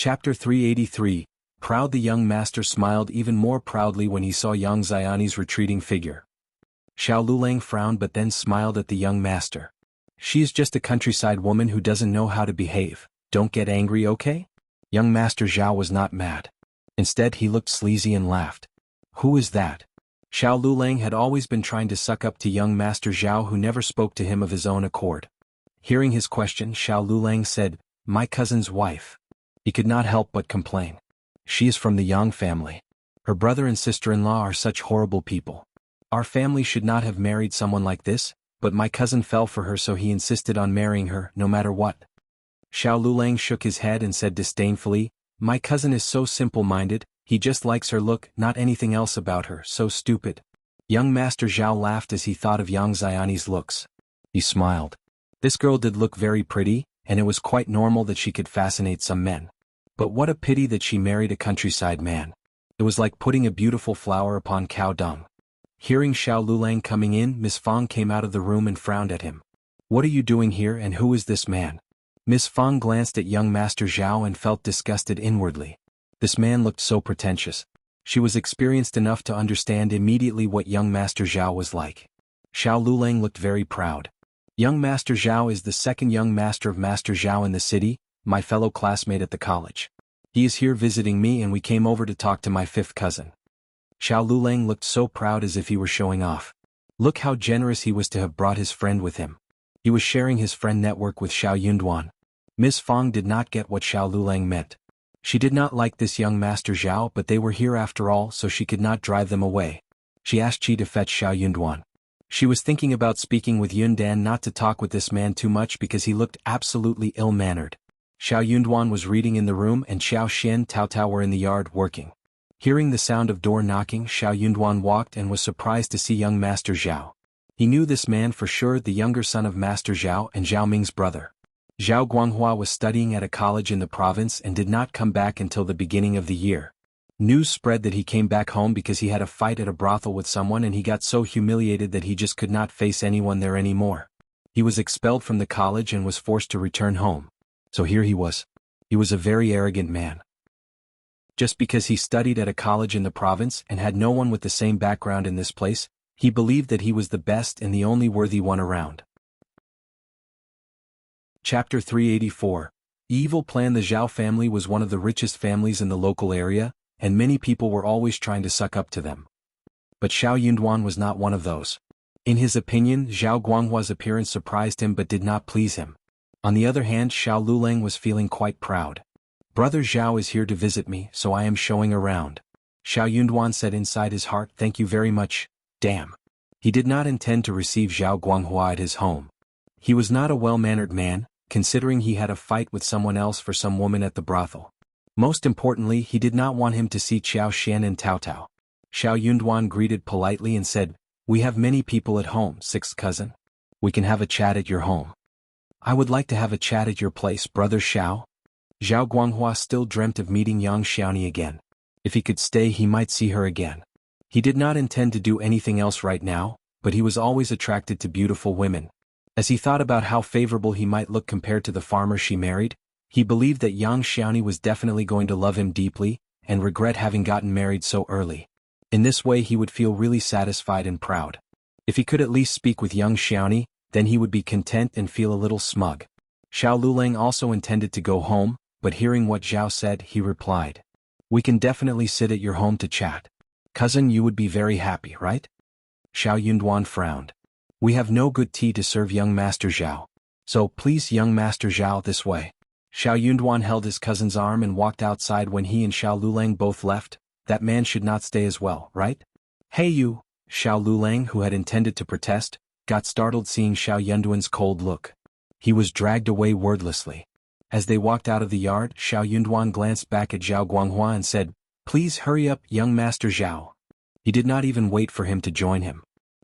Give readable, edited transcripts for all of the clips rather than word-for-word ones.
Chapter 383. Proud. The young master smiled even more proudly when he saw young Xiani's retreating figure. Xiao Lulang frowned but then smiled at the young master. She is just a countryside woman who doesn't know how to behave. Don't get angry, okay? Young Master Zhao was not mad. Instead he looked sleazy and laughed. Who is that? Xiao Lulang had always been trying to suck up to young Master Zhao, who never spoke to him of his own accord. Hearing his question, Xiao Lulang said, "My cousin's wife." He could not help but complain. She is from the Yang family. Her brother and sister-in-law are such horrible people. Our family should not have married someone like this, but my cousin fell for her, so he insisted on marrying her, no matter what. Xiao Lulang shook his head and said disdainfully, "My cousin is so simple-minded, he just likes her look, not anything else about her, so stupid." Young Master Zhao laughed as he thought of Yang Xiani's looks. He smiled. This girl did look very pretty, and it was quite normal that she could fascinate some men. But what a pity that she married a countryside man. It was like putting a beautiful flower upon cow dung. Hearing Xiao Lulang coming in, Miss Fang came out of the room and frowned at him. "What are you doing here, and who is this man?" Miss Fang glanced at young Master Zhao and felt disgusted inwardly. This man looked so pretentious. She was experienced enough to understand immediately what young Master Zhao was like. Xiao Lulang looked very proud. Young Master Zhao is the second young master of Master Zhao in the city, my fellow classmate at the college. He is here visiting me, and we came over to talk to my fifth cousin. Xiao Lulang looked so proud, as if he were showing off. Look how generous he was to have brought his friend with him. He was sharing his friend network with Xiao Yunduan. Miss Fang did not get what Xiao Lulang meant. She did not like this young Master Zhao, but they were here after all, so she could not drive them away. She asked Qi to fetch Xiao Yunduan. She was thinking about speaking with Yundan not to talk with this man too much because he looked absolutely ill-mannered. Xiao Yunduan was reading in the room, and Xiao Xian Tao Tao were in the yard working. Hearing the sound of door knocking, Xiao Yunduan walked and was surprised to see young Master Zhao. He knew this man for sure, the younger son of Master Zhao and Zhao Ming's brother. Zhao Guanghua was studying at a college in the province and did not come back until the beginning of the year. News spread that he came back home because he had a fight at a brothel with someone, and he got so humiliated that he just could not face anyone there anymore. He was expelled from the college and was forced to return home. So here he was. He was a very arrogant man. Just because he studied at a college in the province and had no one with the same background in this place, he believed that he was the best and the only worthy one around. Chapter 384. Evil plan. The Zhao family was one of the richest families in the local area, and many people were always trying to suck up to them. But Xiao Yunduan was not one of those. In his opinion, Zhao Guanghua's appearance surprised him but did not please him. On the other hand, Xiao Lulang was feeling quite proud. "Brother Zhao is here to visit me, so I am showing around." Xiao Yunduan said inside his heart, "Thank you very much, damn." He did not intend to receive Zhao Guanghua at his home. He was not a well-mannered man, considering he had a fight with someone else for some woman at the brothel. Most importantly, he did not want him to see Xiao Xian and Tao Tao. Xiao Yunduan greeted politely and said, "We have many people at home, sixth cousin. We can have a chat at your home." "I would like to have a chat at your place, brother Xiao." Zhao Guanghua still dreamt of meeting Yang Xiaoni again. If he could stay, he might see her again. He did not intend to do anything else right now, but he was always attracted to beautiful women. As he thought about how favorable he might look compared to the farmer she married, he believed that Yang Xiaoni was definitely going to love him deeply, and regret having gotten married so early. In this way he would feel really satisfied and proud. If he could at least speak with Yang Xiaoni, then he would be content and feel a little smug. Xiao Lulang also intended to go home, but hearing what Zhao said, he replied, "We can definitely sit at your home to chat. Cousin, you would be very happy, right?" Xiao Yunduan frowned. "We have no good tea to serve young Master Zhao. So please, young Master Zhao, this way." Xiao Yunduan held his cousin's arm and walked outside. When he and Xiao Lulang both left, that man should not stay as well, right? "Hey you!" Xiao Lulang, who had intended to protest, got startled seeing Xiao Yunduan's cold look. He was dragged away wordlessly. As they walked out of the yard, Xiao Yunduan glanced back at Zhao Guanghua and said, "Please hurry up, young Master Zhao." He did not even wait for him to join him.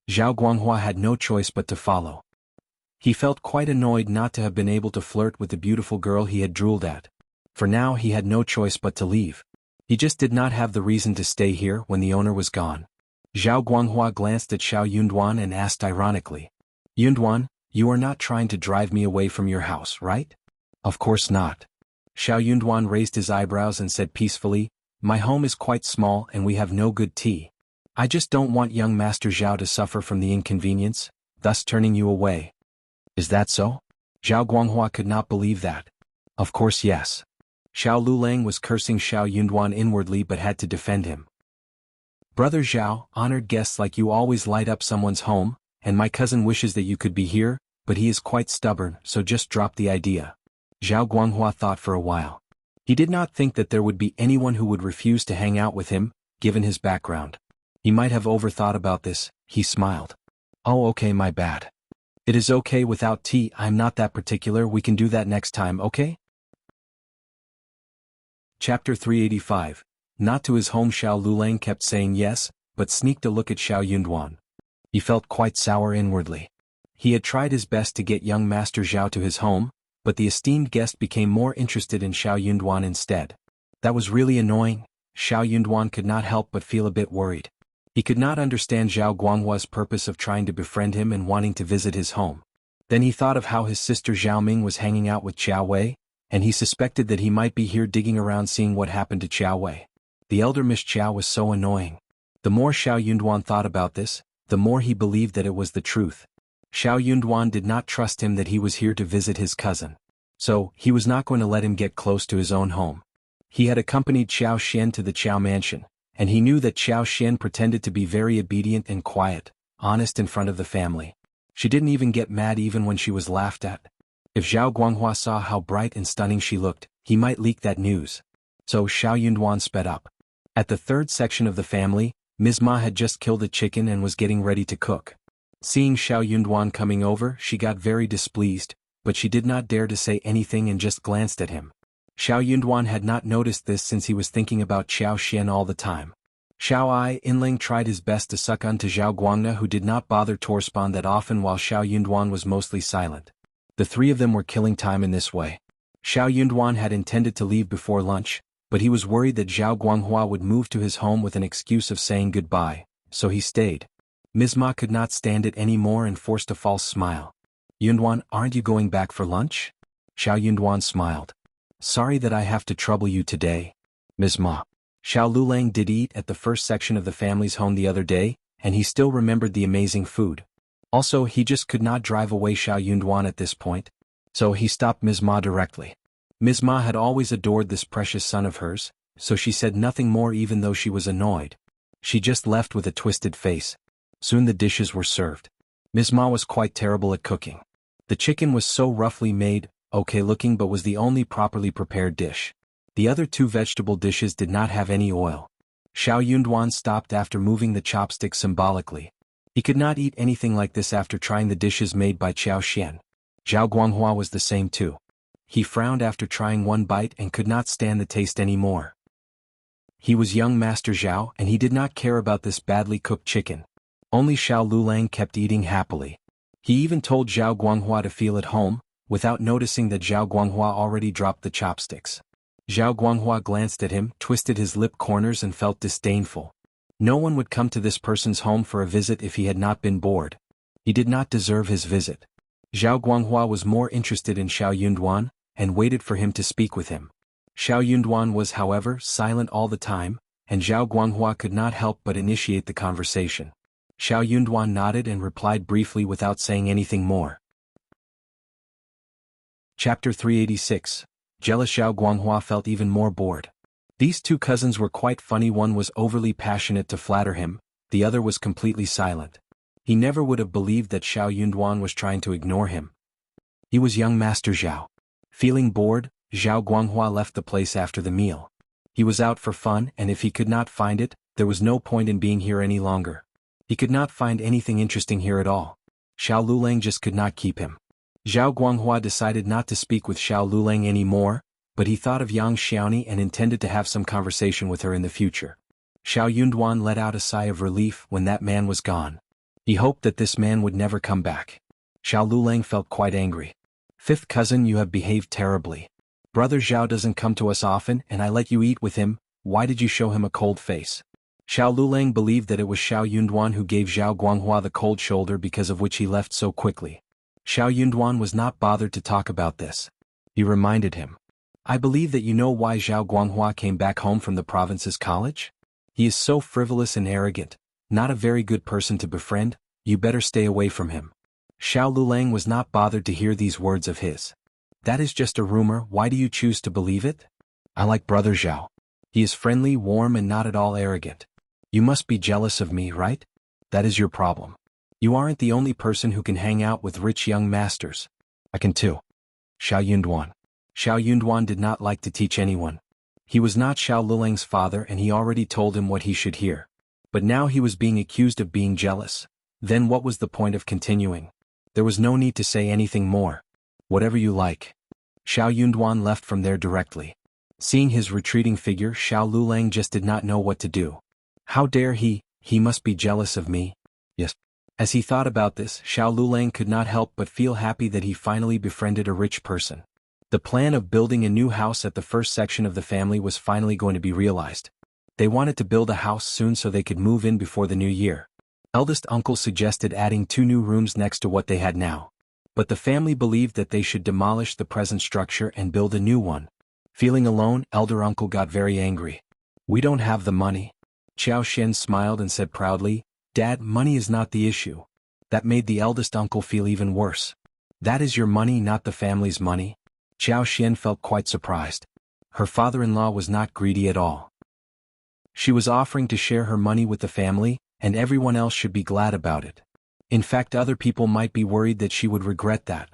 Zhao Guanghua had no choice but to follow. He felt quite annoyed not to have been able to flirt with the beautiful girl he had drooled at. For now he had no choice but to leave. He just did not have the reason to stay here when the owner was gone. Zhao Guanghua glanced at Xiao Yunduan and asked ironically, "Yunduan, you are not trying to drive me away from your house, right?" "Of course not." Xiao Yunduan raised his eyebrows and said peacefully, "My home is quite small and we have no good tea. I just don't want young Master Zhao to suffer from the inconvenience, thus turning you away." "Is that so?" Zhao Guanghua could not believe that. "Of course yes." Xiao Lulang was cursing Xiao Yunduan inwardly but had to defend him. "Brother Zhao, honored guests like you always light up someone's home, and my cousin wishes that you could be here, but he is quite stubborn, so just drop the idea." Zhao Guanghua thought for a while. He did not think that there would be anyone who would refuse to hang out with him, given his background. He might have overthought about this, he smiled. "Oh okay, my bad. It is okay without tea, I'm not that particular, we can do that next time, okay?" Chapter 385. Not to his home. Xiao Lulang kept saying yes, but sneaked a look at Xiao Yunduan. He felt quite sour inwardly. He had tried his best to get young Master Zhao to his home, but the esteemed guest became more interested in Xiao Yunduan instead. That was really annoying. Xiao Yunduan could not help but feel a bit worried. He could not understand Zhao Guanghua's purpose of trying to befriend him and wanting to visit his home. Then he thought of how his sister Xiaoming was hanging out with Qiao Wei, and he suspected that he might be here digging around seeing what happened to Qiao Wei. The elder Miss Qiao was so annoying. The more Xiao Yunduan thought about this, the more he believed that it was the truth. Xiao Yunduan did not trust him that he was here to visit his cousin. So, he was not going to let him get close to his own home. He had accompanied Qiao Xian to the Qiao mansion, and he knew that Qiao Xian pretended to be very obedient and quiet, honest in front of the family. She didn't even get mad even when she was laughed at. If Zhao Guanghua saw how bright and stunning she looked, he might leak that news. So Xiao Yunduan sped up. At the third section of the family, Ms.Mi had just killed a chicken and was getting ready to cook. Seeing Xiao Yunduan coming over, she got very displeased, but she did not dare to say anything and just glanced at him. Xiao Yunduan had not noticed this since he was thinking about Qiao Xian all the time. Xiao Ai Inling tried his best to suck on to Zhao Guangna, who did not bother to respond that often, while Xiao Yunduan was mostly silent. The three of them were killing time in this way. Xiao Yunduan had intended to leave before lunch, but he was worried that Zhao Guanghua would move to his home with an excuse of saying goodbye, so he stayed. Ms.Mi could not stand it anymore and forced a false smile. "Yunduan, aren't you going back for lunch?" Xiao Yunduan smiled. "Sorry that I have to trouble you today, Ms.Mi." Xiao Lulang did eat at the first section of the family's home the other day, and he still remembered the amazing food. Also, he just could not drive away Xiao Yunduan at this point. So he stopped Ms.Mi directly. Ms.Mi had always adored this precious son of hers, so she said nothing more even though she was annoyed. She just left with a twisted face. Soon the dishes were served. Ms.Mi was quite terrible at cooking. The chicken was so roughly made, okay looking, but was the only properly prepared dish. The other two vegetable dishes did not have any oil. Xiao Yunduan stopped after moving the chopsticks symbolically. He could not eat anything like this after trying the dishes made by Qiao Xian. Zhao Guanghua was the same too. He frowned after trying one bite and could not stand the taste anymore. He was young Master Zhao and he did not care about this badly cooked chicken. Only Xiao Lulang kept eating happily. He even told Zhao Guanghua to feel at home, without noticing that Zhao Guanghua already dropped the chopsticks. Zhao Guanghua glanced at him, twisted his lip corners and felt disdainful. No one would come to this person's home for a visit if he had not been bored. He did not deserve his visit. Zhao Guanghua was more interested in Xiao Yunduan, and waited for him to speak with him. Xiao Yunduan was, however, silent all the time, and Zhao Guanghua could not help but initiate the conversation. Xiao Yunduan nodded and replied briefly without saying anything more. Chapter 386. Jealous. Xiao Guanghua felt even more bored. These two cousins were quite funny. One was overly passionate to flatter him, the other was completely silent. He never would have believed that Xiao Yunduan was trying to ignore him. He was young Master Zhao. Feeling bored, Zhao Guanghua left the place after the meal. He was out for fun, and if he could not find it, there was no point in being here any longer. He could not find anything interesting here at all. Xiao Lulang just could not keep him. Zhao Guanghua decided not to speak with Xiao Lulang anymore, but he thought of Yang Xiaoni and intended to have some conversation with her in the future. Xiao Yunduan let out a sigh of relief when that man was gone. He hoped that this man would never come back. Xiao Lulang felt quite angry. "Fifth cousin, you have behaved terribly. Brother Zhao doesn't come to us often and I let you eat with him, why did you show him a cold face?" Xiao Lulang believed that it was Xiao Yunduan who gave Zhao Guanghua the cold shoulder, because of which he left so quickly. Xiao Yunduan was not bothered to talk about this. He reminded him. I believe that you know why Zhao Guanghua came back home from the province's college? He is so frivolous and arrogant, not a very good person to befriend, you better stay away from him. Xiao Lulang was not bothered to hear these words of his. That is just a rumor, why do you choose to believe it? I like Brother Zhao. He is friendly, warm and not at all arrogant. You must be jealous of me, right? That is your problem. You aren't the only person who can hang out with rich young masters. I can too. Xiao Yunduan. Xiao Yunduan did not like to teach anyone. He was not Xiao Lulang's father and he already told him what he should hear. But now he was being accused of being jealous. Then what was the point of continuing? There was no need to say anything more. Whatever you like. Xiao Yunduan left from there directly. Seeing his retreating figure, Xiao Lulang just did not know what to do. How dare he must be jealous of me. Yes. As he thought about this, Xiao Lulang could not help but feel happy that he finally befriended a rich person. The plan of building a new house at the first section of the family was finally going to be realized. They wanted to build a house soon so they could move in before the new year. Eldest uncle suggested adding 2 new rooms next to what they had now. But the family believed that they should demolish the present structure and build a new one. Feeling alone, elder uncle got very angry. We don't have the money. Qiao Xian smiled and said proudly, Dad, money is not the issue. That made the eldest uncle feel even worse. That is your money, not the family's money. Qiao Xian felt quite surprised. Her father-in-law was not greedy at all. She was offering to share her money with the family, and everyone else should be glad about it. In fact, other people might be worried that she would regret that.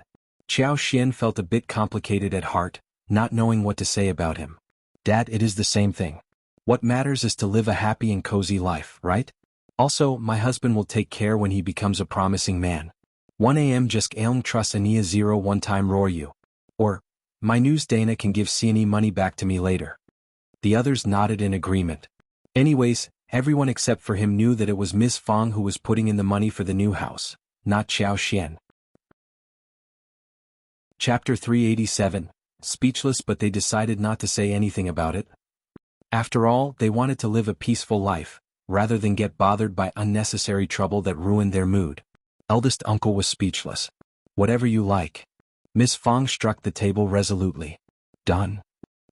Qiao Xian felt a bit complicated at heart, not knowing what to say about him. Dad, it is the same thing. What matters is to live a happy and cozy life, right? Also, my husband will take care when he becomes a promising man. 1 a.m. just Ailm Trust Ania 01 time roar you. Or, my news Dana can give CNE money back to me later. The others nodded in agreement. Anyways, everyone except for him knew that it was Ms. Fang who was putting in the money for the new house, not Qiao Xian. Chapter 387, Speechless, but they decided not to say anything about it. After all, they wanted to live a peaceful life, rather than get bothered by unnecessary trouble that ruined their mood. Eldest uncle was speechless. Whatever you like. Ms. Fang struck the table resolutely. Done.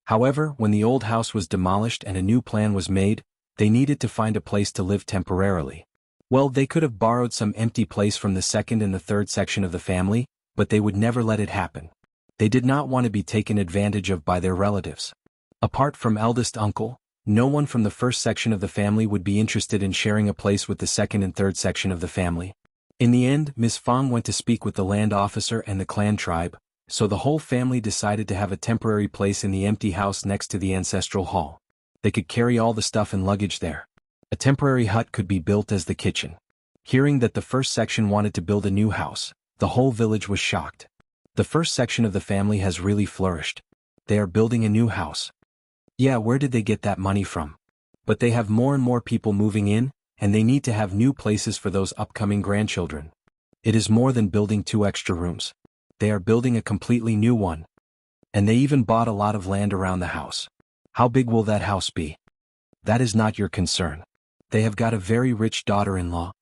However, when the old house was demolished and a new plan was made, they needed to find a place to live temporarily. Well, they could have borrowed some empty place from the second and the third section of the family, but they would never let it happen. They did not want to be taken advantage of by their relatives. Apart from eldest uncle, no one from the first section of the family would be interested in sharing a place with the second and third section of the family. In the end, Ms. Fang went to speak with the land officer and the clan tribe, so the whole family decided to have a temporary place in the empty house next to the ancestral hall. They could carry all the stuff and luggage there. A temporary hut could be built as the kitchen. Hearing that the first section wanted to build a new house, the whole village was shocked. The first section of the family has really flourished. They are building a new house. Yeah, where did they get that money from? But they have more and more people moving in, and they need to have new places for those upcoming grandchildren. It is more than building 2 extra rooms. They are building a completely new one. And they even bought a lot of land around the house. How big will that house be? That is not your concern. They have got a very rich daughter-in-law.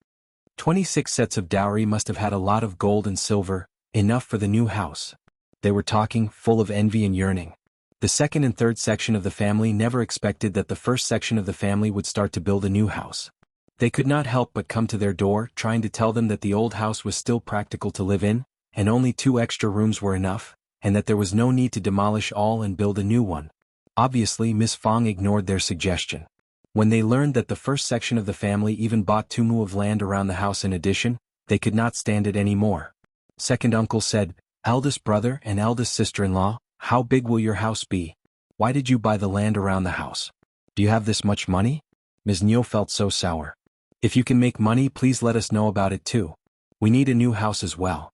26 sets of dowry must have had a lot of gold and silver, enough for the new house. They were talking, full of envy and yearning. The second and third section of the family never expected that the first section of the family would start to build a new house. They could not help but come to their door, trying to tell them that the old house was still practical to live in, and only 2 extra rooms were enough, and that there was no need to demolish all and build a new one. Obviously, Ms. Fang ignored their suggestion. When they learned that the first section of the family even bought 2 mu of land around the house in addition, they could not stand it anymore. Second uncle said, Eldest brother and eldest sister-in-law, how big will your house be? Why did you buy the land around the house? Do you have this much money? Ms. Neo felt so sour. If you can make money, please let us know about it too. We need a new house as well.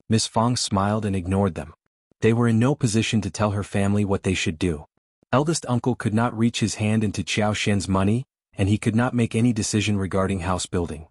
Ms. Fang smiled and ignored them. They were in no position to tell her family what they should do. Eldest uncle could not reach his hand into Qiao Xian's money, and he could not make any decision regarding house building.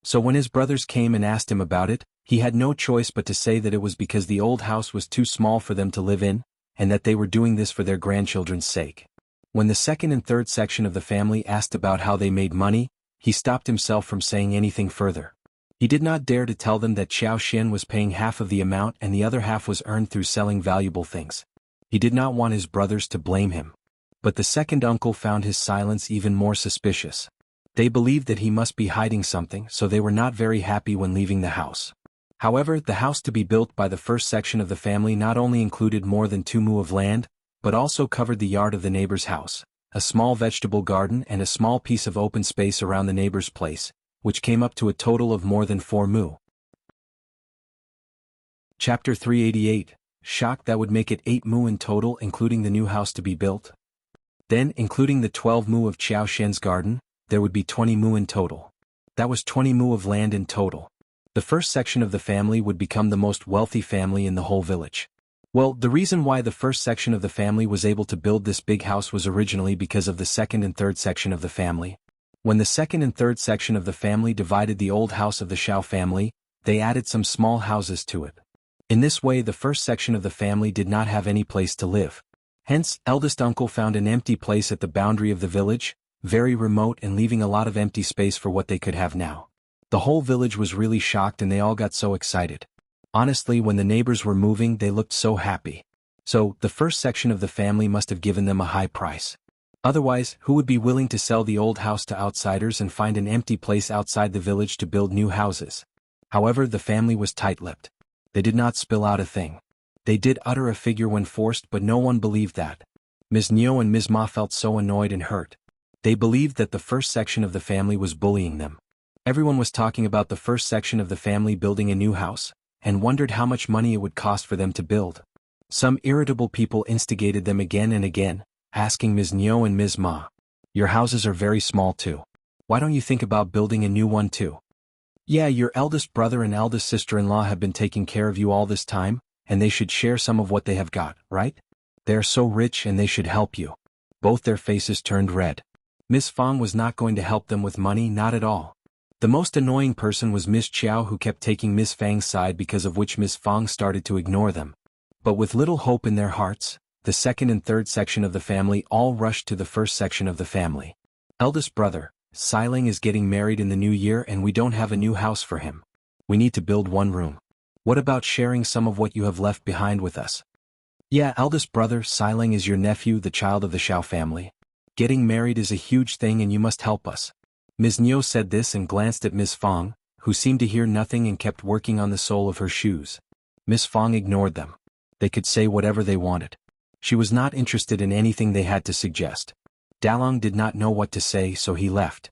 So when his brothers came and asked him about it, he had no choice but to say that it was because the old house was too small for them to live in, and that they were doing this for their grandchildren's sake. When the second and third section of the family asked about how they made money, he stopped himself from saying anything further. He did not dare to tell them that Qiao Xian was paying half of the amount and the other half was earned through selling valuable things. He did not want his brothers to blame him. But the second uncle found his silence even more suspicious. They believed that he must be hiding something, so they were not very happy when leaving the house. However, the house to be built by the first section of the family not only included more than 2 mu of land, but also covered the yard of the neighbor's house, a small vegetable garden and a small piece of open space around the neighbor's place, which came up to a total of more than 4 mu. Chapter 388, Shock that would make it 8 mu in total including the new house to be built. Then, including the 12 mu of Xiao Xian's garden, there would be 20 mu in total. That was 20 mu of land in total. The first section of the family would become the most wealthy family in the whole village. Well, the reason why the first section of the family was able to build this big house was originally because of the second and third section of the family. When the second and third section of the family divided the old house of the Xiao family, they added some small houses to it. In this way, the first section of the family did not have any place to live. Hence, eldest uncle found an empty place at the boundary of the village, very remote and leaving a lot of empty space for what they could have now. The whole village was really shocked and they all got so excited. Honestly, when the neighbors were moving, they looked so happy. So, the first section of the family must have given them a high price. Otherwise, who would be willing to sell the old house to outsiders and find an empty place outside the village to build new houses? However, the family was tight-lipped. They did not spill out a thing. They did utter a figure when forced, but no one believed that. Ms.Mi and Ms.Ma felt so annoyed and hurt. They believed that the first section of the family was bullying them. Everyone was talking about the first section of the family building a new house, and wondered how much money it would cost for them to build. Some irritable people instigated them again and again, asking Ms.Mi and Ms.Ma, "Your houses are very small too. Why don't you think about building a new one too? Yeah, your eldest brother and eldest sister-in-law have been taking care of you all this time, and they should share some of what they have got, right? They are so rich and they should help you." Both their faces turned red. Miss Fang was not going to help them with money, not at all. The most annoying person was Miss Qiao, who kept taking Miss Fang's side, because of which Miss Fang started to ignore them. But with little hope in their hearts, the second and third section of the family all rushed to the first section of the family. "Eldest brother, Xiling is getting married in the new year and we don't have a new house for him. We need to build one room. What about sharing some of what you have left behind with us?" "Yeah, eldest brother, Xiling is your nephew, the child of the Xiao family. Getting married is a huge thing and you must help us." Ms. Nio said this and glanced at Miss Fang, who seemed to hear nothing and kept working on the sole of her shoes. Miss Fang ignored them. They could say whatever they wanted. She was not interested in anything they had to suggest. Dalong did not know what to say, so he left.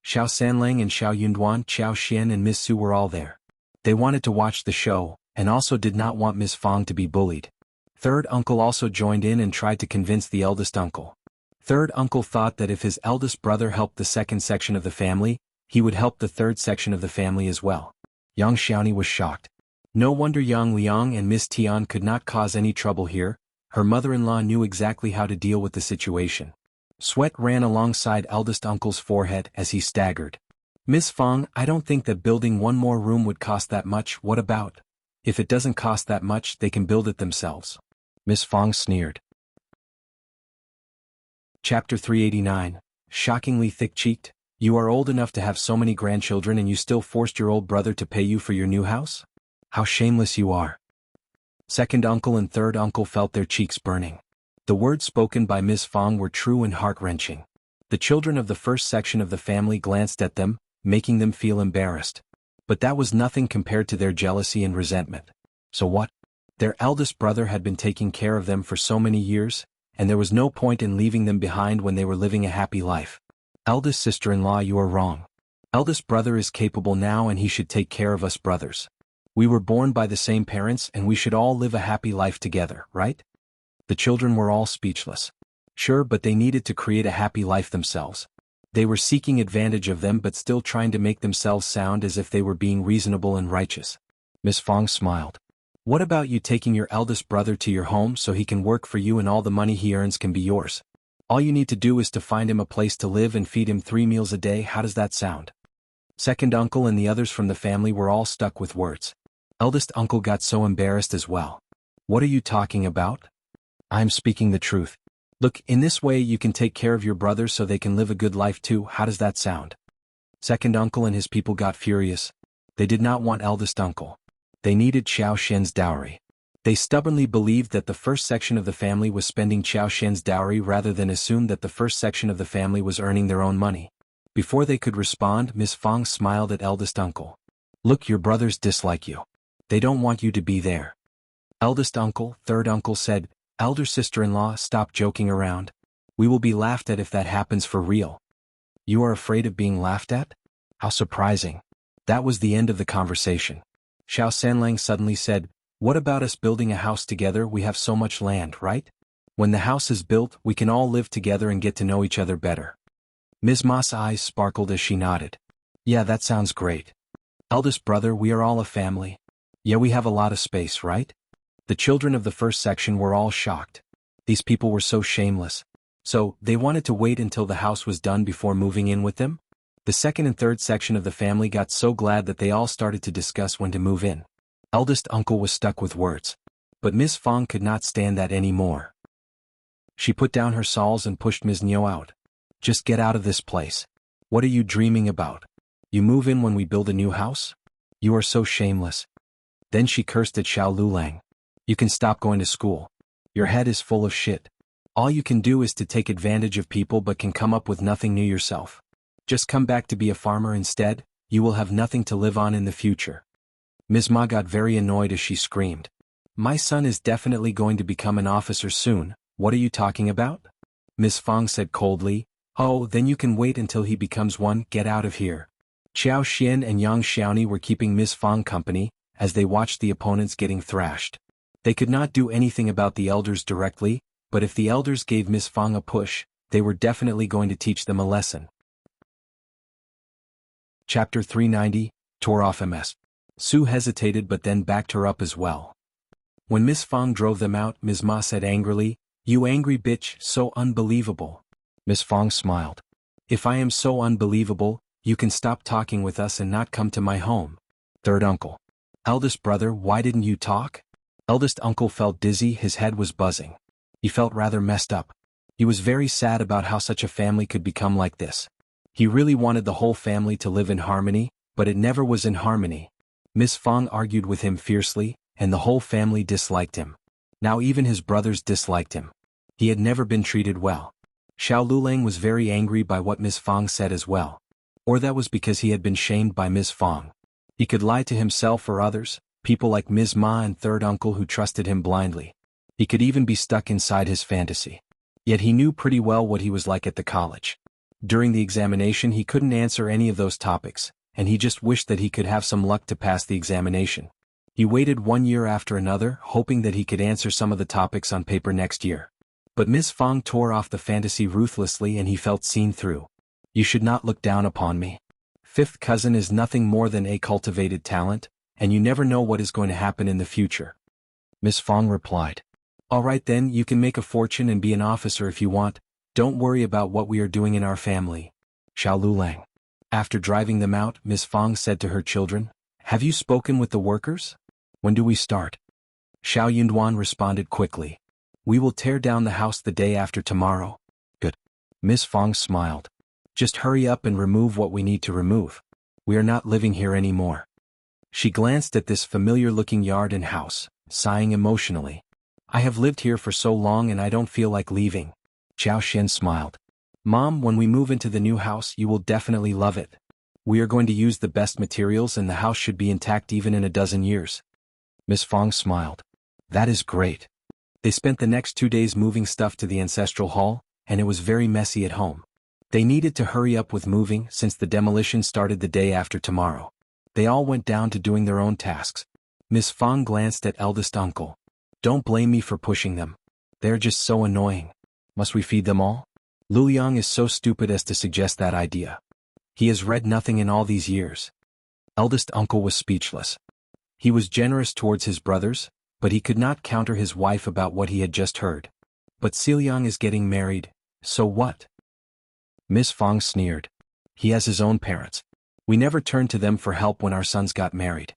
Xiao Sanlang and Xiao Yunduan, Xiao Xian and Miss Su were all there. They wanted to watch the show, and also did not want Miss Fang to be bullied. Third uncle also joined in and tried to convince the eldest uncle. Third uncle thought that if his eldest brother helped the second section of the family, he would help the third section of the family as well. Yang Xiaoni was shocked. No wonder Yang Liang and Miss Tian could not cause any trouble here. Her mother-in-law knew exactly how to deal with the situation. Sweat ran alongside eldest uncle's forehead as he staggered. "Miss Fang, I don't think that building one more room would cost that much. What about? If it doesn't cost that much, they can build it themselves." Miss Fang sneered. Chapter 389, Shockingly Thick-Cheeked. "You are old enough to have so many grandchildren and you still forced your old brother to pay you for your new house? How shameless you are." Second uncle and third uncle felt their cheeks burning. The words spoken by Miss Fang were true and heart-wrenching. The children of the first section of the family glanced at them, making them feel embarrassed. But that was nothing compared to their jealousy and resentment. So what? Their eldest brother had been taking care of them for so many years, and there was no point in leaving them behind when they were living a happy life. "Eldest sister-in-law, you are wrong. Eldest brother is capable now and he should take care of us brothers. We were born by the same parents and we should all live a happy life together, right?" The children were all speechless. Sure, but they needed to create a happy life themselves. They were seeking advantage of them but still trying to make themselves sound as if they were being reasonable and righteous. Miss Fang smiled. "What about you taking your eldest brother to your home so he can work for you and all the money he earns can be yours? All you need to do is to find him a place to live and feed him 3 meals a day. How does that sound?" Second uncle and the others from the family were all stuck with words. Eldest uncle got so embarrassed as well. "What are you talking about? I'm speaking the truth. Look, in this way you can take care of your brothers so they can live a good life too. How does that sound?" Second uncle and his people got furious. They did not want eldest uncle. They needed Xiao Xian's dowry. They stubbornly believed that the first section of the family was spending Xiao Xian's dowry rather than assumed that the first section of the family was earning their own money. Before they could respond, Miss Fang smiled at eldest uncle. Look, your brothers dislike you. They don't want you to be there. Eldest uncle, third uncle said, elder sister-in-law, stop joking around. We will be laughed at if that happens for real. You are afraid of being laughed at? How surprising. That was the end of the conversation. Xiao Sanlang suddenly said, what about us building a house together? We have so much land, right? When the house is built, we can all live together and get to know each other better. Ms.Mi's eyes sparkled as she nodded. Yeah, that sounds great. Eldest brother, we are all a family. Yeah, we have a lot of space, right? The children of the first section were all shocked. These people were so shameless. So, they wanted to wait until the house was done before moving in with them? The second and third section of the family got so glad that they all started to discuss when to move in. Eldest uncle was stuck with words. But Miss Fang could not stand that anymore. She put down her sawls and pushed Ms. Nio out. Just get out of this place. What are you dreaming about? You move in when we build a new house? You are so shameless. Then she cursed at Xiao Lulang. You can stop going to school. Your head is full of shit. All you can do is to take advantage of people but can come up with nothing new yourself. Just come back to be a farmer instead, you will have nothing to live on in the future. Ms.Mi got very annoyed as she screamed. My son is definitely going to become an officer soon, what are you talking about? Ms. Fang said coldly, oh, then you can wait until he becomes one, get out of here. Xiao Xian and Yang Xiaoni were keeping Ms. Fang company, as they watched the opponents getting thrashed. They could not do anything about the elders directly, but if the elders gave Ms. Fang a push, they were definitely going to teach them a lesson. Chapter 390, Tore off Ms. Su hesitated but then backed her up as well. When Miss Fang drove them out, Ms.Mi said angrily, you angry bitch, so unbelievable. Miss Fang smiled. If I am so unbelievable, you can stop talking with us and not come to my home. Third uncle. Eldest brother, why didn't you talk? Eldest uncle felt dizzy, his head was buzzing. He felt rather messed up. He was very sad about how such a family could become like this. He really wanted the whole family to live in harmony, but it never was in harmony. Miss Fang argued with him fiercely, and the whole family disliked him. Now even his brothers disliked him. He had never been treated well. Xiao Lulang was very angry by what Miss Fang said as well. Or that was because he had been shamed by Miss Fang. He could lie to himself or others, people like Ms.Mi and third uncle who trusted him blindly. He could even be stuck inside his fantasy. Yet he knew pretty well what he was like at the college. During the examination he couldn't answer any of those topics, and he just wished that he could have some luck to pass the examination. He waited 1 year after another, hoping that he could answer some of the topics on paper next year. But Miss Fang tore off the fantasy ruthlessly and he felt seen through. You should not look down upon me. Fifth cousin is nothing more than a cultivated talent, and you never know what is going to happen in the future. Miss Fang replied. All right then, you can make a fortune and be an officer if you want. Don't worry about what we are doing in our family. Xiao Lulang. After driving them out, Miss Fang said to her children, have you spoken with the workers? When do we start? Xiao Yunduan responded quickly. We will tear down the house the day after tomorrow. Good. Miss Fang smiled. Just hurry up and remove what we need to remove. We are not living here anymore. She glanced at this familiar-looking yard and house, sighing emotionally. I have lived here for so long and I don't feel like leaving. Xiao Xian smiled. Mom, when we move into the new house you will definitely love it. We are going to use the best materials and the house should be intact even in a dozen years. Miss Fang smiled. That is great. They spent the next 2 days moving stuff to the ancestral hall, and it was very messy at home. They needed to hurry up with moving since the demolition started the day after tomorrow. They all went down to doing their own tasks. Miss Fang glanced at eldest uncle. Don't blame me for pushing them. They're just so annoying. Must we feed them all? Luliang is so stupid as to suggest that idea. He has read nothing in all these years. Eldest uncle was speechless. He was generous towards his brothers, but he could not counter his wife about what he had just heard. But Xiliang is getting married, so what? Miss Fang sneered. He has his own parents. We never turned to them for help when our sons got married.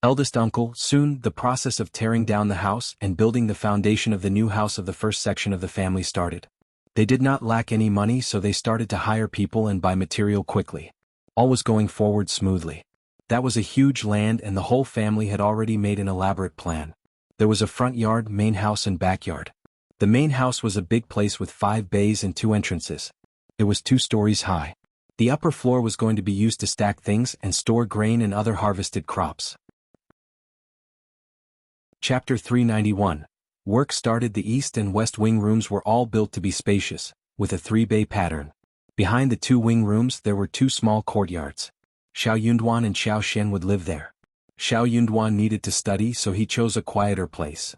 Eldest uncle, soon the process of tearing down the house and building the foundation of the new house of the first section of the family started. They did not lack any money, so they started to hire people and buy material quickly. All was going forward smoothly. That was a huge land and the whole family had already made an elaborate plan. There was a front yard, main house and backyard. The main house was a big place with 5 bays and 2 entrances. It was 2 stories high. The upper floor was going to be used to stack things and store grain and other harvested crops. Chapter 391. Work started. The east and west wing rooms were all built to be spacious, with a 3-bay pattern. Behind the 2 wing rooms there were 2 small courtyards. Xiao Yunduan and Xiao Xian would live there. Xiao Yunduan needed to study, so he chose a quieter place.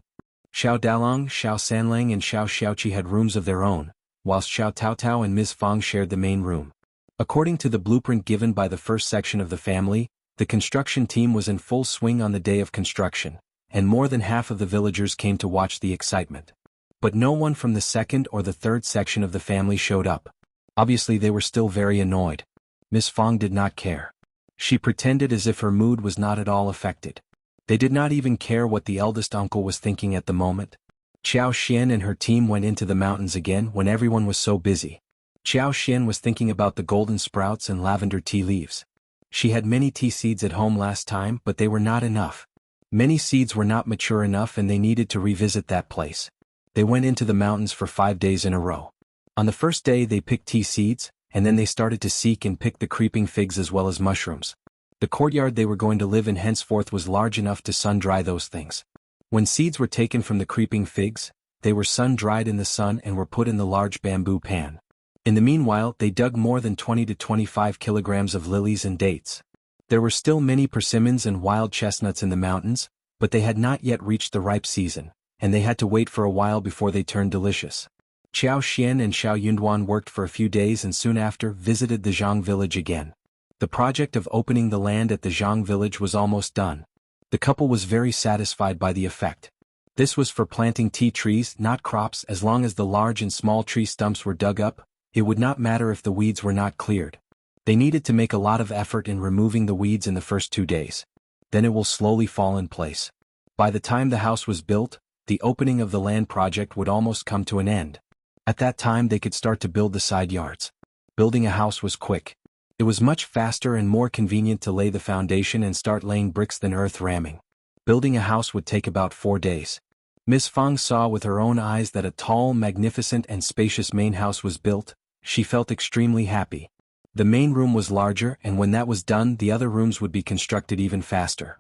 Xiao Dalong, Xiao Sanlang and Xiao Xiaoqi had rooms of their own, whilst Xiao Taotao and Ms. Fang shared the main room. According to the blueprint given by the first section of the family, the construction team was in full swing on the day of construction, and more than half of the villagers came to watch the excitement. But no one from the second or the third section of the family showed up. Obviously they were still very annoyed. Ms. Fang did not care. She pretended as if her mood was not at all affected. They did not even care what the eldest uncle was thinking at the moment. Xiao Xian and her team went into the mountains again when everyone was so busy. Xiao Xian was thinking about the golden sprouts and lavender tea leaves. She had many tea seeds at home last time, but they were not enough. Many seeds were not mature enough and they needed to revisit that place. They went into the mountains for 5 days in a row. On the first day they picked tea seeds, and then they started to seek and pick the creeping figs as well as mushrooms. The courtyard they were going to live in henceforth was large enough to sun-dry those things. When seeds were taken from the creeping figs, they were sun-dried in the sun and were put in the large bamboo pan. In the meanwhile they dug more than 20 to 25 kilograms of lilies and dates. There were still many persimmons and wild chestnuts in the mountains, but they had not yet reached the ripe season, and they had to wait for a while before they turned delicious. Xiao Xian and Xiao Yunduan worked for a few days and soon after visited the Zhang village again. The project of opening the land at the Zhang village was almost done. The couple was very satisfied by the effect. This was for planting tea trees, not crops. As long as the large and small tree stumps were dug up, it would not matter if the weeds were not cleared. They needed to make a lot of effort in removing the weeds in the first 2 days. Then it will slowly fall in place. By the time the house was built, the opening of the land project would almost come to an end. At that time they could start to build the side yards. Building a house was quick. It was much faster and more convenient to lay the foundation and start laying bricks than earth ramming. Building a house would take about 4 days. Ms. Fang saw with her own eyes that a tall, magnificent and spacious main house was built. She felt extremely happy. The main room was larger, and when that was done the other rooms would be constructed even faster.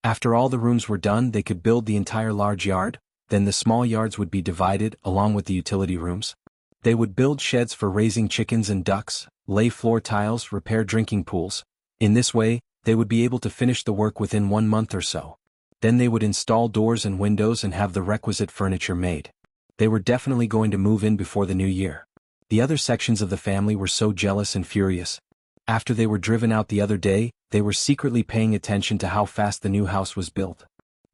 After all the rooms were done they could build the entire large yard. Then the small yards would be divided, along with the utility rooms. They would build sheds for raising chickens and ducks, lay floor tiles, repair drinking pools. In this way, they would be able to finish the work within 1 month or so. Then they would install doors and windows and have the requisite furniture made. They were definitely going to move in before the new year. The other sections of the family were so jealous and furious. After they were driven out the other day, they were secretly paying attention to how fast the new house was built.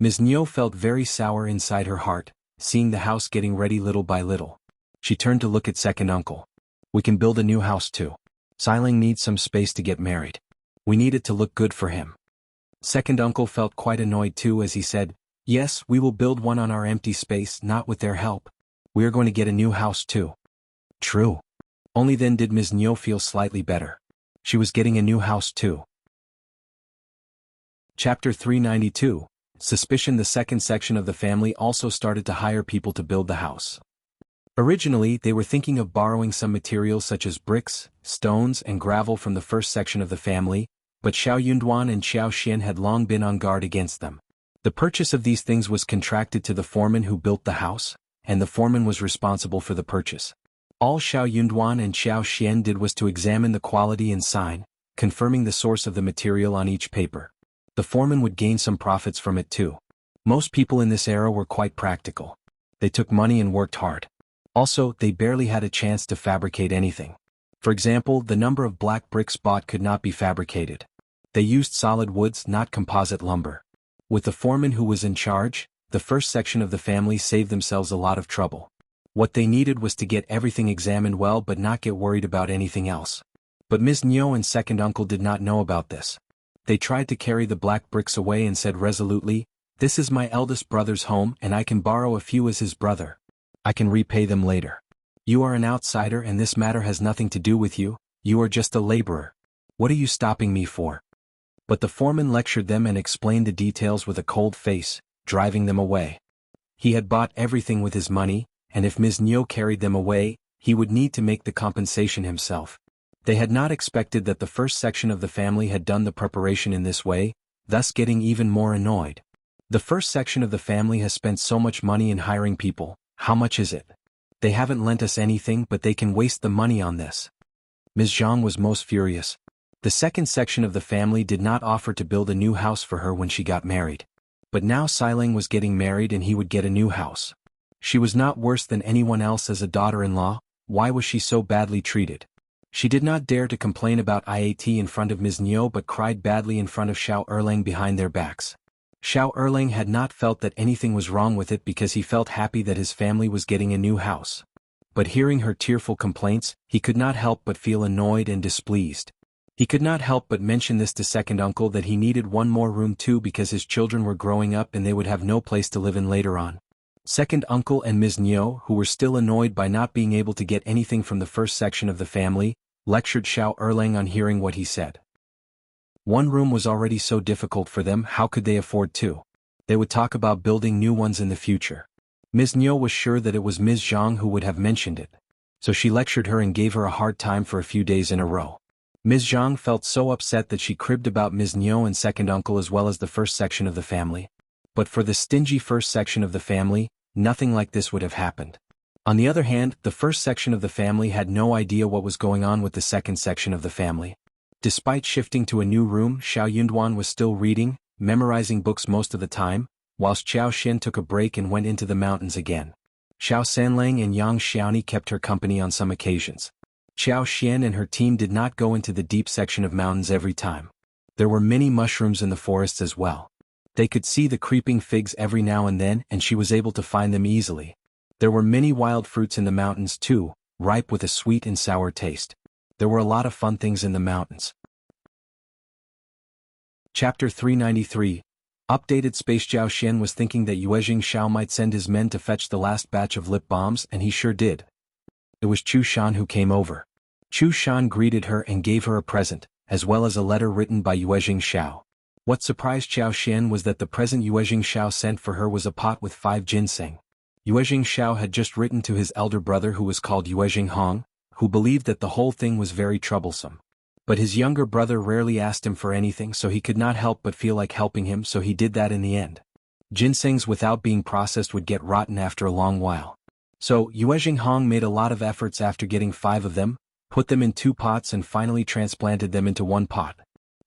Ms.Mi felt very sour inside her heart, seeing the house getting ready little by little. She turned to look at second uncle. We can build a new house too. Xiling needs some space to get married. We need it to look good for him. Second uncle felt quite annoyed too as he said, yes, we will build one on our empty space, not with their help. We are going to get a new house too. True. Only then did Ms.Mi feel slightly better. She was getting a new house too. Chapter 392. Suspicion. The second section of the family also started to hire people to build the house. Originally, they were thinking of borrowing some materials such as bricks, stones and gravel from the first section of the family, but Xiao Yunduan and Xiao Xian had long been on guard against them. The purchase of these things was contracted to the foreman who built the house, and the foreman was responsible for the purchase. All Xiao Yunduan and Xiao Xian did was to examine the quality and sign, confirming the source of the material on each paper. The foreman would gain some profits from it too. Most people in this era were quite practical. They took money and worked hard. Also, they barely had a chance to fabricate anything. For example, the number of black bricks bought could not be fabricated. They used solid woods, not composite lumber. With the foreman who was in charge, the first section of the family saved themselves a lot of trouble. What they needed was to get everything examined well but not get worried about anything else. But Ms.Mi and second uncle did not know about this. They tried to carry the black bricks away and said resolutely, "This is my eldest brother's home and I can borrow a few as his brother. I can repay them later. You are an outsider and this matter has nothing to do with you, you are just a laborer. What are you stopping me for?" But the foreman lectured them and explained the details with a cold face, driving them away. He had bought everything with his money, and if Ms.Mi carried them away, he would need to make the compensation himself. They had not expected that the first section of the family had done the preparation in this way, thus getting even more annoyed. The first section of the family has spent so much money in hiring people. How much is it? They haven't lent us anything, but they can waste the money on this. Ms. Zhang was most furious. The second section of the family did not offer to build a new house for her when she got married. But now Xiling was getting married and he would get a new house. She was not worse than anyone else as a daughter-in-law. Why was she so badly treated? She did not dare to complain about IAT in front of Ms.Mi but cried badly in front of Xiao Erlang behind their backs. Xiao Erlang had not felt that anything was wrong with it because he felt happy that his family was getting a new house. But hearing her tearful complaints, he could not help but feel annoyed and displeased. He could not help but mention this to second uncle that he needed one more room too because his children were growing up and they would have no place to live in later on. Second uncle and Ms.Mi, who were still annoyed by not being able to get anything from the first section of the family, lectured Xiao Erlang on hearing what he said. One room was already so difficult for them, how could they afford two? They would talk about building new ones in the future. Ms.Mi was sure that it was Ms. Zhang who would have mentioned it. So she lectured her and gave her a hard time for a few days in a row. Ms. Zhang felt so upset that she cribbed about Ms.Mi and second uncle as well as the first section of the family. But for the stingy first section of the family, nothing like this would have happened. On the other hand, the first section of the family had no idea what was going on with the second section of the family. Despite shifting to a new room, Xiao Yunduan was still reading, memorizing books most of the time, whilst Xiao Xin took a break and went into the mountains again. Xiao Sanlang and Yang Xiaoni kept her company on some occasions. Xiao Xian and her team did not go into the deep section of mountains every time. There were many mushrooms in the forests as well. They could see the creeping figs every now and then and she was able to find them easily. There were many wild fruits in the mountains too, ripe with a sweet and sour taste. There were a lot of fun things in the mountains. Chapter 393. Updated Space. Zhao Xian was thinking that Yuezheng Xiao might send his men to fetch the last batch of lip balms and he sure did. It was Chu Shan who came over. Chu Shan greeted her and gave her a present, as well as a letter written by Yuezheng Xiao. What surprised Zhao Xian was that the present Yuezheng Xiao sent for her was a pot with 5 ginseng. Yuezheng Xiao had just written to his elder brother who was called Yuezheng Hong, who believed that the whole thing was very troublesome. But his younger brother rarely asked him for anything so he could not help but feel like helping him so he did that in the end. Ginsengs without being processed would get rotten after a long while. So Yuezheng Hong made a lot of efforts after getting 5 of them, put them in 2 pots and finally transplanted them into 1 pot.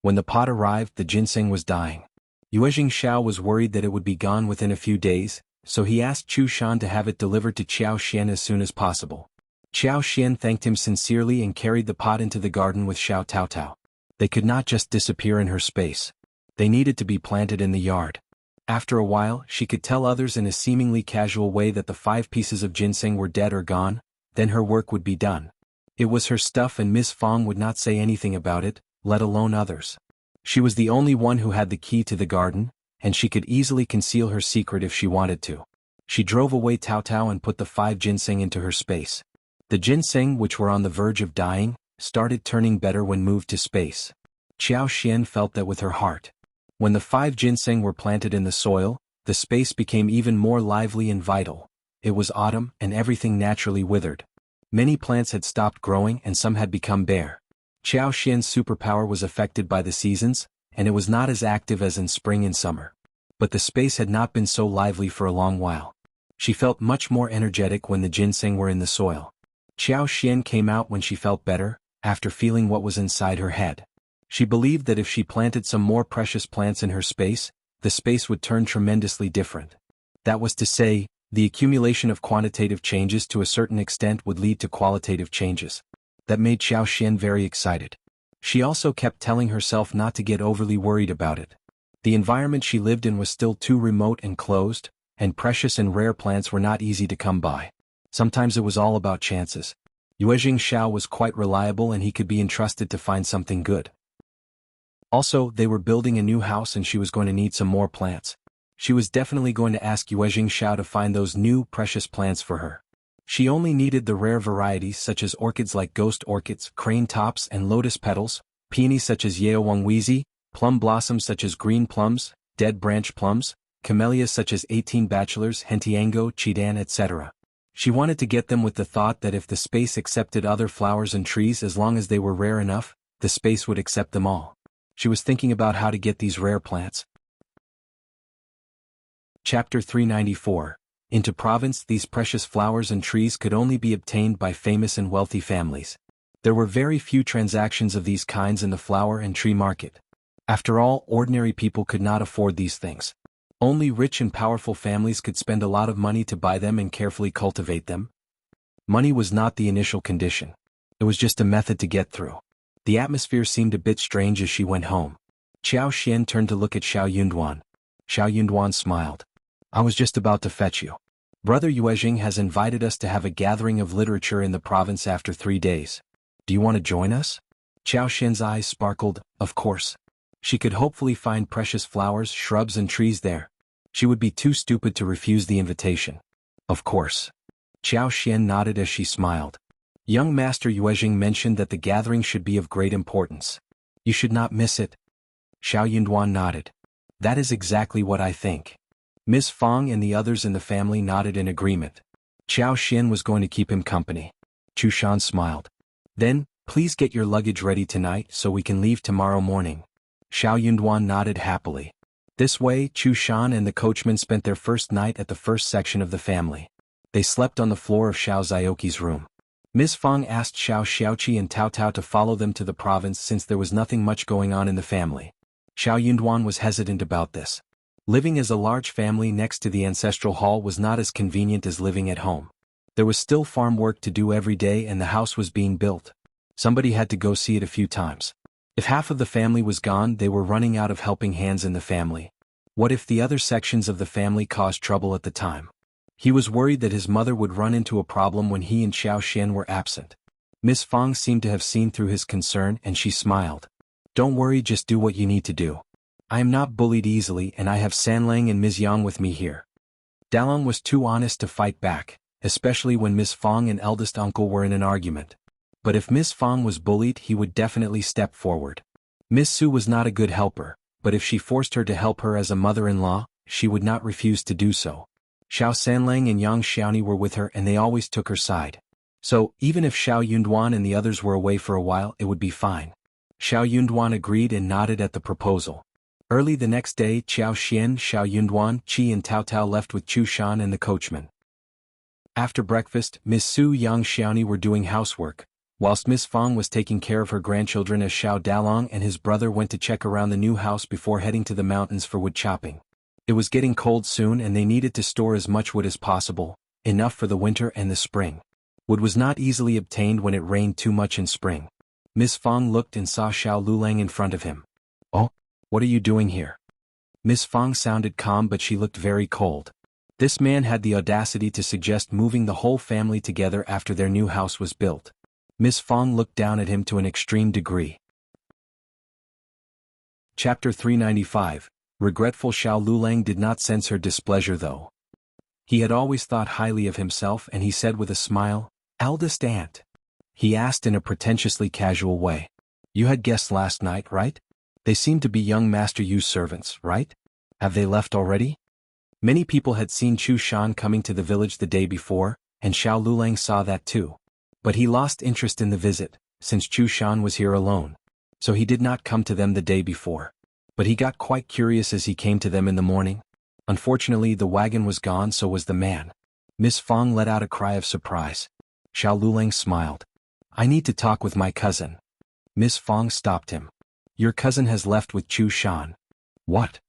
When the pot arrived, the ginseng was dying. Yuezheng Xiao was worried that it would be gone within a few days, so he asked Chu Shan to have it delivered to Qiao Xian as soon as possible. Qiao Xian thanked him sincerely and carried the pot into the garden with Xiao Taotao. They could not just disappear in her space. They needed to be planted in the yard. After a while, she could tell others in a seemingly casual way that the 5 pieces of ginseng were dead or gone, then her work would be done. It was her stuff and Miss Fong would not say anything about it, let alone others. She was the only one who had the key to the garden, and she could easily conceal her secret if she wanted to. She drove away Taotao and put the 5 ginseng into her space. The ginseng, which were on the verge of dying, started turning better when moved to space. Qiao Xian felt that with her heart. When the 5 ginseng were planted in the soil, the space became even more lively and vital. It was autumn and everything naturally withered. Many plants had stopped growing and some had become bare. Qiao Xian's superpower was affected by the seasons, and it was not as active as in spring and summer. But the space had not been so lively for a long while. She felt much more energetic when the ginseng were in the soil. Qiao Xian came out when she felt better, after feeling what was inside her head. She believed that if she planted some more precious plants in her space, the space would turn tremendously different. That was to say, the accumulation of quantitative changes to a certain extent would lead to qualitative changes. That made Qiao Xian very excited. She also kept telling herself not to get overly worried about it. The environment she lived in was still too remote and closed, and precious and rare plants were not easy to come by. Sometimes it was all about chances. Yuezheng Xiao was quite reliable and he could be entrusted to find something good. Also, they were building a new house and she was going to need some more plants. She was definitely going to ask Yuezheng Xiao to find those new, precious plants for her. She only needed the rare varieties such as orchids like ghost orchids, crane tops and lotus petals, peonies such as Yeowangwizi, plum blossoms such as green plums, dead branch plums, camellias such as 18 bachelors, Hentiango, Chidan, etc. She wanted to get them with the thought that if the space accepted other flowers and trees as long as they were rare enough, the space would accept them all. She was thinking about how to get these rare plants. Chapter 394. Into province, these precious flowers and trees could only be obtained by famous and wealthy families. There were very few transactions of these kinds in the flower and tree market. After all, ordinary people could not afford these things. Only rich and powerful families could spend a lot of money to buy them and carefully cultivate them. Money was not the initial condition. It was just a method to get through. The atmosphere seemed a bit strange as she went home. Xiao Xian turned to look at Xiao Yunduan. Xiao Yunduan smiled. I was just about to fetch you. Brother Yuezheng has invited us to have a gathering of literature in the province after 3 days. Do you want to join us? Xiao Xian's eyes sparkled. Of course. She could hopefully find precious flowers, shrubs and trees there. She would be too stupid to refuse the invitation. Of course. Xiao Xian nodded as she smiled. Young Master Yuezheng mentioned that the gathering should be of great importance. You should not miss it. Xiao Yunduan nodded. That is exactly what I think. Ms. Fang and the others in the family nodded in agreement. Xiao Xian was going to keep him company. Chu Shan smiled. Then, please get your luggage ready tonight so we can leave tomorrow morning. Xiao Yunduan nodded happily. This way, Chu Shan and the coachman spent their first night at the first section of the family. They slept on the floor of Xiao Zioqi's room. Ms. Fang asked Xiao Xiaoqi and Tao Tao to follow them to the province since there was nothing much going on in the family. Xiao Yunduan was hesitant about this. Living as a large family next to the ancestral hall was not as convenient as living at home. There was still farm work to do every day and the house was being built. Somebody had to go see it a few times. If half of the family was gone, they were running out of helping hands in the family. What if the other sections of the family caused trouble at the time? He was worried that his mother would run into a problem when he and Xiao Xian were absent. Ms. Fang seemed to have seen through his concern and she smiled. Don't worry, just do what you need to do. I am not bullied easily and I have Sanlang and Ms. Yang with me here. Dalong was too honest to fight back, especially when Ms. Fang and eldest uncle were in an argument. But if Ms. Fang was bullied, he would definitely step forward. Ms. Su was not a good helper, but if she forced her to help her as a mother-in-law, she would not refuse to do so. Xiao Sanlang and Yang Xiaoni were with her and they always took her side. So, even if Xiao Yunduan and the others were away for a while, it would be fine. Xiao Yunduan agreed and nodded at the proposal. Early the next day, Xiao Xian, Xiao Yunduan, Qi and Tao Tao left with Chu Shan and the coachman. After breakfast, Ms. Su, Yang Xiaoni were doing housework, whilst Ms. Fang was taking care of her grandchildren as Xiao Dalong and his brother went to check around the new house before heading to the mountains for wood chopping. It was getting cold soon and they needed to store as much wood as possible, enough for the winter and the spring. Wood was not easily obtained when it rained too much in spring. Ms. Fang looked and saw Xiao Lulang in front of him. Oh, what are you doing here? Ms. Fang sounded calm but she looked very cold. This man had the audacity to suggest moving the whole family together after their new house was built. Ms. Fang looked down at him to an extreme degree. Chapter 395. Regretful. Xiao Lulang did not sense her displeasure though. He had always thought highly of himself and he said with a smile, "Eldest aunt." He asked in a pretentiously casual way. "You had guests last night, right? They seem to be young Master Yu's servants, right? Have they left already?" Many people had seen Chu Shan coming to the village the day before, and Xiao Lulang saw that too. But he lost interest in the visit, since Chu Shan was here alone. So he did not come to them the day before. But he got quite curious as he came to them in the morning. Unfortunately, the wagon was gone, so was the man. Miss Fang let out a cry of surprise. Xiao Lulang smiled. "I need to talk with my cousin." Miss Fang stopped him. "Your cousin has left with Chu Shan." "What?"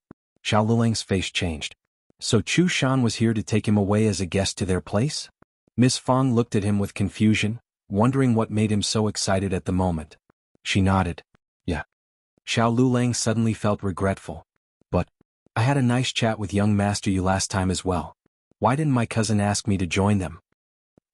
Xiao Lulang's face changed. "So Chu Shan was here to take him away as a guest to their place?" Miss Fang looked at him with confusion, wondering what made him so excited at the moment. She nodded. "Yeah." Xiao Lulang suddenly felt regretful. "But I had a nice chat with young Master Yu last time as well. Why didn't my cousin ask me to join them?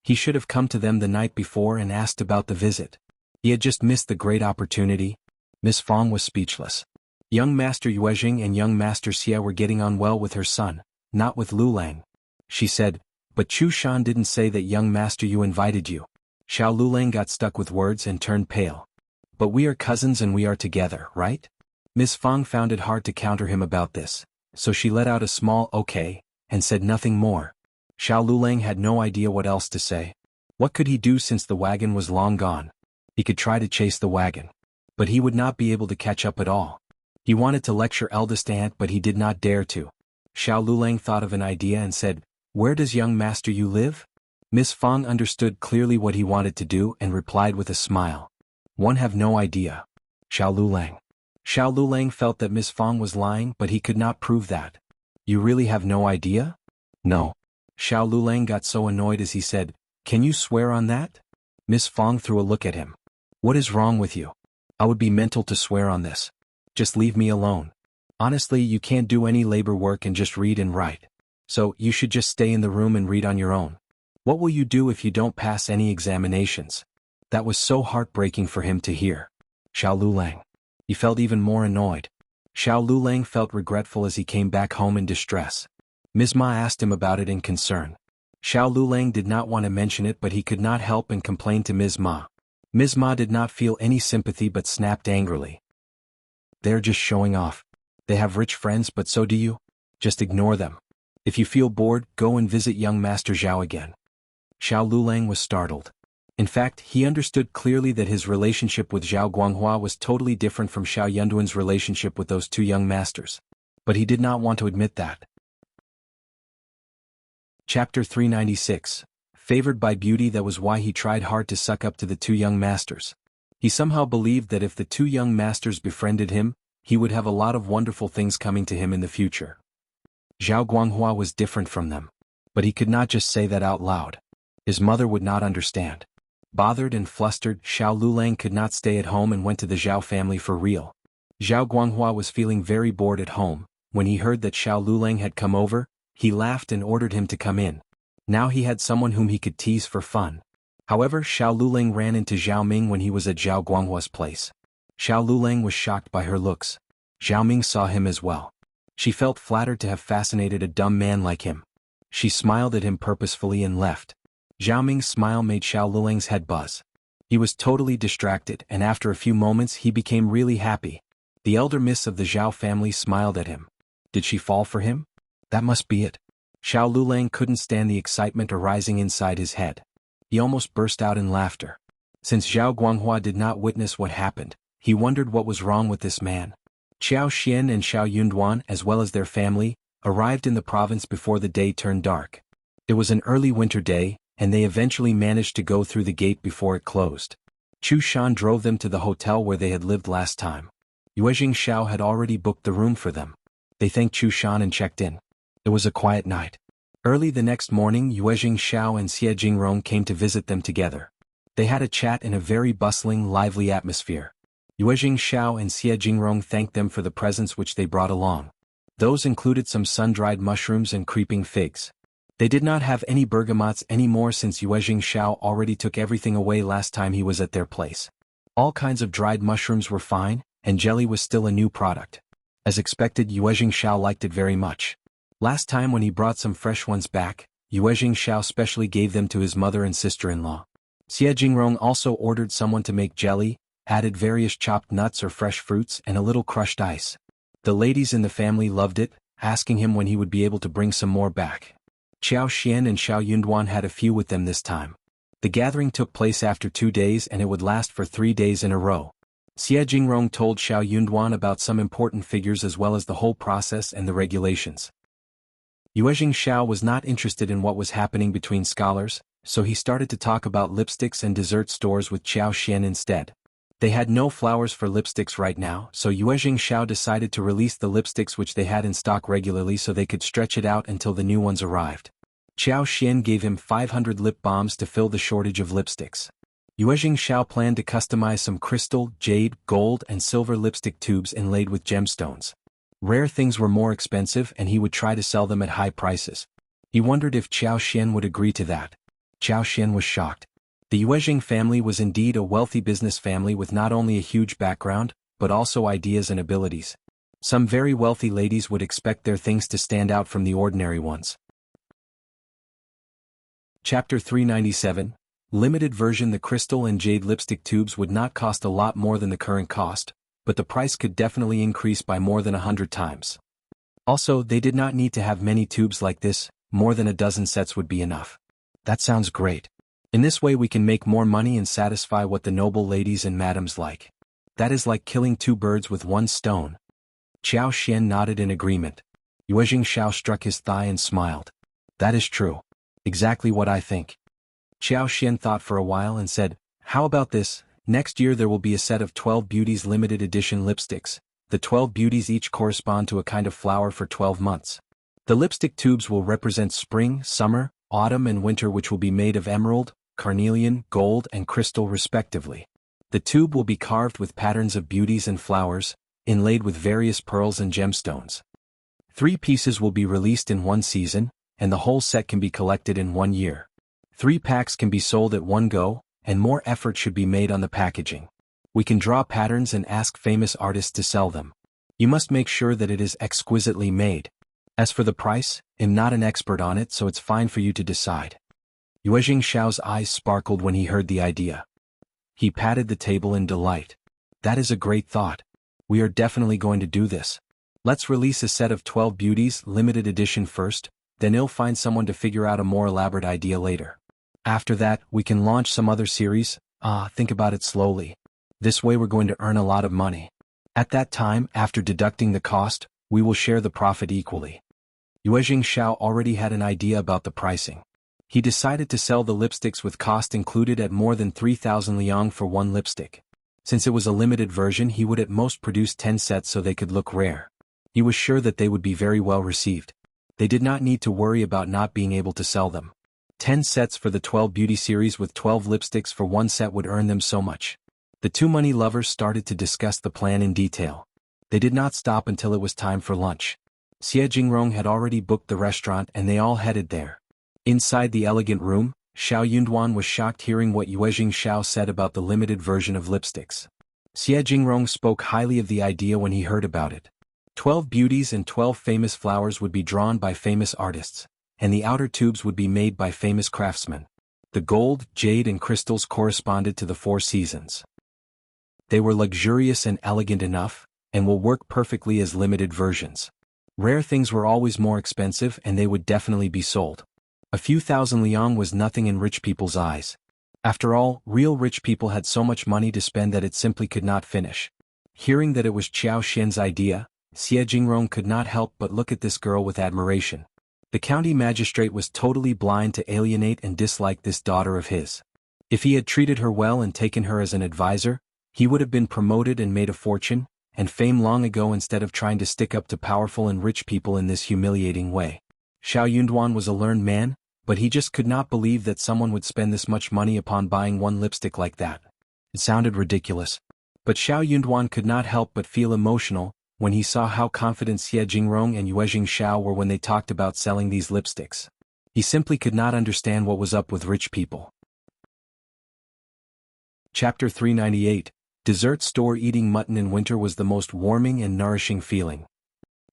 He should have come to them the night before and asked about the visit. He had just missed the great opportunity." Miss Fang was speechless. Young Master Yuezheng and young Master Xia were getting on well with her son, not with Lulang. She said, "But Chu Shan didn't say that young Master Yu invited you." Xiao Lulang got stuck with words and turned pale. "But we are cousins and we are together, right?" Miss Fang found it hard to counter him about this. so she let out a small okay, and said nothing more. Xiao Lulang had no idea what else to say. What could he do since the wagon was long gone? He could try to chase the wagon. But he would not be able to catch up at all. He wanted to lecture eldest aunt but he did not dare to. Xiao Lulang thought of an idea and said, "Where does young master you live?" Miss Fang understood clearly what he wanted to do and replied with a smile. "One have no idea." Xiao Lulang. Xiao Lulang felt that Miss Fang was lying but he could not prove that. "You really have no idea?" "No." Xiao Lulang got so annoyed as he said, "Can you swear on that?" Miss Fang threw a look at him. "What is wrong with you? I would be mental to swear on this. Just leave me alone. Honestly, you can't do any labor work and just read and write. So, you should just stay in the room and read on your own. What will you do if you don't pass any examinations?" That was so heartbreaking for him to hear. Xiao Lulang. He felt even more annoyed. Xiao Lulang felt regretful as he came back home in distress. Ms.Mi asked him about it in concern. Xiao Lulang did not want to mention it but he could not help and complained to Ms.Mi. Ms.Mi did not feel any sympathy but snapped angrily. "They're just showing off. They have rich friends but so do you. Just ignore them. If you feel bored, go and visit young Master Zhao again." Xiao Lulang was startled. In fact, he understood clearly that his relationship with Zhao Guanghua was totally different from Xiao Yunduan's relationship with those two young masters. But he did not want to admit that. Chapter 396. Favored by beauty. That was why he tried hard to suck up to the two young masters. He somehow believed that if the two young masters befriended him, he would have a lot of wonderful things coming to him in the future. Zhao Guanghua was different from them. But he could not just say that out loud. His mother would not understand. Bothered and flustered, Xiao Lulang could not stay at home and went to the Zhao family for real. Zhao Guanghua was feeling very bored at home. When he heard that Xiao Lulang had come over, he laughed and ordered him to come in. Now he had someone whom he could tease for fun. However, Xiao Lulang ran into Zhao Ming when he was at Zhao Guanghua's place. Xiao Lulang was shocked by her looks. Zhao Ming saw him as well. She felt flattered to have fascinated a dumb man like him. She smiled at him purposefully and left. Zhao Ming's smile made Xiao Lulang's head buzz. He was totally distracted and after a few moments he became really happy. The elder miss of the Zhao family smiled at him. Did she fall for him? That must be it. Xiao Lulang couldn't stand the excitement arising inside his head. He almost burst out in laughter. Since Zhao Guanghua did not witness what happened, he wondered what was wrong with this man. Qiao Xian and Xiao Yunduan, as well as their family, arrived in the province before the day turned dark. It was an early winter day, and they eventually managed to go through the gate before it closed. Chu Shan drove them to the hotel where they had lived last time. Yuezheng Xiao had already booked the room for them. They thanked Chu Shan and checked in. It was a quiet night. Early the next morning, Yuezheng Xiao and Xie Jingrong came to visit them together. They had a chat in a very bustling, lively atmosphere. Yuezheng Xiao and Xie Jingrong thanked them for the presents which they brought along. Those included some sun-dried mushrooms and creeping figs. They did not have any bergamots anymore since Yuezheng Xiao already took everything away last time he was at their place. All kinds of dried mushrooms were fine, and jelly was still a new product. As expected, Yuezheng Xiao liked it very much. Last time when he brought some fresh ones back, Yuezheng Xiao specially gave them to his mother and sister-in-law. Xie Jingrong also ordered someone to make jelly, added various chopped nuts or fresh fruits and a little crushed ice. The ladies in the family loved it, asking him when he would be able to bring some more back. Qiao Xian and Xiao Yunduan had a few with them this time. The gathering took place after 2 days and it would last for 3 days in a row. Xie Jingrong told Xiao Yunduan about some important figures as well as the whole process and the regulations. Yuezheng Xiao was not interested in what was happening between scholars, so he started to talk about lipsticks and dessert stores with Qiao Xian instead. They had no flowers for lipsticks right now, so Yuezheng Xiao decided to release the lipsticks which they had in stock regularly so they could stretch it out until the new ones arrived. Qiao Xian gave him 500 lip balms to fill the shortage of lipsticks. Yuezheng Xiao planned to customize some crystal, jade, gold and silver lipstick tubes inlaid with gemstones. Rare things were more expensive and he would try to sell them at high prices. He wondered if Qiao Xian would agree to that. Qiao Xian was shocked. The Yuezheng family was indeed a wealthy business family with not only a huge background, but also ideas and abilities. Some very wealthy ladies would expect their things to stand out from the ordinary ones. Chapter 397. Limited version. The crystal and jade lipstick tubes would not cost a lot more than the current cost, but the price could definitely increase by more than 100 times. Also, they did not need to have many tubes like this, more than a dozen sets would be enough. That sounds great. In this way we can make more money and satisfy what the noble ladies and madams like. That is like killing two birds with one stone. Qiao Xian nodded in agreement. Yuezheng Xiao struck his thigh and smiled. That is true. Exactly what I think. Qiao Xian thought for a while and said, how about this? Next year there will be a set of 12 Beauties limited edition lipsticks. The 12 beauties each correspond to a kind of flower for 12 months. The lipstick tubes will represent spring, summer, autumn and winter, which will be made of emerald, carnelian, gold and crystal respectively. The tube will be carved with patterns of beauties and flowers, inlaid with various pearls and gemstones. 3 pieces will be released in one season, and the whole set can be collected in 1 year. 3 packs can be sold at one go, and more effort should be made on the packaging. We can draw patterns and ask famous artists to sell them. You must make sure that it is exquisitely made. As for the price, I'm not an expert on it, so it's fine for you to decide. Yuezheng Xiao's eyes sparkled when he heard the idea. He patted the table in delight. That is a great thought. We are definitely going to do this. Let's release a set of 12 beauties limited edition first, then I'll find someone to figure out a more elaborate idea later. After that, we can launch some other series. Think about it slowly. This way we're going to earn a lot of money. At that time, after deducting the cost, we will share the profit equally. Yuezheng Xiao already had an idea about the pricing. He decided to sell the lipsticks with cost included at more than 3,000 liang for one lipstick. Since it was a limited version, he would at most produce 10 sets so they could look rare. He was sure that they would be very well received. They did not need to worry about not being able to sell them. 10 sets for the 12 beauty series with 12 lipsticks for one set would earn them so much. The two money lovers started to discuss the plan in detail. They did not stop until it was time for lunch. Xie Jingrong had already booked the restaurant and they all headed there. Inside the elegant room, Xiao Yunduan was shocked hearing what Yuezheng Xiao said about the limited version of lipsticks. Xie Jingrong spoke highly of the idea when he heard about it. 12 beauties and 12 famous flowers would be drawn by famous artists, and the outer tubes would be made by famous craftsmen. The gold, jade and crystals corresponded to the 4 seasons. They were luxurious and elegant enough, and will work perfectly as limited versions. Rare things were always more expensive and they would definitely be sold. A few thousand liang was nothing in rich people's eyes. After all, real rich people had so much money to spend that it simply could not finish. Hearing that it was Qiao Xian's idea, Xie Jingrong could not help but look at this girl with admiration. The county magistrate was totally blind to alienate and dislike this daughter of his. If he had treated her well and taken her as an advisor, he would have been promoted and made a fortune and fame long ago instead of trying to stick up to powerful and rich people in this humiliating way. Xiao Yunduan was a learned man, but he just could not believe that someone would spend this much money upon buying one lipstick like that. It sounded ridiculous. But Xiao Yunduan could not help but feel emotional when he saw how confident Xie Jingrong and Yuezheng Xiao were when they talked about selling these lipsticks. He simply could not understand what was up with rich people. Chapter 398. Dessert store. Eating mutton in winter was the most warming and nourishing feeling.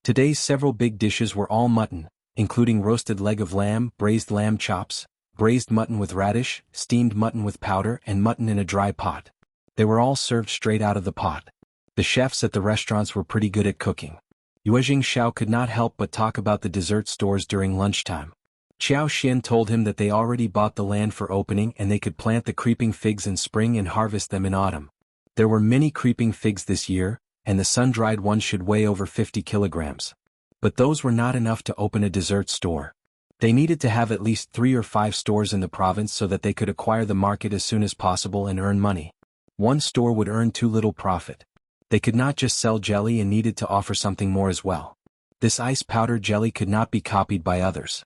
Today's several big dishes were all mutton, including roasted leg of lamb, braised lamb chops, braised mutton with radish, steamed mutton with powder and mutton in a dry pot. They were all served straight out of the pot. The chefs at the restaurants were pretty good at cooking. Yuezheng Xiao could not help but talk about the dessert stores during lunchtime. Qiao Xian told him that they already bought the land for opening and they could plant the creeping figs in spring and harvest them in autumn. There were many creeping figs this year, and the sun-dried ones should weigh over 50 kilograms. But those were not enough to open a dessert store. They needed to have at least 3 or 5 stores in the province so that they could acquire the market as soon as possible and earn money. One store would earn too little profit. They could not just sell jelly and needed to offer something more as well. This ice powder jelly could not be copied by others.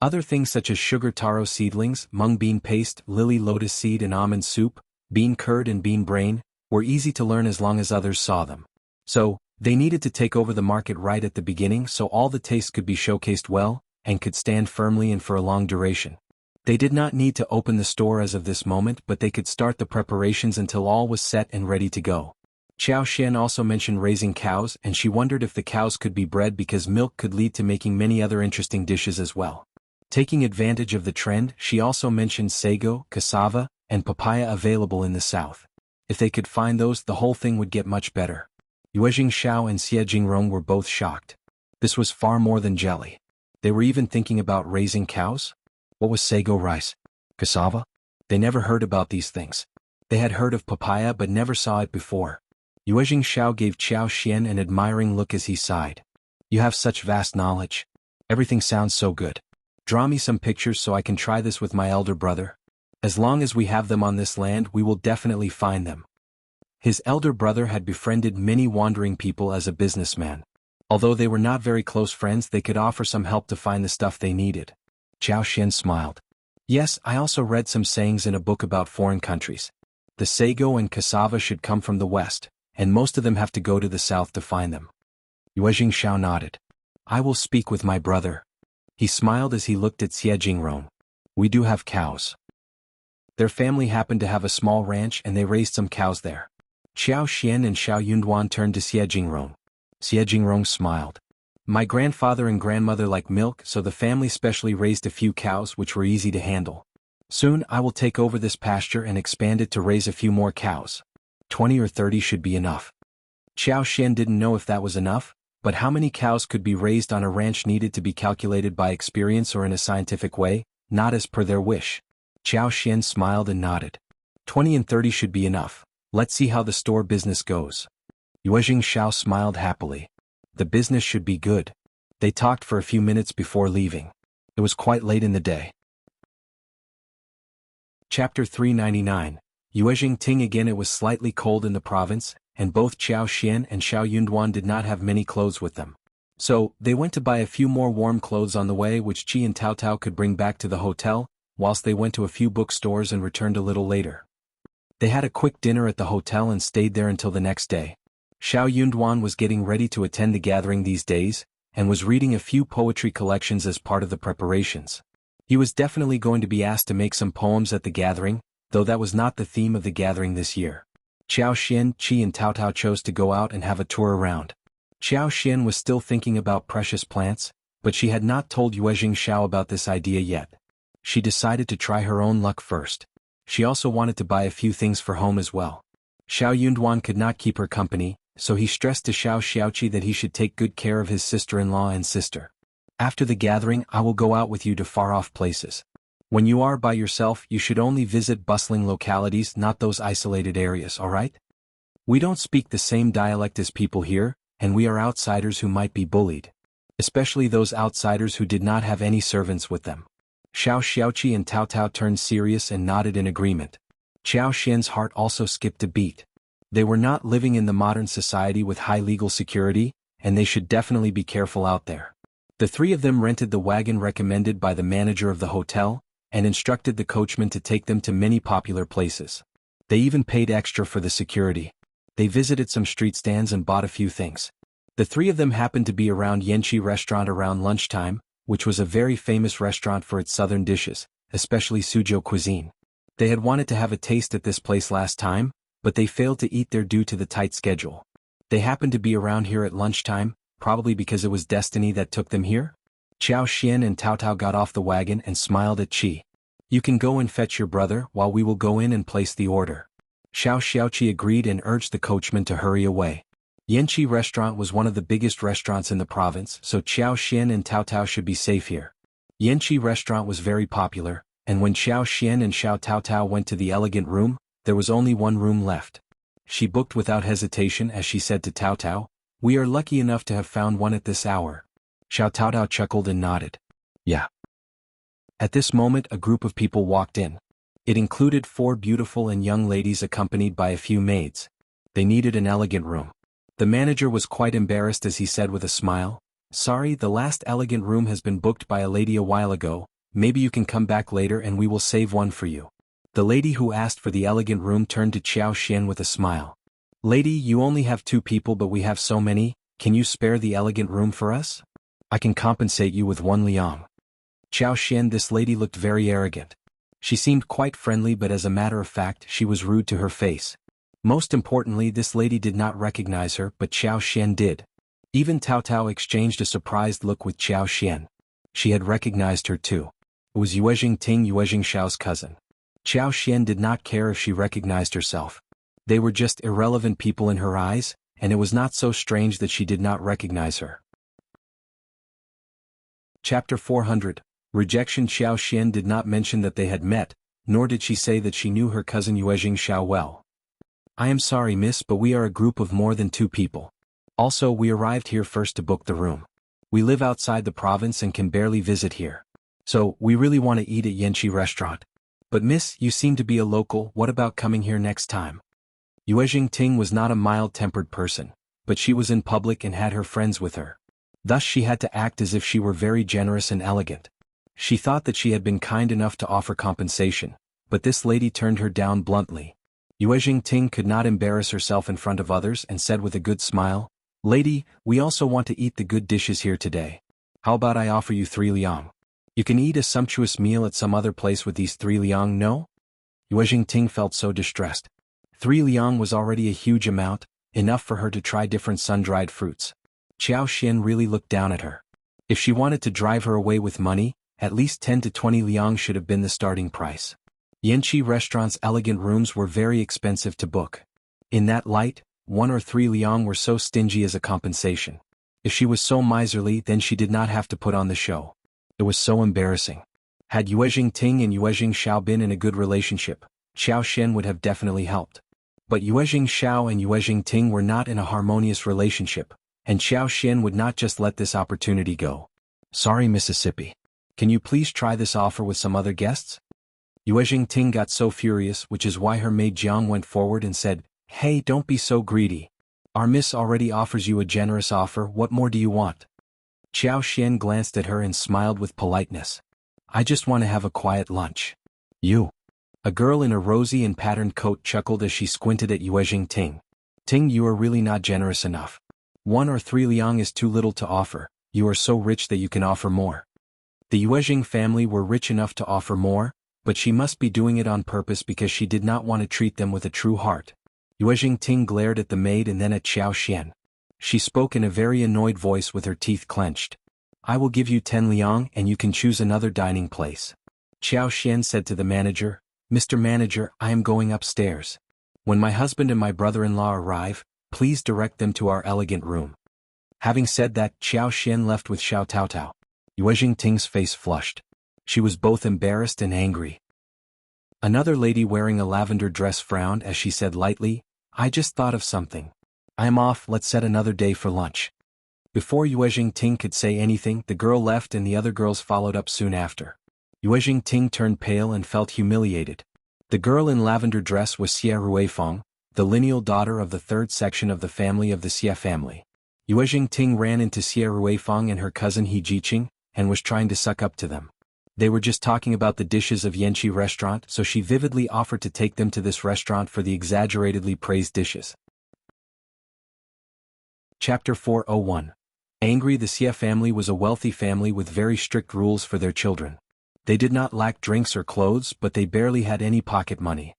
Other things such as sugar taro seedlings, mung bean paste, lily lotus seed and almond soup, bean curd and bean brain, were easy to learn as long as others saw them. So, they needed to take over the market right at the beginning so all the tastes could be showcased well, and could stand firmly and for a long duration. They did not need to open the store as of this moment, but they could start the preparations until all was set and ready to go. Qiao Xian also mentioned raising cows, and she wondered if the cows could be bred because milk could lead to making many other interesting dishes as well. Taking advantage of the trend, she also mentioned sago, cassava, and papaya available in the south. If they could find those, the whole thing would get much better. Yuezheng Xiao and Xie Jingrong were both shocked. This was far more than jelly. They were even thinking about raising cows? What was sago rice? Cassava? They never heard about these things. They had heard of papaya but never saw it before. Yuezheng Xiao gave Qiao Xian an admiring look as he sighed. You have such vast knowledge. Everything sounds so good. Draw me some pictures so I can try this with my elder brother. As long as we have them on this land, we will definitely find them. His elder brother had befriended many wandering people as a businessman. Although they were not very close friends, they could offer some help to find the stuff they needed. Qiao Xian smiled. Yes, I also read some sayings in a book about foreign countries. The sago and cassava should come from the west, and most of them have to go to the south to find them. Yuezheng Xiao nodded. I will speak with my brother. He smiled as he looked at Xie Jingrong. We do have cows. Their family happened to have a small ranch and they raised some cows there. Qiao Xian and Xiao Yunduan turned to Xie Jingrong. Xie Jingrong smiled. My grandfather and grandmother like milk, so the family specially raised a few cows which were easy to handle. Soon I will take over this pasture and expand it to raise a few more cows. 20 or 30 should be enough. Qiao Xian didn't know if that was enough, but how many cows could be raised on a ranch needed to be calculated by experience or in a scientific way, not as per their wish. Qiao Xian smiled and nodded. 20 and 30 should be enough. Let's see how the store business goes. Yuezheng Xiao smiled happily. The business should be good. They talked for a few minutes before leaving. It was quite late in the day. Chapter 399. Yuezheng Ting. Again, it was slightly cold in the province, and both Qiao Xian and Xiao Yunduan did not have many clothes with them. So, they went to buy a few more warm clothes on the way which Qi and Tao Tao could bring back to the hotel, whilst they went to a few bookstores and returned a little later. They had a quick dinner at the hotel and stayed there until the next day. Xiao Yunduan was getting ready to attend the gathering these days, and was reading a few poetry collections as part of the preparations. He was definitely going to be asked to make some poems at the gathering, though that was not the theme of the gathering this year. Qiao Xian, Qi and Tao Tao chose to go out and have a tour around. Qiao Xian was still thinking about precious plants, but she had not told Yuezheng Xiao about this idea yet. She decided to try her own luck first. She also wanted to buy a few things for home as well. Xiao Yunduan could not keep her company, so he stressed to Xiao Xiaoqi that he should take good care of his sister-in-law and sister. After the gathering, I will go out with you to far-off places. When you are by yourself, you should only visit bustling localities, not those isolated areas, alright? We don't speak the same dialect as people here, and we are outsiders who might be bullied. Especially those outsiders who did not have any servants with them. Xiao Xiaoqi and Tao Tao turned serious and nodded in agreement. Qiao Xian's heart also skipped a beat. They were not living in the modern society with high legal security, and they should definitely be careful out there. The three of them rented the wagon recommended by the manager of the hotel, and instructed the coachman to take them to many popular places. They even paid extra for the security. They visited some street stands and bought a few things. The three of them happened to be around Yanqi restaurant around lunchtime, which was a very famous restaurant for its southern dishes, especially Suzhou cuisine. They had wanted to have a taste at this place last time, but they failed to eat there due to the tight schedule. They happened to be around here at lunchtime, probably because it was destiny that took them here? Qiao Xian and Tao Tao got off the wagon and smiled at Qi. You can go and fetch your brother while we will go in and place the order. Xiao Xiaoqi agreed and urged the coachman to hurry away. Yanqi restaurant was one of the biggest restaurants in the province, so Qiao Xian and Tao Tao should be safe here. Yanqi restaurant was very popular, and when Xiao Xian and Xiao Tao Tao went to the elegant room, there was only one room left. She booked without hesitation as she said to Tao Tao, "We are lucky enough to have found one at this hour." Xiao Tao Tao chuckled and nodded. Yeah. At this moment a group of people walked in. It included 4 beautiful and young ladies accompanied by a few maids. They needed an elegant room. The manager was quite embarrassed as he said with a smile, "Sorry, the last elegant room has been booked by a lady a while ago, maybe you can come back later and we will save one for you." The lady who asked for the elegant room turned to Qiao Xian with a smile. "Lady, you only have 2 people but we have so many, can you spare the elegant room for us? I can compensate you with 1 liang." Qiao Xian, this lady looked very arrogant. She seemed quite friendly but as a matter of fact she was rude to her face. Most importantly, this lady did not recognize her but Qiao Xian did. Even Tao Tao exchanged a surprised look with Qiao Xian. She had recognized her too. It was Yuezheng Ting, Yuezheng Xiao's cousin. Qiao Xian did not care if she recognized herself. They were just irrelevant people in her eyes, and it was not so strange that she did not recognize her. Chapter 400. Rejection. Xiao Xian did not mention that they had met, nor did she say that she knew her cousin Yuezheng Xiao well. I am sorry, miss, but we are a group of more than 2 people. Also, we arrived here first to book the room. We live outside the province and can barely visit here. So, we really want to eat at Yanqi restaurant. But miss, you seem to be a local, what about coming here next time? Yuezheng Ting was not a mild-tempered person, but she was in public and had her friends with her. Thus she had to act as if she were very generous and elegant. She thought that she had been kind enough to offer compensation, but this lady turned her down bluntly. Yuezheng Ting could not embarrass herself in front of others and said with a good smile, "Lady, we also want to eat the good dishes here today. How about I offer you 3 liang? You can eat a sumptuous meal at some other place with these 3 liang, no?" Yuezheng Ting felt so distressed. 3 liang was already a huge amount, enough for her to try different sun-dried fruits. Xiao Xian really looked down at her. If she wanted to drive her away with money, at least 10 to 20 liang should have been the starting price. Yanqi restaurant's elegant rooms were very expensive to book. In that light, 1 or 3 liang were so stingy as a compensation. If she was so miserly, then she did not have to put on the show. It was so embarrassing. Had Yuezheng Ting and Yuezheng Xiao been in a good relationship, Xiao Xian would have definitely helped. But Yuezheng Xiao and Yuezheng Ting were not in a harmonious relationship, and Xiao Xian would not just let this opportunity go. Sorry, Mississippi. Can you please try this offer with some other guests? Yuezheng Ting got so furious, which is why her maid Jiang went forward and said, "Hey, don't be so greedy. Our miss already offers you a generous offer, what more do you want?" Xiao Xian glanced at her and smiled with politeness. "I just want to have a quiet lunch." "You." A girl in a rosy and patterned coat chuckled as she squinted at Yuezheng Ting. "Ting, you are really not generous enough. 1 or 3 liang is too little to offer, you are so rich that you can offer more." The Yuezheng family were rich enough to offer more, but she must be doing it on purpose because she did not want to treat them with a true heart. Yuezheng Ting glared at the maid and then at Xiao Xian. She spoke in a very annoyed voice with her teeth clenched. "I will give you 10 liang and you can choose another dining place." Xiao Xian said to the manager, "Mr. Manager, I am going upstairs. When my husband and my brother-in-law arrive, please direct them to our elegant room." Having said that, Xiao Xian left with Xiao Taotao. Yuezheng Ting's face flushed. She was both embarrassed and angry. Another lady wearing a lavender dress frowned as she said lightly, "I just thought of something. I am off, let's set another day for lunch." Before Yuezheng Ting could say anything, the girl left and the other girls followed up soon after. Yuezheng Ting turned pale and felt humiliated. The girl in lavender dress was Xie Ruifeng, the lineal daughter of the 3rd section of the family of the Xie family. Yuezheng Ting ran into Xie Ruifeng and her cousin Rejection, and was trying to suck up to them. They were just talking about the dishes of Yanqi restaurant, so she vividly offered to take them to this restaurant for the exaggeratedly praised dishes. Chapter 401. Angry. The Xie family was a wealthy family with very strict rules for their children. They did not lack drinks or clothes, but they barely had any pocket money.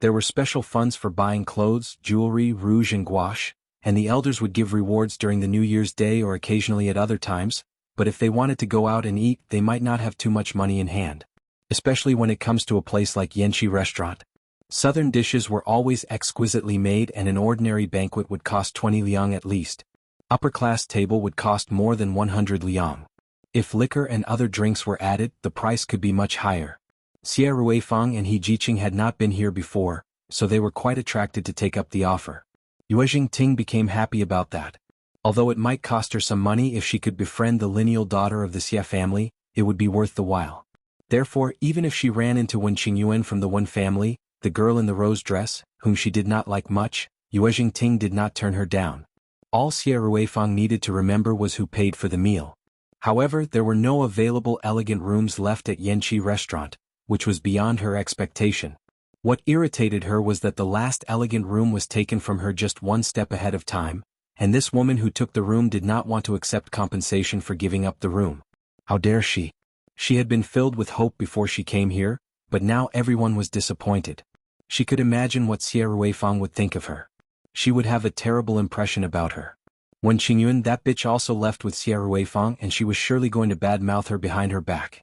There were special funds for buying clothes, jewelry, rouge and gouache, and the elders would give rewards during the New Year's Day or occasionally at other times, but if they wanted to go out and eat, they might not have too much money in hand. Especially when it comes to a place like Yanqi restaurant. Southern dishes were always exquisitely made and an ordinary banquet would cost 20 liang at least. Upper-class table would cost more than 100 liang. If liquor and other drinks were added, the price could be much higher. Xie Ruifeng and Rejection had not been here before, so they were quite attracted to take up the offer. Yuezheng Ting became happy about that. Although it might cost her some money if she could befriend the lineal daughter of the Xie family, it would be worth the while. Therefore, even if she ran into Wen Qingyuan from the Wen family, the girl in the rose dress, whom she did not like much, Yuezheng Ting did not turn her down. All Xie Ruifeng needed to remember was who paid for the meal. However, there were no available elegant rooms left at Yanqi restaurant, which was beyond her expectation. What irritated her was that the last elegant room was taken from her just one step ahead of time, and this woman who took the room did not want to accept compensation for giving up the room. How dare she? She had been filled with hope before she came here, but now everyone was disappointed. She could imagine what Xie Ruifeng would think of her. She would have a terrible impression about her. When Qingyuan, that bitch, also left with Xie Ruifeng, and she was surely going to badmouth her behind her back.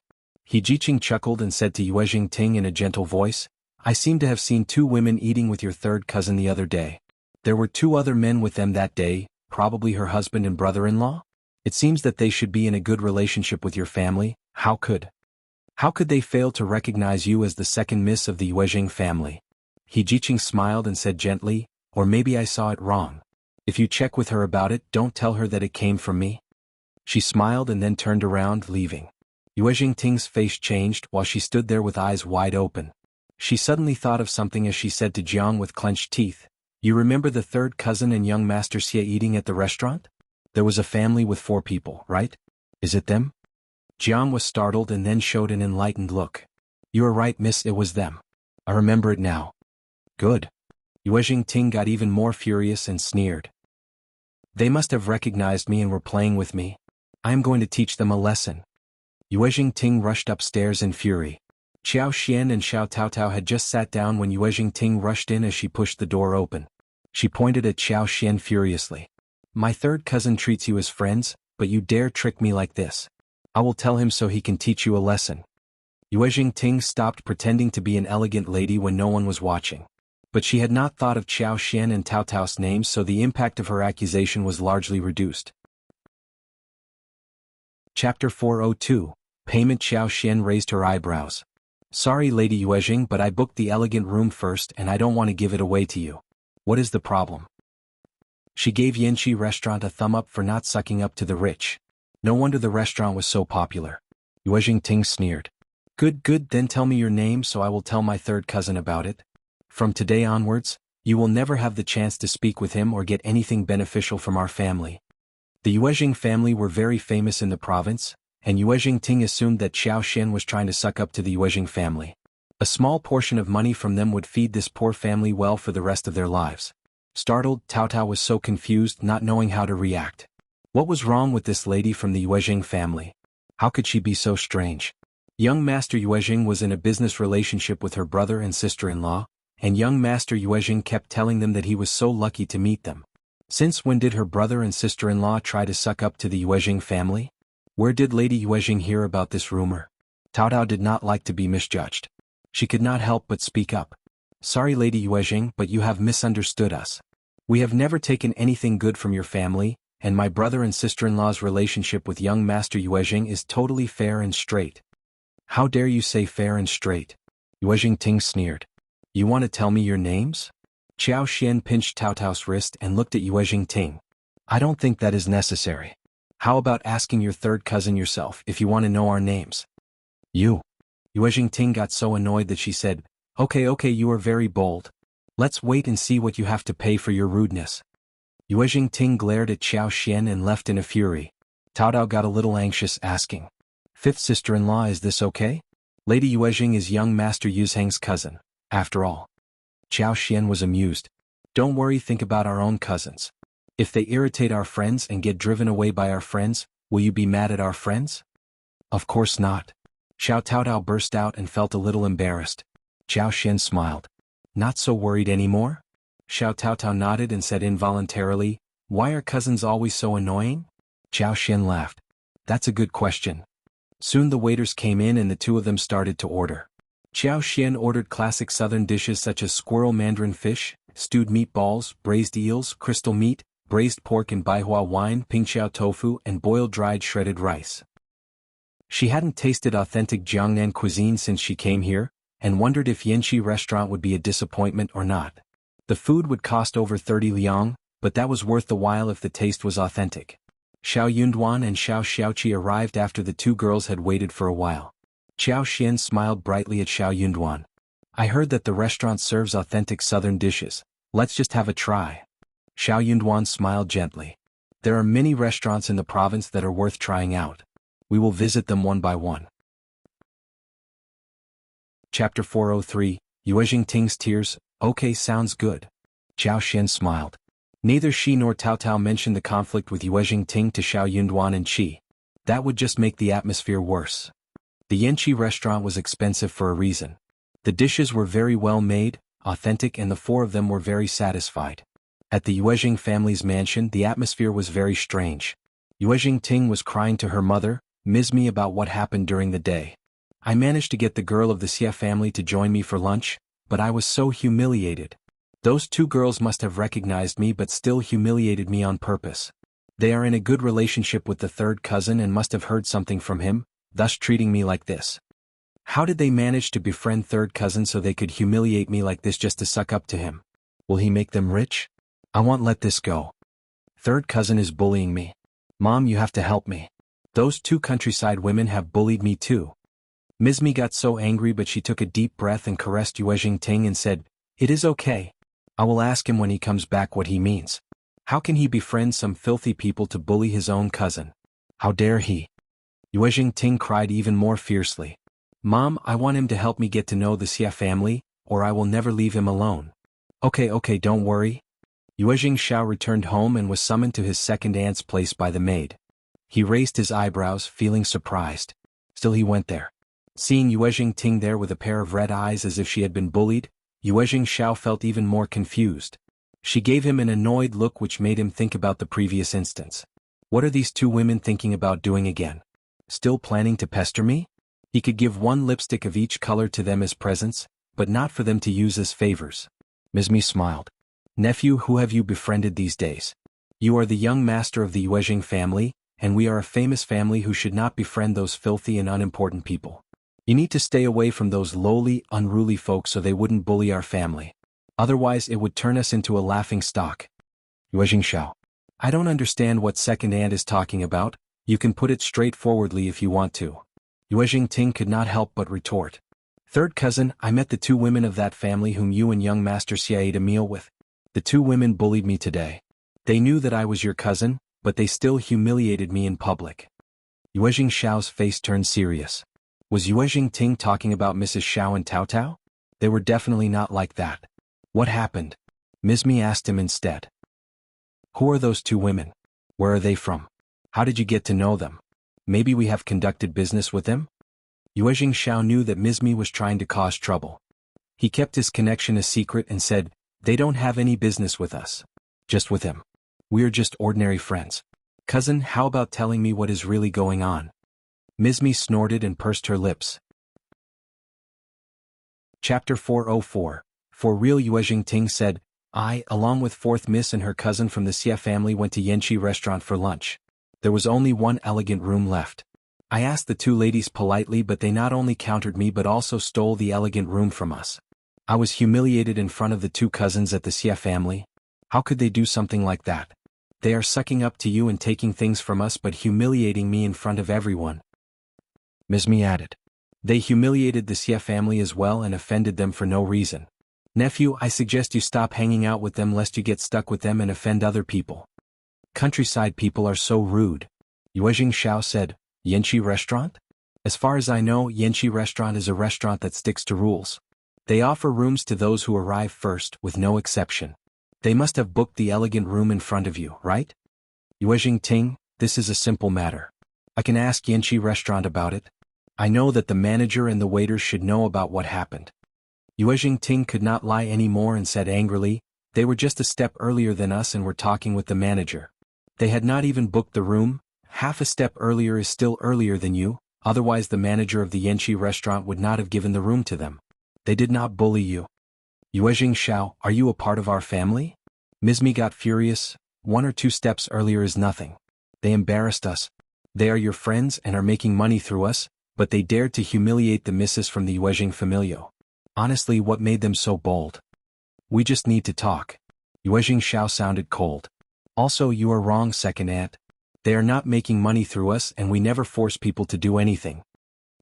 Rejection chuckled and said to Yuezheng Ting in a gentle voice, "I seem to have seen 2 women eating with your 3rd cousin the other day. There were 2 other men with them that day, probably her husband and brother-in-law?" It seems that they should be in a good relationship with your family. How could they fail to recognize you as the second miss of the Yuezheng family? Rejection smiled and said gently, or maybe I saw it wrong. If you check with her about it, don't tell her that it came from me. She smiled and then turned around, leaving. Yuezheng Ting's face changed while she stood there with eyes wide open. She suddenly thought of something as she said to Jiang with clenched teeth, "You remember the third cousin and young Master Xie eating at the restaurant? There was a family with 4 people, right? Is it them?" Jiang was startled and then showed an enlightened look. "You are right, miss, it was them. I remember it now." "Good." Yuezheng Ting got even more furious and sneered. "They must have recognized me and were playing with me. I am going to teach them a lesson." Yuezheng Ting rushed upstairs in fury. Xiao Xian and Xiao Taotao had just sat down when Yuezheng Ting rushed in as she pushed the door open. She pointed at Xiao Xian furiously. "My third cousin treats you as friends, but you dare trick me like this. I will tell him so he can teach you a lesson." Yuezheng Ting stopped pretending to be an elegant lady when no one was watching. But she had not thought of Xiao Xian and Tao Tao's names, so the impact of her accusation was largely reduced. Chapter 402. Payment. Xiao Xian raised her eyebrows. "Sorry, Lady Yuezheng, but I booked the elegant room first and I don't want to give it away to you. What is the problem?" She gave Yanxi restaurant a thumb up for not sucking up to the rich. No wonder the restaurant was so popular. Yuezheng Ting sneered. Good, then tell me your name so I will tell my third cousin about it. From today onwards, you will never have the chance to speak with him or get anything beneficial from our family. The Yuezheng family were very famous in the province, and Yuezheng Ting assumed that Xiao Xian was trying to suck up to the Yuezheng family. A small portion of money from them would feed this poor family well for the rest of their lives. Startled, Tao Tao was so confused, not knowing how to react. What was wrong with this lady from the Yuezheng family? How could she be so strange? Young Master Yuezheng was in a business relationship with her brother and sister-in-law, and young Master Yuezheng kept telling them that he was so lucky to meet them. Since when did her brother and sister-in-law try to suck up to the Yuezheng family? Where did Lady Yuezheng hear about this rumor? Tao Tao did not like to be misjudged. She could not help but speak up. Sorry, Lady Yuezheng, but you have misunderstood us. We have never taken anything good from your family, and my brother and sister-in-law's relationship with young Master Yuezheng is totally fair and straight. How dare you say fair and straight? Yuezheng Ting sneered. You want to tell me your names? Xiao Xian pinched Tao Tao's wrist and looked at Yuezheng Ting. I don't think that is necessary. How about asking your third cousin yourself if you want to know our names? Yuezheng Ting got so annoyed that she said, Okay, you are very bold. Let's wait and see what you have to pay for your rudeness. Yuezheng Ting glared at Xiao Xian and left in a fury. Tao Tao got a little anxious, asking, Fifth sister-in-law, is this okay? Lady Yuezheng is young Master Yuezheng's cousin, after all. Xiao Xian was amused. Don't worry, think about our own cousins. If they irritate our friends and get driven away by our friends, will you be mad at our friends? Of course not. Xiao Tao Tao burst out and felt a little embarrassed. Xiao Xian smiled. Not so worried anymore? Xiao Tao Tao nodded and said involuntarily, Why are cousins always so annoying? Xiao Xian laughed. That's a good question. Soon the waiters came in and the two of them started to order. Xiao Xian ordered classic southern dishes such as squirrel mandarin fish, stewed meatballs, braised eels, crystal meat, braised pork and baihua wine, pingxiao tofu, and boiled dried shredded rice. She hadn't tasted authentic Jiangnan cuisine since she came here, and wondered if Yanxi restaurant would be a disappointment or not. The food would cost over 30 liang, but that was worth the while if the taste was authentic. Xiao Yunduan and Xiao Xiaoqi arrived after the two girls had waited for a while. Xiao Xian smiled brightly at Xiao Yunduan. I heard that the restaurant serves authentic southern dishes. Let's just have a try. Xiao Yunduan smiled gently. There are many restaurants in the province that are worth trying out. We will visit them one by one. Chapter 403, Yuezheng Ting's tears. Okay, sounds good. Xiao Xian smiled. Neither she nor Tao Tao mentioned the conflict with Yuezheng Ting to Xiao Yunduan and Qi. That would just make the atmosphere worse. The Yanxi restaurant was expensive for a reason. The dishes were very well made, authentic, and the four of them were very satisfied. At the Yuezheng family's mansion, the atmosphere was very strange. Yuezheng Ting was crying to her mother, Ms.Mi, about what happened during the day. I managed to get the girl of the Xie family to join me for lunch, but I was so humiliated. Those two girls must have recognized me but still humiliated me on purpose. They are in a good relationship with the third cousin and must have heard something from him, thus treating me like this. How did they manage to befriend third cousin so they could humiliate me like this just to suck up to him? Will he make them rich? I won't let this go. Third cousin is bullying me. Mom, you have to help me. Those two countryside women have bullied me too. Ms.Mi got so angry, but she took a deep breath and caressed Yuezheng Ting and said, "It is okay. I will ask him when he comes back what he means. How can he befriend some filthy people to bully his own cousin? How dare he?" Yuezheng Ting cried even more fiercely. "Mom, I want him to help me get to know the Xia family, or I will never leave him alone." Okay, don't worry." Yuezheng Xiao returned home and was summoned to his second aunt's place by the maid. He raised his eyebrows, feeling surprised. Still he went there. Seeing Yuezheng Ting there with a pair of red eyes as if she had been bullied, Yuezheng Xiao felt even more confused. She gave him an annoyed look which made him think about the previous instance. What are these two women thinking about doing again? Still planning to pester me? He could give one lipstick of each color to them as presents, but not for them to use as favors. Ms.Mi smiled. "Nephew, who have you befriended these days? You are the young master of the Yuezheng family, and we are a famous family who should not befriend those filthy and unimportant people. You need to stay away from those lowly, unruly folk so they wouldn't bully our family. Otherwise it would turn us into a laughing stock." Yuezheng Xiao. "I don't understand what second aunt is talking about. You can put it straightforwardly if you want to." Yuezheng Ting could not help but retort. "Third cousin, I met the two women of that family whom you and young Master Xia ate a meal with. The two women bullied me today. They knew that I was your cousin, but they still humiliated me in public." Yuezheng Xiao's face turned serious. Was Yuezheng Ting talking about Mrs. Xiao and Tao Tao? They were definitely not like that. What happened? Ms.Mi asked him instead. "Who are those two women? Where are they from? How did you get to know them? Maybe we have conducted business with them?" Yuezheng Xiao knew that Ms.Mi was trying to cause trouble. He kept his connection a secret and said, "They don't have any business with us. Just with him. We are just ordinary friends. Cousin, how about telling me what is really going on?" Ms.Mi snorted and pursed her lips. Chapter 404. For real. Yuezheng Ting said, "I, along with fourth Miss and her cousin from the Xia family, went to Yanqi restaurant for lunch. There was only one elegant room left. I asked the two ladies politely, but they not only countered me but also stole the elegant room from us. I was humiliated in front of the two cousins at the Xia family. How could they do something like that? They are sucking up to you and taking things from us but humiliating me in front of everyone." Ms.Mi added. "They humiliated the Xia family as well and offended them for no reason. Nephew, I suggest you stop hanging out with them lest you get stuck with them and offend other people. Countryside people are so rude." Yuezheng Xiao said, "Yanqi restaurant? As far as I know, Yanqi restaurant is a restaurant that sticks to rules. They offer rooms to those who arrive first, with no exception. They must have booked the elegant room in front of you, right?" Yuezheng Ting, "This is a simple matter. I can ask Yanqi restaurant about it. I know that the manager and the waiters should know about what happened." Yuezheng Ting could not lie any more and said angrily, "They were just a step earlier than us and were talking with the manager. They had not even booked the room. Half a step earlier is still earlier than you, otherwise the manager of the Yanqi restaurant would not have given the room to them. They did not bully you." Yuezheng Xiao, "Are you a part of our family?" Ms.Mi got furious. "1 or 2 steps earlier is nothing. They embarrassed us. They are your friends and are making money through us, but they dared to humiliate the missus from the Yuezheng familio. Honestly, what made them so bold? We just need to talk." Yuezheng Xiao sounded cold. "Also, you are wrong, second aunt. They are not making money through us and we never force people to do anything."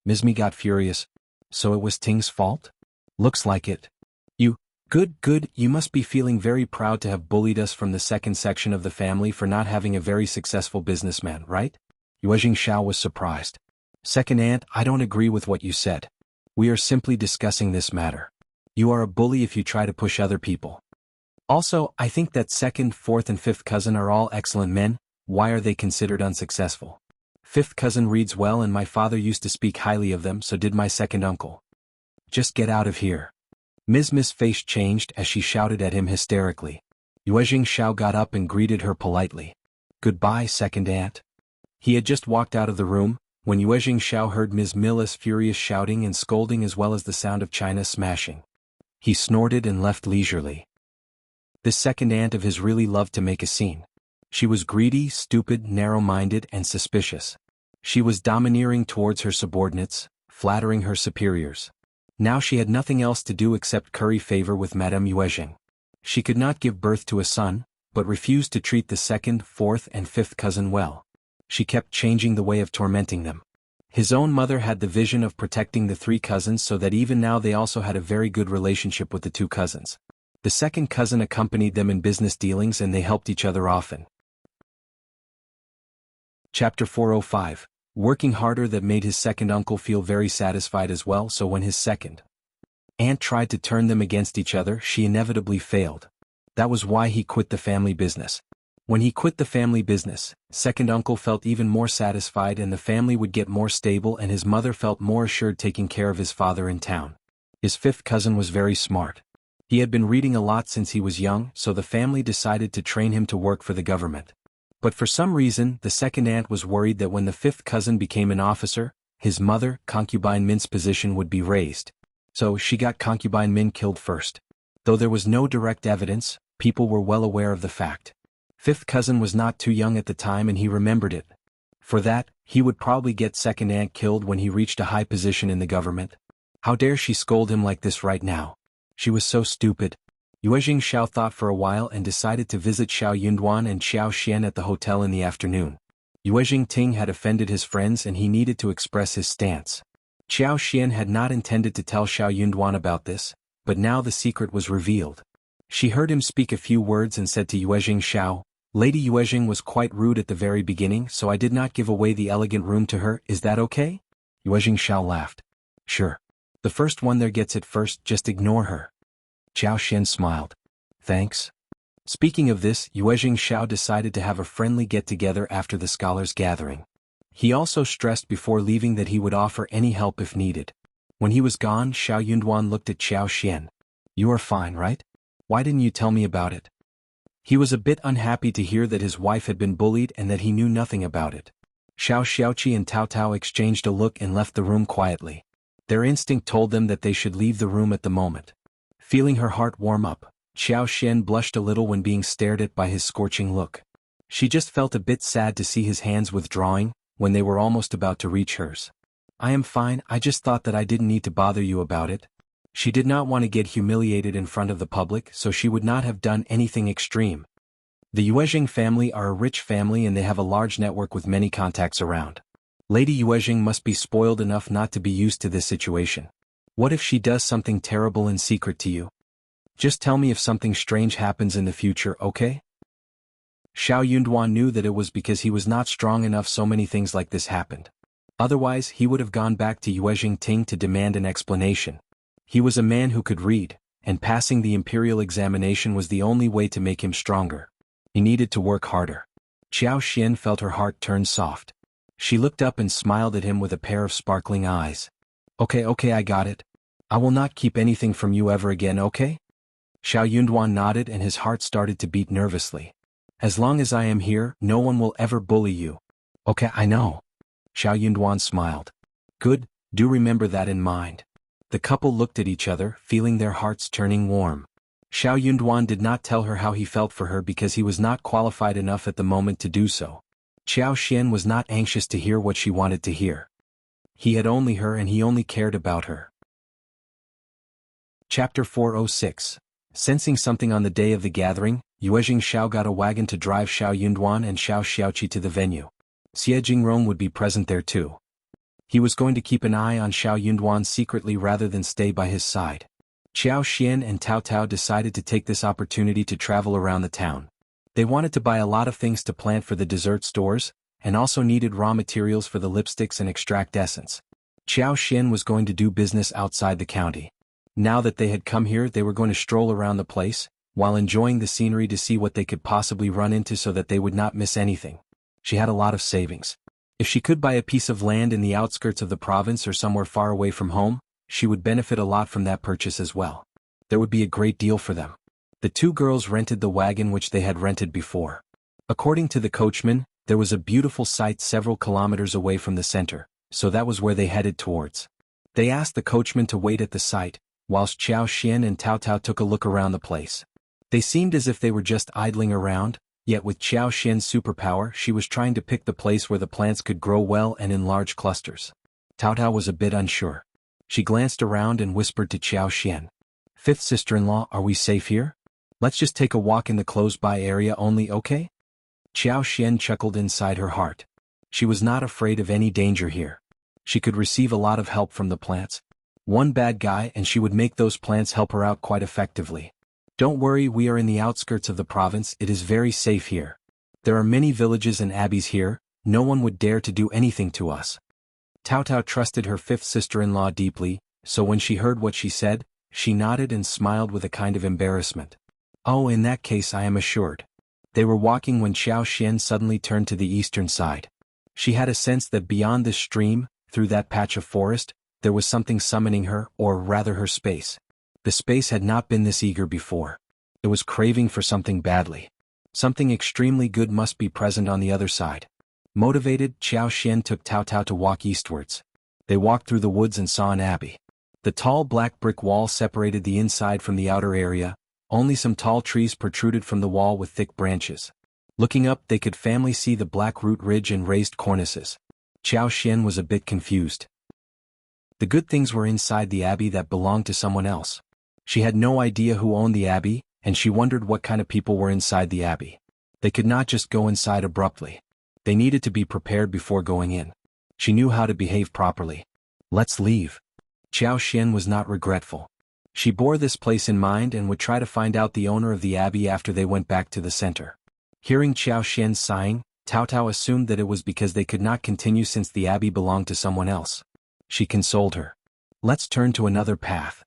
Ms.Mi got furious. "So it was Ting's fault? Looks like it. You, good, you must be feeling very proud to have bullied us from the second section of the family for not having a very successful businessman, right?" Yuezheng Xiao was surprised. "Second aunt, I don't agree with what you said. We are simply discussing this matter. You are a bully if you try to push other people. Also, I think that second, fourth and fifth cousin are all excellent men. Why are they considered unsuccessful? Fifth cousin reads well and my father used to speak highly of them, so did my second uncle. Just get out of here." Ms.Mi's face changed as she shouted at him hysterically. Yuezheng Xiao got up and greeted her politely. "Goodbye, second aunt." He had just walked out of the room, when Yuezheng Xiao heard Ms. Mila's furious shouting and scolding as well as the sound of china smashing. He snorted and left leisurely. This second aunt of his really loved to make a scene. She was greedy, stupid, narrow-minded, and suspicious. She was domineering towards her subordinates, flattering her superiors. Now she had nothing else to do except curry favor with Madame Yuezheng. She could not give birth to a son, but refused to treat the second, fourth, and fifth cousin well. She kept changing the way of tormenting them. His own mother had the vision of protecting the three cousins so that even now they also had a very good relationship with the two cousins. The second cousin accompanied them in business dealings and they helped each other often. Chapter 405. Working harder that made his second uncle feel very satisfied as well, so when his second aunt tried to turn them against each other, she inevitably failed. That was why he quit the family business. When he quit the family business, second uncle felt even more satisfied and the family would get more stable and his mother felt more assured taking care of his father in town. His fifth cousin was very smart. He had been reading a lot since he was young, so the family decided to train him to work for the government. But for some reason, the second aunt was worried that when the fifth cousin became an officer, his mother, Concubine Min's position would be raised. So she got Concubine Min killed first. Though there was no direct evidence, people were well aware of the fact. Fifth cousin was not too young at the time and he remembered it. For that, he would probably get second aunt killed when he reached a high position in the government. How dare she scold him like this right now? She was so stupid. Yuezheng Xiao thought for a while and decided to visit Xiao Yunduan and Xiao Xian at the hotel in the afternoon. Yuezheng Ting had offended his friends and he needed to express his stance. Xiao Xian had not intended to tell Xiao Yunduan about this, but now the secret was revealed. She heard him speak a few words and said to Yuezheng Xiao, "Lady Yuezheng was quite rude at the very beginning, so I did not give away the elegant room to her, is that okay?" Yuezheng Xiao laughed. "Sure. The first one there gets it first, just ignore her." Xiao Xian smiled. "Thanks." Speaking of this, Yuezheng Xiao decided to have a friendly get-together after the scholars' gathering. He also stressed before leaving that he would offer any help if needed. When he was gone, Xiao Yunduan looked at Xiao Xian. "You are fine, right? Why didn't you tell me about it?" He was a bit unhappy to hear that his wife had been bullied and that he knew nothing about it. Xiao Xiaoqi and Tao Tao exchanged a look and left the room quietly. Their instinct told them that they should leave the room at the moment. Feeling her heart warm up, Xiao Xian blushed a little when being stared at by his scorching look. She just felt a bit sad to see his hands withdrawing, when they were almost about to reach hers. "I am fine, I just thought that I didn't need to bother you about it." She did not want to get humiliated in front of the public, so she would not have done anything extreme. The Yuezheng family are a rich family and they have a large network with many contacts around. Lady Yuezheng must be spoiled enough not to be used to this situation. What if she does something terrible in secret to you? Just tell me if something strange happens in the future, okay? Xiao Yunduan knew that it was because he was not strong enough so many things like this happened. Otherwise, he would have gone back to Yuezheng Ting to demand an explanation. He was a man who could read, and passing the imperial examination was the only way to make him stronger. He needed to work harder. Xiao Xian felt her heart turn soft. She looked up and smiled at him with a pair of sparkling eyes. Okay, I got it. I will not keep anything from you ever again, okay?" Xiao Yunduan nodded and his heart started to beat nervously. "As long as I am here, no one will ever bully you." "Okay, I know." Xiao Yunduan smiled. "Good, do remember that in mind." The couple looked at each other, feeling their hearts turning warm. Xiao Yunduan did not tell her how he felt for her because he was not qualified enough at the moment to do so. Xiao Xian was not anxious to hear what she wanted to hear. He had only her and he only cared about her. Chapter 406. Sensing something on the day of the gathering, Yuezheng Xiao got a wagon to drive Xiao Yunduan and Xiao Xiaoqi to the venue. Xie Jingrong would be present there too. He was going to keep an eye on Xiao Yunduan secretly rather than stay by his side. Xiao Xian and Tao Tao decided to take this opportunity to travel around the town. They wanted to buy a lot of things to plant for the dessert stores, and also needed raw materials for the lipsticks and extract essence. Xiao Xian was going to do business outside the county. Now that they had come here, they were going to stroll around the place, while enjoying the scenery to see what they could possibly run into so that they would not miss anything. She had a lot of savings. If she could buy a piece of land in the outskirts of the province or somewhere far away from home, she would benefit a lot from that purchase as well. There would be a great deal for them. The two girls rented the wagon which they had rented before. According to the coachman, there was a beautiful site several kilometers away from the center, so that was where they headed towards. They asked the coachman to wait at the site, whilst Xiao Xian and Tao Tao took a look around the place. They seemed as if they were just idling around, Yet with Qiao Xian's superpower she was trying to pick the place where the plants could grow well and in large clusters. Cao Cao was a bit unsure. She glanced around and whispered to Qiao Xian. "Fifth sister-in-law, are we safe here? Let's just take a walk in the close-by area only, okay?" Qiao Xian chuckled inside her heart. She was not afraid of any danger here. She could receive a lot of help from the plants. One bad guy and she would make those plants help her out quite effectively. "Don't worry, we are in the outskirts of the province, it is very safe here. There are many villages and abbeys here, no one would dare to do anything to us." Cao Cao trusted her fifth sister-in-law deeply, so when she heard what she said, she nodded and smiled with a kind of embarrassment. "Oh, in that case I am assured." They were walking when Qiao Xian suddenly turned to the eastern side. She had a sense that beyond this stream, through that patch of forest, there was something summoning her, or rather her space. The space had not been this eager before. It was craving for something badly. Something extremely good must be present on the other side. Motivated, Qiao Xian took Cao Cao to walk eastwards. They walked through the woods and saw an abbey. The tall black brick wall separated the inside from the outer area, only some tall trees protruded from the wall with thick branches. Looking up they could faintly see the black root ridge and raised cornices. Qiao Xian was a bit confused. The good things were inside the abbey that belonged to someone else. She had no idea who owned the abbey, and she wondered what kind of people were inside the abbey. They could not just go inside abruptly. They needed to be prepared before going in. She knew how to behave properly. "Let's leave." Qiao Xian was not regretful. She bore this place in mind and would try to find out the owner of the abbey after they went back to the center. Hearing Qiao Xian sighing, Cao Cao assumed that it was because they could not continue since the abbey belonged to someone else. She consoled her. "Let's turn to another path."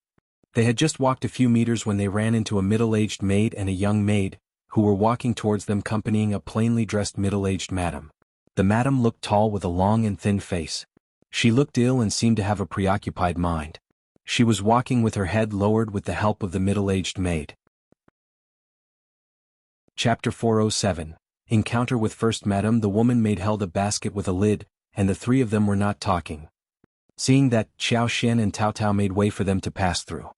They had just walked a few meters when they ran into a middle-aged maid and a young maid, who were walking towards them accompanying a plainly dressed middle-aged madam. The madam looked tall with a long and thin face. She looked ill and seemed to have a preoccupied mind. She was walking with her head lowered with the help of the middle-aged maid. Chapter 407. Encounter with First Madam. The woman maid held a basket with a lid, and the three of them were not talking. Seeing that, Qiao Xian and Cao Cao made way for them to pass through.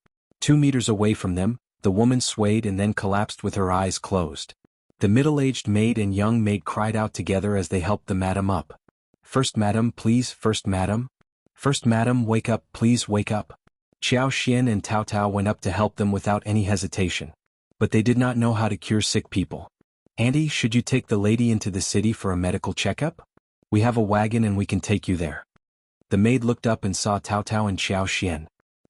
2 meters away from them, the woman swayed and then collapsed with her eyes closed. The middle-aged maid and young maid cried out together as they helped the madam up. "First Madam, please, First Madam. First Madam, wake up, please wake up." Qiao Xian and Cao Cao went up to help them without any hesitation. But they did not know how to cure sick people. "Auntie, should you take the lady into the city for a medical checkup? We have a wagon and we can take you there." The maid looked up and saw Cao Cao and Qiao Xian.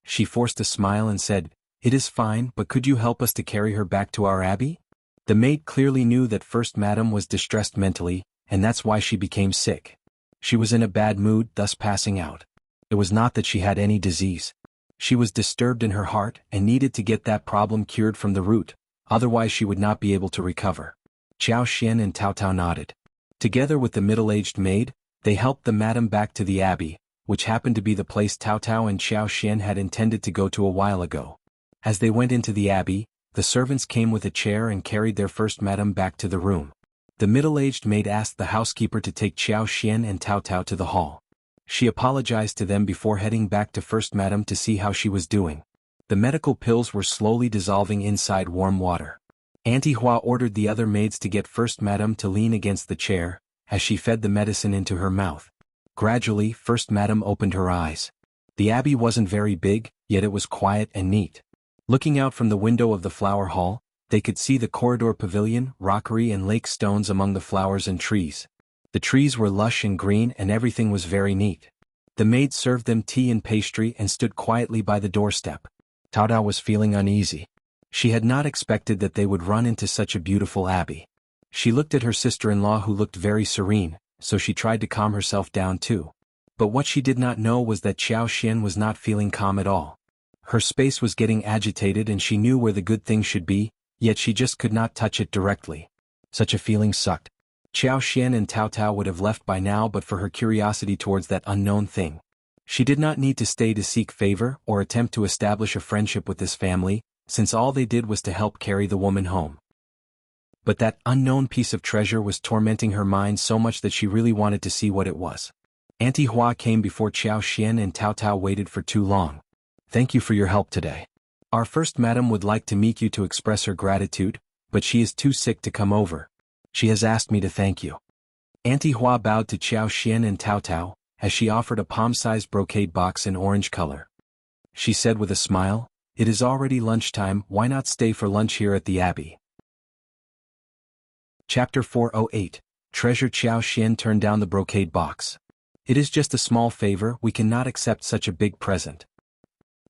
She forced a smile and said, "It is fine, but could you help us to carry her back to our abbey?" The maid clearly knew that First Madam was distressed mentally, and that's why she became sick. She was in a bad mood, thus passing out. It was not that she had any disease. She was disturbed in her heart and needed to get that problem cured from the root, otherwise she would not be able to recover. Qiao Xian and Cao Cao nodded. Together with the middle-aged maid, they helped the madam back to the abbey, which happened to be the place Cao Cao and Qiao Xian had intended to go to a while ago. As they went into the abbey, the servants came with a chair and carried their First Madam back to the room. The middle-aged maid asked the housekeeper to take Qiao Xian and Cao Cao to the hall. She apologized to them before heading back to First Madam to see how she was doing. The medical pills were slowly dissolving inside warm water. Auntie Hua ordered the other maids to get First Madam to lean against the chair, as she fed the medicine into her mouth. Gradually, First Madam opened her eyes. The abbey wasn't very big, yet it was quiet and neat. Looking out from the window of the flower hall, they could see the corridor pavilion, rockery and lake stones among the flowers and trees. The trees were lush and green and everything was very neat. The maid served them tea and pastry and stood quietly by the doorstep. Cao Cao was feeling uneasy. She had not expected that they would run into such a beautiful abbey. She looked at her sister-in-law who looked very serene, so she tried to calm herself down too. But what she did not know was that Qiao Xian was not feeling calm at all. Her space was getting agitated and she knew where the good things should be, yet she just could not touch it directly. Such a feeling sucked. Qiao Xian and Cao Cao would have left by now but for her curiosity towards that unknown thing. She did not need to stay to seek favor or attempt to establish a friendship with this family, since all they did was to help carry the woman home. But that unknown piece of treasure was tormenting her mind so much that she really wanted to see what it was. Auntie Hua came before Qiao Xian and Cao Cao waited for too long. "Thank you for your help today. Our First Madam would like to meet you to express her gratitude, but she is too sick to come over. She has asked me to thank you. Auntie Hua bowed to Xiao Xian and Tao Tao, as she offered a palm-sized brocade box in orange color. She said with a smile, "It is already lunchtime, why not stay for lunch here at the Abbey?" Chapter 408. Treasure. Xiao Xian turned down the brocade box. "It is just a small favor, we cannot accept such a big present.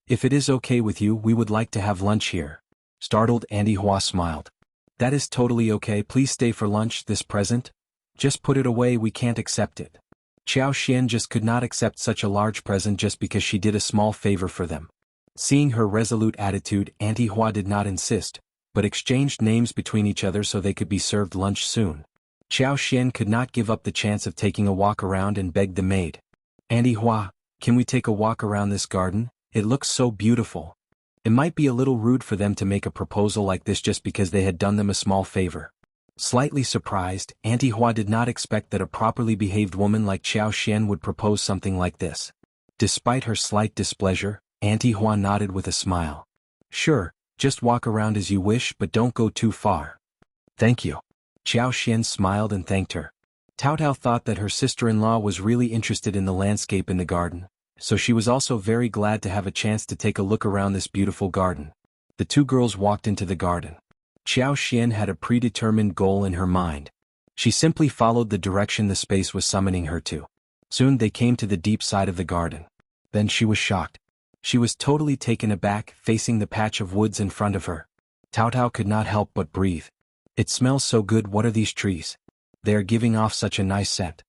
If it is okay with you, we would like to have lunch here." Startled, Auntie Hua smiled. "That is totally okay, please stay for lunch. This present? Just put it away, we can't accept it." Xiao Xian just could not accept such a large present just because she did a small favor for them. Seeing her resolute attitude, Auntie Hua did not insist, but exchanged names between each other so they could be served lunch soon. Xiao Xian could not give up the chance of taking a walk around and begged the maid, "Auntie Hua, can we take a walk around this garden? It looks so beautiful." It might be a little rude for them to make a proposal like this just because they had done them a small favor. Slightly surprised, Auntie Hua did not expect that a properly behaved woman like Xiao Xian would propose something like this. Despite her slight displeasure, Auntie Hua nodded with a smile. "Sure, just walk around as you wish, but don't go too far." "Thank you." Xiao Xian smiled and thanked her. Tao Tao thought that her sister-in-law was really interested in the landscape in the garden, so she was also very glad to have a chance to take a look around this beautiful garden. The two girls walked into the garden. Xiao Xian had a predetermined goal in her mind. She simply followed the direction the space was summoning her to. Soon they came to the deep side of the garden. Then she was shocked. She was totally taken aback, facing the patch of woods in front of her. Tao Tao could not help but breathe. "It smells so good, what are these trees? They are giving off such a nice scent."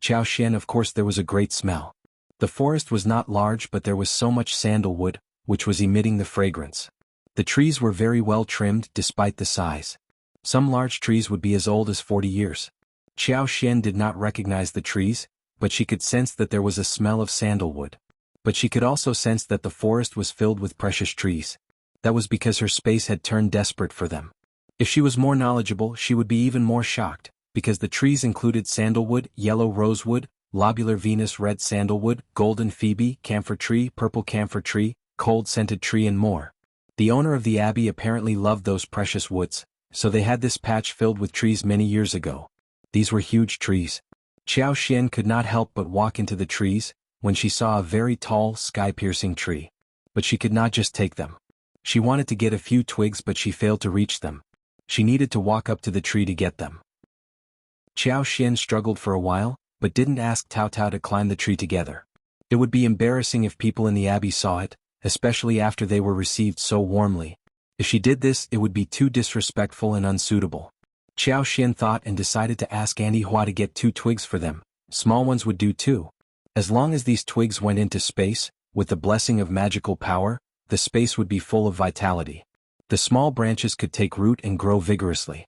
Xiao Xian, of course there was a great smell. The forest was not large, but there was so much sandalwood, which was emitting the fragrance. The trees were very well trimmed despite the size. Some large trees would be as old as 40 years. Xiao Xian did not recognize the trees, but she could sense that there was a smell of sandalwood. But she could also sense that the forest was filled with precious trees. That was because her space had turned desperate for them. If she was more knowledgeable, she would be even more shocked, because the trees included sandalwood, yellow rosewood, lobular Venus red sandalwood, golden phoebe, camphor tree, purple camphor tree, cold scented tree and more. The owner of the abbey apparently loved those precious woods, so they had this patch filled with trees many years ago. These were huge trees. Xiao Xian could not help but walk into the trees, when she saw a very tall, sky-piercing tree. But she could not just take them. She wanted to get a few twigs, but she failed to reach them. She needed to walk up to the tree to get them. Xiao Xian struggled for a while, but didn't ask Tao Tao to climb the tree together. It would be embarrassing if people in the abbey saw it, especially after they were received so warmly. If she did this, it would be too disrespectful and unsuitable. Xiao Xian thought and decided to ask Auntie Hua to get 2 twigs for them. Small ones would do too. As long as these twigs went into space, with the blessing of magical power, the space would be full of vitality. The small branches could take root and grow vigorously.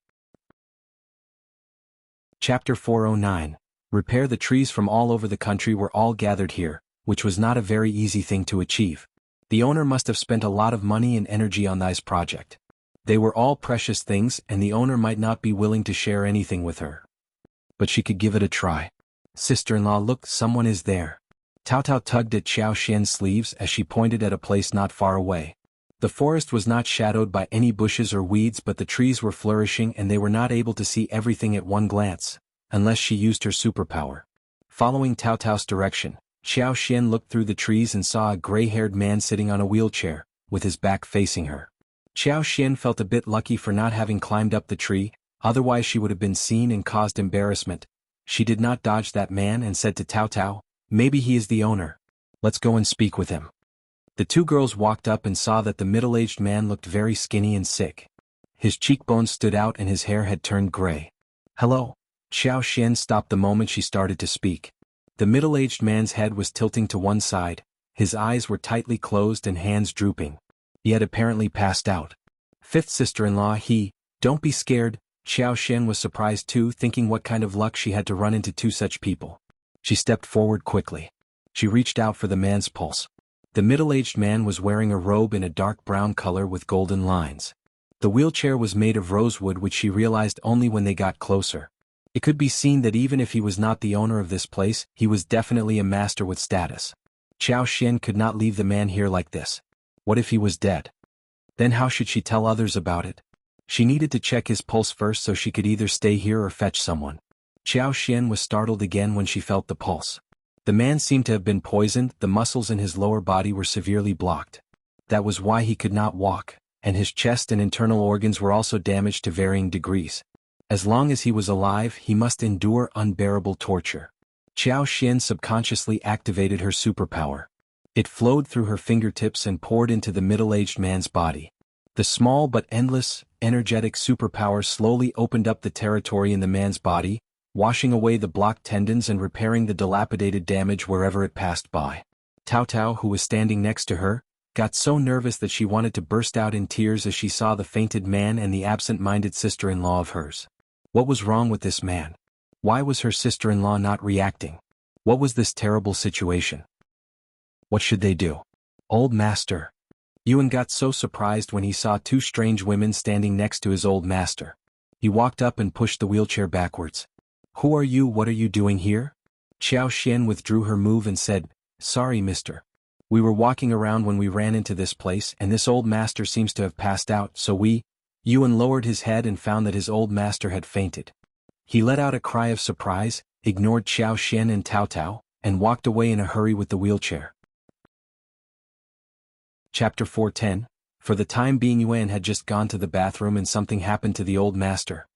Chapter 409. Repair. The trees from all over the country were all gathered here, which was not a very easy thing to achieve. The owner must have spent a lot of money and energy on this project. They were all precious things, and the owner might not be willing to share anything with her. But she could give it a try. "Sister-in-law, look, someone is there." Tao Tao tugged at Xiao Xian's sleeves as she pointed at a place not far away. The forest was not shadowed by any bushes or weeds, but the trees were flourishing and they were not able to see everything at one glance, unless she used her superpower. Following Tao Tao's direction, Xiao Xian looked through the trees and saw a gray-haired man sitting on a wheelchair, with his back facing her. Xiao Xian felt a bit lucky for not having climbed up the tree, otherwise she would have been seen and caused embarrassment. She did not dodge that man and said to Tao Tao, "Maybe he is the owner. Let's go and speak with him." The two girls walked up and saw that the middle-aged man looked very skinny and sick. His cheekbones stood out and his hair had turned gray. "Hello." Xiao Xian stopped the moment she started to speak. The middle-aged man's head was tilting to one side, his eyes were tightly closed and hands drooping. He had apparently passed out. "Fifth sister-in-law, don't be scared." Xiao Xian was surprised too, thinking what kind of luck she had to run into 2 such people. She stepped forward quickly. She reached out for the man's pulse. The middle-aged man was wearing a robe in a dark brown color with golden lines. The wheelchair was made of rosewood, which she realized only when they got closer. It could be seen that even if he was not the owner of this place, he was definitely a master with status. Xiao Xian could not leave the man here like this. What if he was dead? Then how should she tell others about it? She needed to check his pulse first so she could either stay here or fetch someone. Xiao Xian was startled again when she felt the pulse. The man seemed to have been poisoned, the muscles in his lower body were severely blocked. That was why he could not walk, and his chest and internal organs were also damaged to varying degrees. As long as he was alive, he must endure unbearable torture. Xiao Xian subconsciously activated her superpower. It flowed through her fingertips and poured into the middle-aged man's body. The small but endless, energetic superpower slowly opened up the territory in the man's body, washing away the blocked tendons and repairing the dilapidated damage wherever it passed by. Tao Tao, who was standing next to her, got so nervous that she wanted to burst out in tears as she saw the fainted man and the absent-minded sister-in-law of hers. What was wrong with this man? Why was her sister-in-law not reacting? What was this terrible situation? What should they do? Old master. Yuan got so surprised when he saw two strange women standing next to his old master. He walked up and pushed the wheelchair backwards. Who are you? What are you doing here? Xiao Xian withdrew her move and said, Sorry, mister. We were walking around when we ran into this place and this old master seems to have passed out, so we... Yuan lowered his head and found that his old master had fainted. He let out a cry of surprise, ignored Xiao Xian and Tao Tao, and walked away in a hurry with the wheelchair. Chapter 4:10. For the time being, Yuan had just gone to the bathroom and something happened to the old master.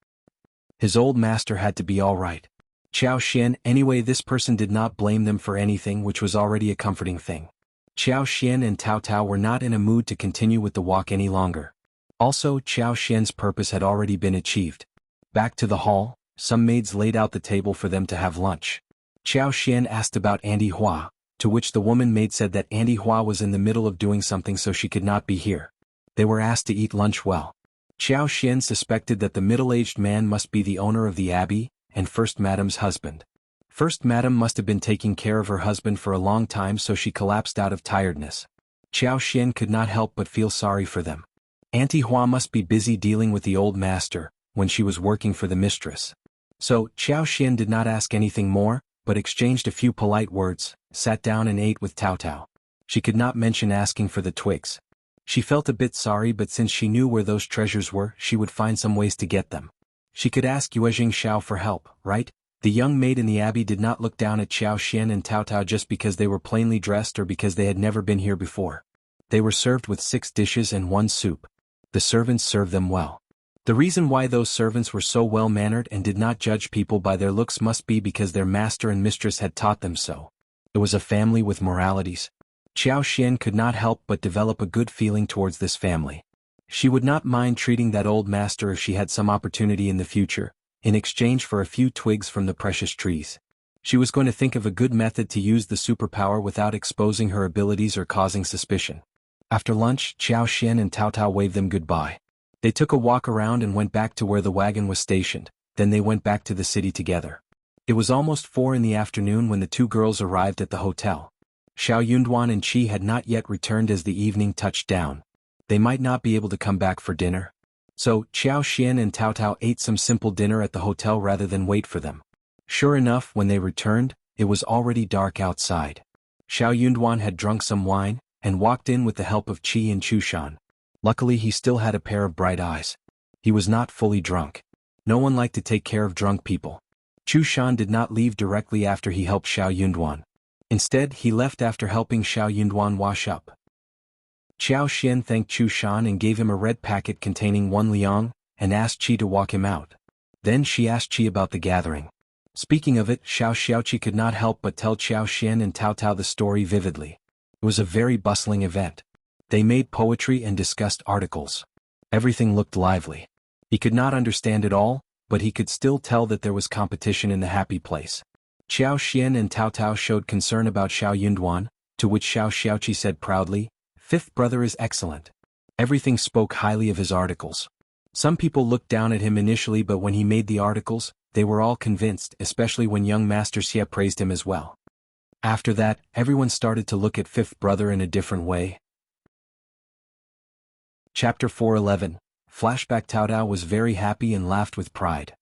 His old master had to be all right. Xiao Xian, anyway, this person did not blame them for anything, which was already a comforting thing. Xiao Xian and Tao Tao were not in a mood to continue with the walk any longer. Also, Xiao Xian's purpose had already been achieved. Back to the hall, some maids laid out the table for them to have lunch. Xiao Xian asked about Auntie Hua, to which the woman maid said that Auntie Hua was in the middle of doing something so she could not be here. They were asked to eat lunch well. Xiao Xian suspected that the middle-aged man must be the owner of the abbey, and First Madame's husband. First Madame must have been taking care of her husband for a long time, so she collapsed out of tiredness. Xiao Xian could not help but feel sorry for them. Auntie Hua must be busy dealing with the old master, when she was working for the mistress. So, Xiao Xian did not ask anything more, but exchanged a few polite words, sat down and ate with Tao Tao. She could not mention asking for the twigs. She felt a bit sorry, but since she knew where those treasures were, she would find some ways to get them. She could ask Yuezheng Xiao for help, right? The young maid in the abbey did not look down at Xiao Xian and Tao Tao just because they were plainly dressed or because they had never been here before. They were served with 6 dishes and 1 soup. The servants served them well. The reason why those servants were so well-mannered and did not judge people by their looks must be because their master and mistress had taught them so. It was a family with moralities. Xiao Xian could not help but develop a good feeling towards this family. She would not mind treating that old master if she had some opportunity in the future, in exchange for a few twigs from the precious trees. She was going to think of a good method to use the superpower without exposing her abilities or causing suspicion. After lunch, Xiao Xian and Tao Tao waved them goodbye. They took a walk around and went back to where the wagon was stationed, then they went back to the city together. It was almost 4 in the afternoon when the 2 girls arrived at the hotel. Xiao Yunduan and Qi had not yet returned as the evening touched down. They might not be able to come back for dinner. So, Xiao Xian and Tao Tao ate some simple dinner at the hotel rather than wait for them. Sure enough, when they returned, it was already dark outside. Xiao Yunduan had drunk some wine, and walked in with the help of Qi and Chushan. Luckily he still had a pair of bright eyes. He was not fully drunk. No one liked to take care of drunk people. Chushan did not leave directly after he helped Xiao Yunduan. Instead, he left after helping Xiao Yunduan wash up. Xiao Xian thanked Chushan and gave him a red packet containing 1 liang, and asked Qi to walk him out. Then she asked Qi about the gathering. Speaking of it, Xiao Xiaoqi could not help but tell Xiao Xian and Tao Tao the story vividly. It was a very bustling event. They made poetry and discussed articles. Everything looked lively. He could not understand it all, but he could still tell that there was competition in the happy place. Xiao Xian and Tao Tao showed concern about Xiao Yunduan, to which Xiao Xiaoqi said proudly, "Fifth brother is excellent." Everything spoke highly of his articles. Some people looked down at him initially, but when he made the articles, they were all convinced, especially when young Master Xie praised him as well. After that, everyone started to look at Fifth brother in a different way. Chapter 4:11. Flashback. Tao Tao was very happy and laughed with pride.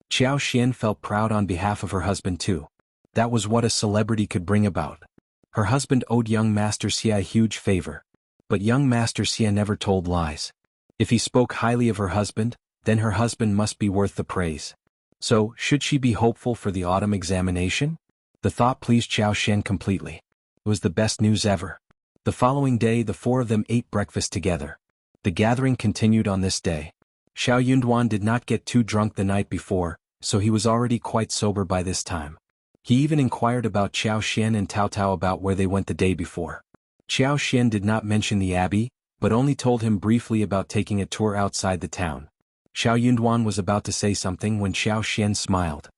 Xiao Xian felt proud on behalf of her husband too. That was what a celebrity could bring about. Her husband owed young Master Xie a huge favor. But young Master Xie never told lies. If he spoke highly of her husband, then her husband must be worth the praise. So, should she be hopeful for the autumn examination? The thought pleased Xiao Xian completely. It was the best news ever. The following day the four of them ate breakfast together. The gathering continued on this day. Xiao Yunduan did not get too drunk the night before, so he was already quite sober by this time. He even inquired about Xiao Xian and Tao Tao about where they went the day before. Xiao Xian did not mention the abbey, but only told him briefly about taking a tour outside the town. Xiao Yunduan was about to say something when Xiao Xian smiled.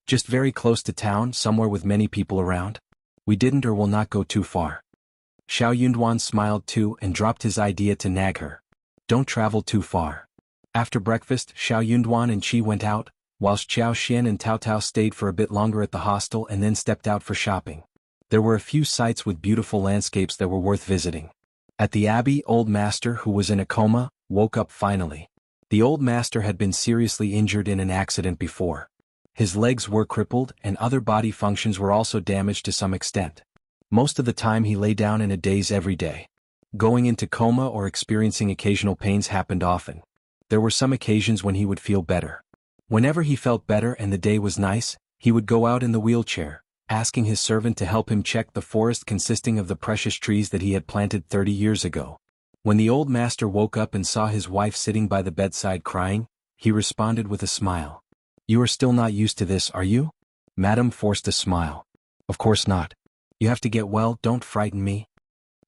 Just very close to town, somewhere with many people around? We didn't or will not go too far. Xiao Yunduan smiled too and dropped his idea to nag her. Don't travel too far. After breakfast, Xiao Yunduan and Qi went out, whilst Xiao Xian and Tao Tao stayed for a bit longer at the hostel and then stepped out for shopping. There were a few sites with beautiful landscapes that were worth visiting. At the abbey, old master, who was in a coma, woke up finally. The old master had been seriously injured in an accident before. His legs were crippled and other body functions were also damaged to some extent. Most of the time he lay down in a daze every day. Going into coma or experiencing occasional pains happened often. There were some occasions when he would feel better. Whenever he felt better and the day was nice, he would go out in the wheelchair, asking his servant to help him check the forest consisting of the precious trees that he had planted 30 years ago. When the old master woke up and saw his wife sitting by the bedside crying, he responded with a smile. You are still not used to this, are you? Madam forced a smile. Of course not. You have to get well, don't frighten me.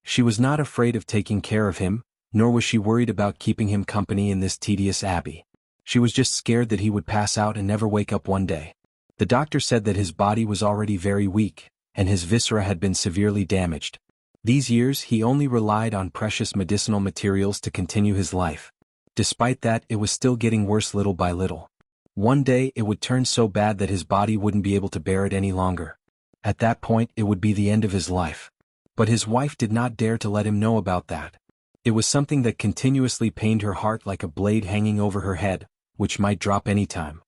She was not afraid of taking care of him, nor was she worried about keeping him company in this tedious abbey. She was just scared that he would pass out and never wake up one day. The doctor said that his body was already very weak, and his viscera had been severely damaged. These years he only relied on precious medicinal materials to continue his life. Despite that, it was still getting worse little by little. One day it would turn so bad that his body wouldn't be able to bear it any longer. At that point it would be the end of his life. But his wife did not dare to let him know about that. It was something that continuously pained her heart like a blade hanging over her head, which might drop any time.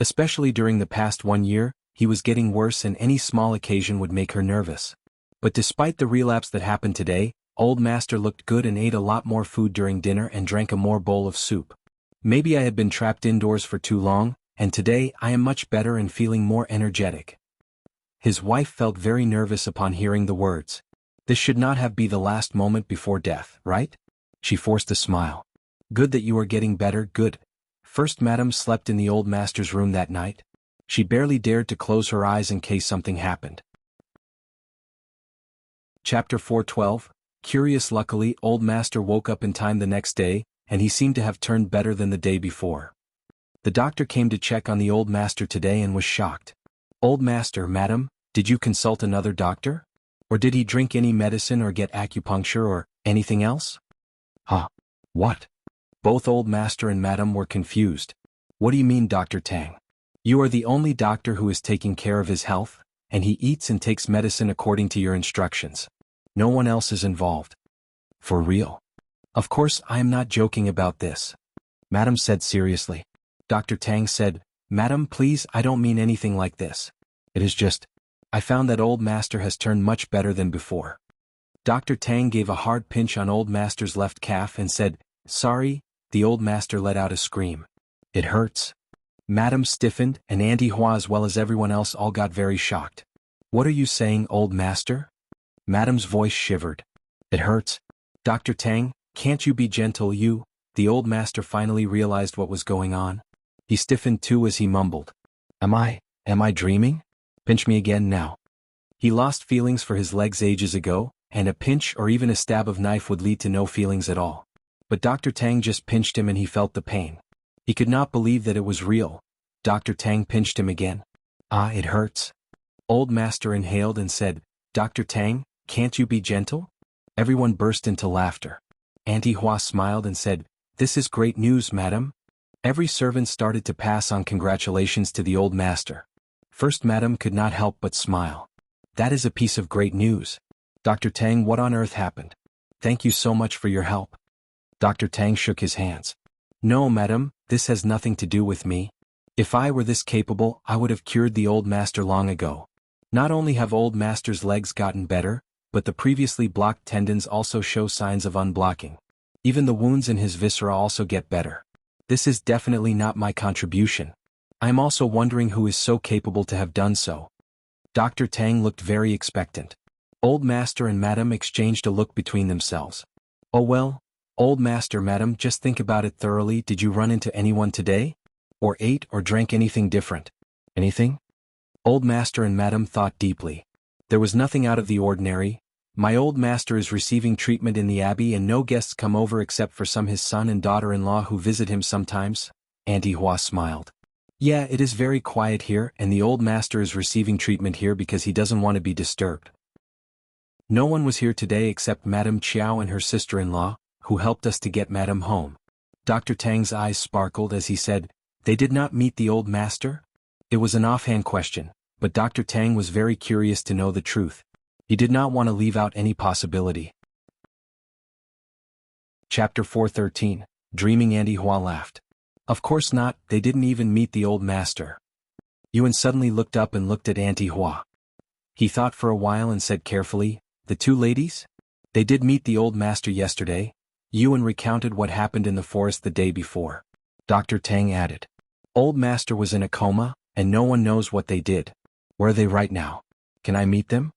Especially during the past 1 year, he was getting worse and any small occasion would make her nervous. But despite the relapse that happened today, old master looked good and ate a lot more food during dinner and drank a more bowl of soup. Maybe I had been trapped indoors for too long, and today I am much better and feeling more energetic. His wife felt very nervous upon hearing the words. This should not have been the last moment before death, right? She forced a smile. Good that you are getting better, good. First Madame slept in the old master's room that night. She barely dared to close her eyes in case something happened. Chapter 412, Curious. Luckily, old master woke up in time the next day, and he seemed to have turned better than the day before. The doctor came to check on the old master today and was shocked. Old master, madam, did you consult another doctor? Or did he drink any medicine or get acupuncture or anything else? Huh? What? Both old master and madam were confused. What do you mean, Dr. Tang? You are the only doctor who is taking care of his health, and he eats and takes medicine according to your instructions. No one else is involved. For real? Of course I am not joking about this. Madam said seriously. Dr. Tang said, Madam, please, I don't mean anything like this. It is just, I found that old master has turned much better than before. Dr. Tang gave a hard pinch on old master's left calf and said, Sorry. The old master let out a scream. It hurts. Madam stiffened, and Auntie Hua as well as everyone else all got very shocked. What are you saying, old master? Madam's voice shivered. It hurts. Dr. Tang, can't you be gentle, you? The old master finally realized what was going on. He stiffened too as he mumbled. Am I dreaming? Pinch me again now. He lost feelings for his legs ages ago, and a pinch or even a stab of knife would lead to no feelings at all. But Dr. Tang just pinched him and he felt the pain. He could not believe that it was real. Dr. Tang pinched him again. Ah, it hurts. Old master inhaled and said, Dr. Tang, can't you be gentle? Everyone burst into laughter. Auntie Hua smiled and said, This is great news, madam. Every servant started to pass on congratulations to the old master. First madam could not help but smile. That is a piece of great news. Dr. Tang, what on earth happened? Thank you so much for your help. Dr. Tang shook his hands. No, madam, this has nothing to do with me. If I were this capable, I would have cured the old master long ago. Not only have old master's legs gotten better, but the previously blocked tendons also show signs of unblocking. Even the wounds in his viscera also get better. This is definitely not my contribution. I am also wondering who is so capable to have done so. Dr. Tang looked very expectant. Old Master and Madam exchanged a look between themselves. Oh well, Old Master, Madam, just think about it thoroughly. Did you run into anyone today? Or ate or drank anything different? Anything? Old Master and Madam thought deeply. There was nothing out of the ordinary. My old master is receiving treatment in the abbey and no guests come over except for his son and daughter-in-law who visit him sometimes. Auntie Hua smiled. Yeah, it is very quiet here and the old master is receiving treatment here because he doesn't want to be disturbed. No one was here today except Madame Chiao and her sister-in-law, who helped us to get Madame home. Dr. Tang's eyes sparkled as he said, they did not meet the old master? It was an offhand question, but Dr. Tang was very curious to know the truth. He did not want to leave out any possibility. Chapter 413, Dreaming. Auntie Hua laughed. Of course not, they didn't even meet the old master. Yuan suddenly looked up and looked at Auntie Hua. He thought for a while and said carefully, the two ladies? They did meet the old master yesterday. Yuan recounted what happened in the forest the day before. Dr. Tang added. Old master was in a coma, and no one knows what they did. Where are they right now? Can I meet them?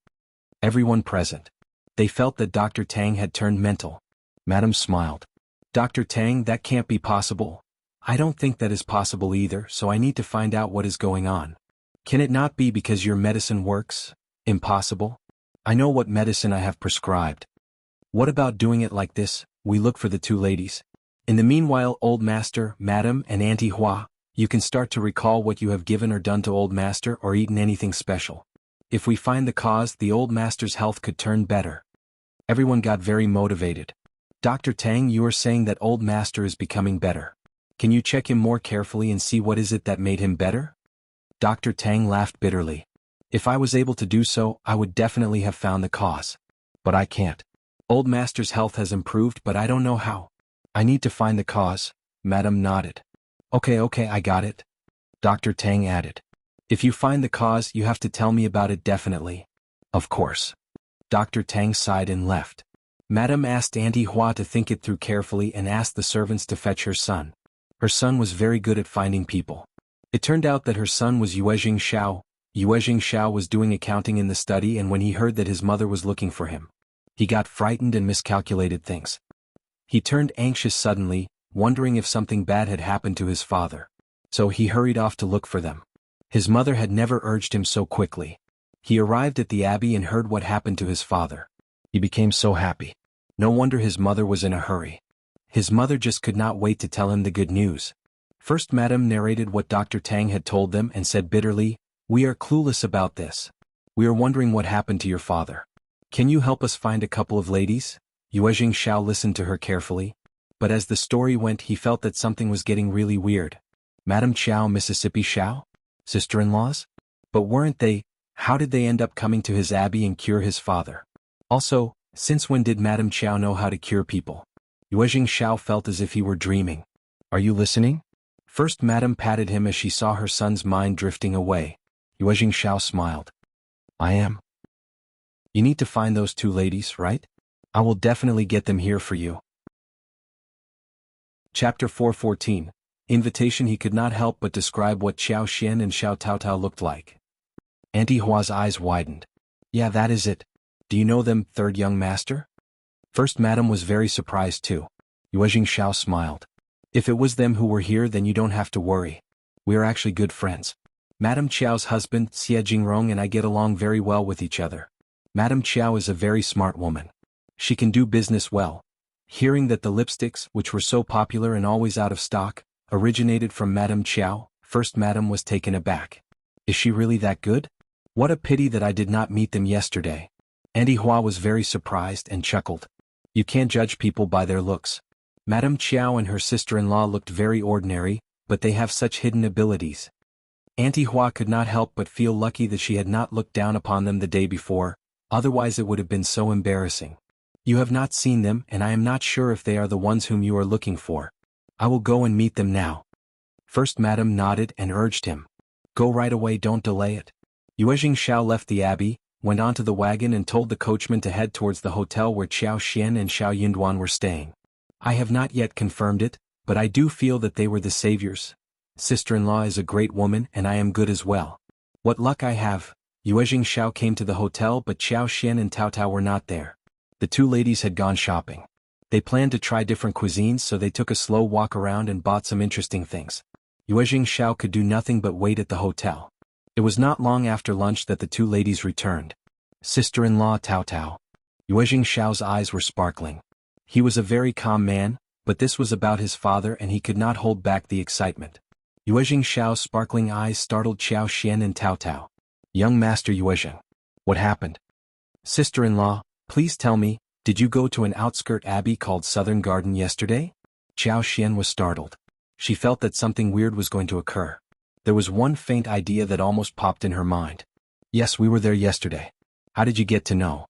Everyone present. They felt that Dr. Tang had turned mental. Madam smiled. Dr. Tang, that can't be possible. I don't think that is possible either, so I need to find out what is going on. Can it not be because your medicine works? Impossible. I know what medicine I have prescribed. What about doing it like this? We look for the two ladies. In the meanwhile, old master, Madam, and Auntie Hua, you can start to recall what you have given or done to old master or eaten anything special. If we find the cause, the old master's health could turn better. Everyone got very motivated. Dr. Tang, you are saying that old master is becoming better. Can you check him more carefully and see what is it that made him better? Dr. Tang laughed bitterly. If I was able to do so, I would definitely have found the cause. But I can't. Old master's health has improved, but I don't know how. I need to find the cause. Madam nodded. Okay, I got it. Dr. Tang added. If you find the cause, you have to tell me about it definitely. Of course. Dr. Tang sighed and left. Madam asked Auntie Hua to think it through carefully and asked the servants to fetch her son. Her son was very good at finding people. It turned out that her son was Yuezheng Xiao. Yuezheng Xiao was doing accounting in the study, and when he heard that his mother was looking for him, he got frightened and miscalculated things. He turned anxious suddenly, wondering if something bad had happened to his father. So he hurried off to look for them. His mother had never urged him so quickly. He arrived at the abbey and heard what happened to his father. He became so happy. No wonder his mother was in a hurry. His mother just could not wait to tell him the good news. First, Madam narrated what Dr. Tang had told them and said bitterly, we are clueless about this. We are wondering what happened to your father. Can you help us find a couple of ladies? Yuezheng Xiao listened to her carefully. But as the story went, he felt that something was getting really weird. Madam Chiao, Mississippi Xiao? Sister-in-laws? But weren't they? How did they end up coming to his abbey and cure his father? Also, since when did Madam Chiao know how to cure people? Yuezheng Xiao felt as if he were dreaming. Are you listening? First, Madam patted him as she saw her son's mind drifting away. Yuezheng Xiao smiled. I am. You need to find those two ladies, right? I will definitely get them here for you. Chapter 414, Invitation. He could not help but describe what Xiao Xian and Xiao Taotao looked like. Auntie Hua's eyes widened. Yeah, that is it. Do you know them, third young master? First, Madam was very surprised too. Yuezheng Xiao smiled. If it was them who were here, then you don't have to worry. We are actually good friends. Madam Chiao's husband, Xie Jingrong, and I get along very well with each other. Madam Chiao is a very smart woman. She can do business well. Hearing that the lipsticks, which were so popular and always out of stock, originated from Madam Chiao, first Madam was taken aback. Is she really that good? What a pity that I did not meet them yesterday. Auntie Hua was very surprised and chuckled. You can't judge people by their looks. Madam Chiao and her sister-in-law looked very ordinary, but they have such hidden abilities. Auntie Hua could not help but feel lucky that she had not looked down upon them the day before, otherwise it would have been so embarrassing. You have not seen them, and I am not sure if they are the ones whom you are looking for. I will go and meet them now. First Madam nodded and urged him. Go right away, don't delay it. Yuezheng Xiao left the abbey, went onto the wagon and told the coachman to head towards the hotel where Xiao Xian and Xiao Yinduan were staying. I have not yet confirmed it, but I do feel that they were the saviors. Sister-in-law is a great woman and I am good as well. What luck I have. Yuezheng Xiao came to the hotel but Xiao Xian and Tao Tao were not there. The two ladies had gone shopping. They planned to try different cuisines so they took a slow walk around and bought some interesting things. Yuezheng Xiao could do nothing but wait at the hotel. It was not long after lunch that the two ladies returned. Sister-in-law Tao Tao. Yuezheng Xiao's eyes were sparkling. He was a very calm man, but this was about his father and he could not hold back the excitement. Yuezheng Xiao's sparkling eyes startled Xiao Xian and Tao Tao. Young Master Yuezheng. What happened? Sister-in-law, please tell me, did you go to an outskirt abbey called Southern Garden yesterday? Xiao Xian was startled. She felt that something weird was going to occur. There was one faint idea that almost popped in her mind. Yes, we were there yesterday. How did you get to know?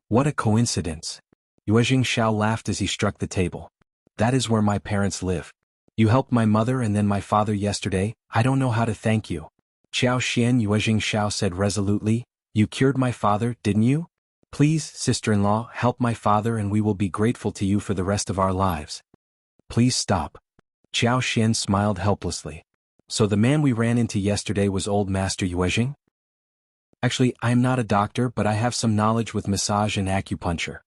What a coincidence. Yuezheng Xiao laughed as he struck the table. That is where my parents live. You helped my mother and then my father yesterday. I don't know how to thank you. Xiao Xian, Yuezheng Xiao said resolutely. You cured my father, didn't you? Please, sister-in-law, help my father and we will be grateful to you for the rest of our lives. Please stop. Xiao Xian smiled helplessly. So the man we ran into yesterday was old Master Yuezheng? Actually, I am not a doctor but I have some knowledge with massage and acupuncture.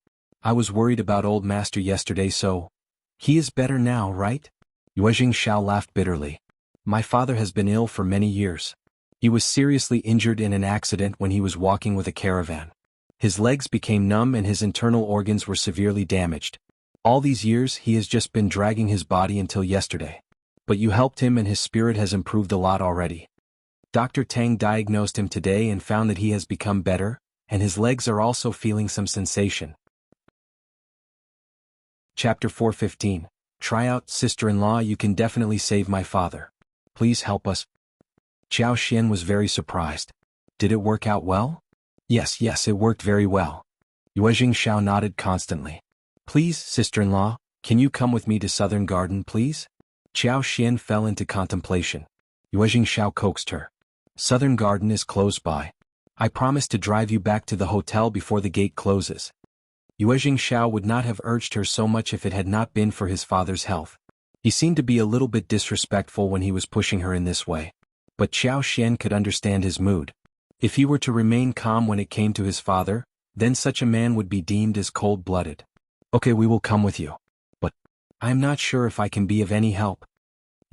I was worried about old Master yesterday so... He is better now, right? Yuezheng Xiao laughed bitterly. My father has been ill for many years. He was seriously injured in an accident when he was walking with a caravan. His legs became numb and his internal organs were severely damaged. All these years he has just been dragging his body until yesterday. But you helped him and his spirit has improved a lot already. Dr. Tang diagnosed him today and found that he has become better, and his legs are also feeling some sensation. Chapter 4:15. Tryout. Sister-in-law, you can definitely save my father. Please help us. Xiao Xian was very surprised. Did it work out well? Yes, it worked very well. Yuezheng Xiao nodded constantly. Please, sister-in-law, can you come with me to Southern Garden, please? Xiao Xian fell into contemplation. Yuezheng Xiao coaxed her. Southern Garden is close by. I promise to drive you back to the hotel before the gate closes. Yuezheng Xiao would not have urged her so much if it had not been for his father's health. He seemed to be a little bit disrespectful when he was pushing her in this way. But Xiao Xian could understand his mood. If he were to remain calm when it came to his father, then such a man would be deemed as cold-blooded. Okay, we will come with you. But I am not sure if I can be of any help.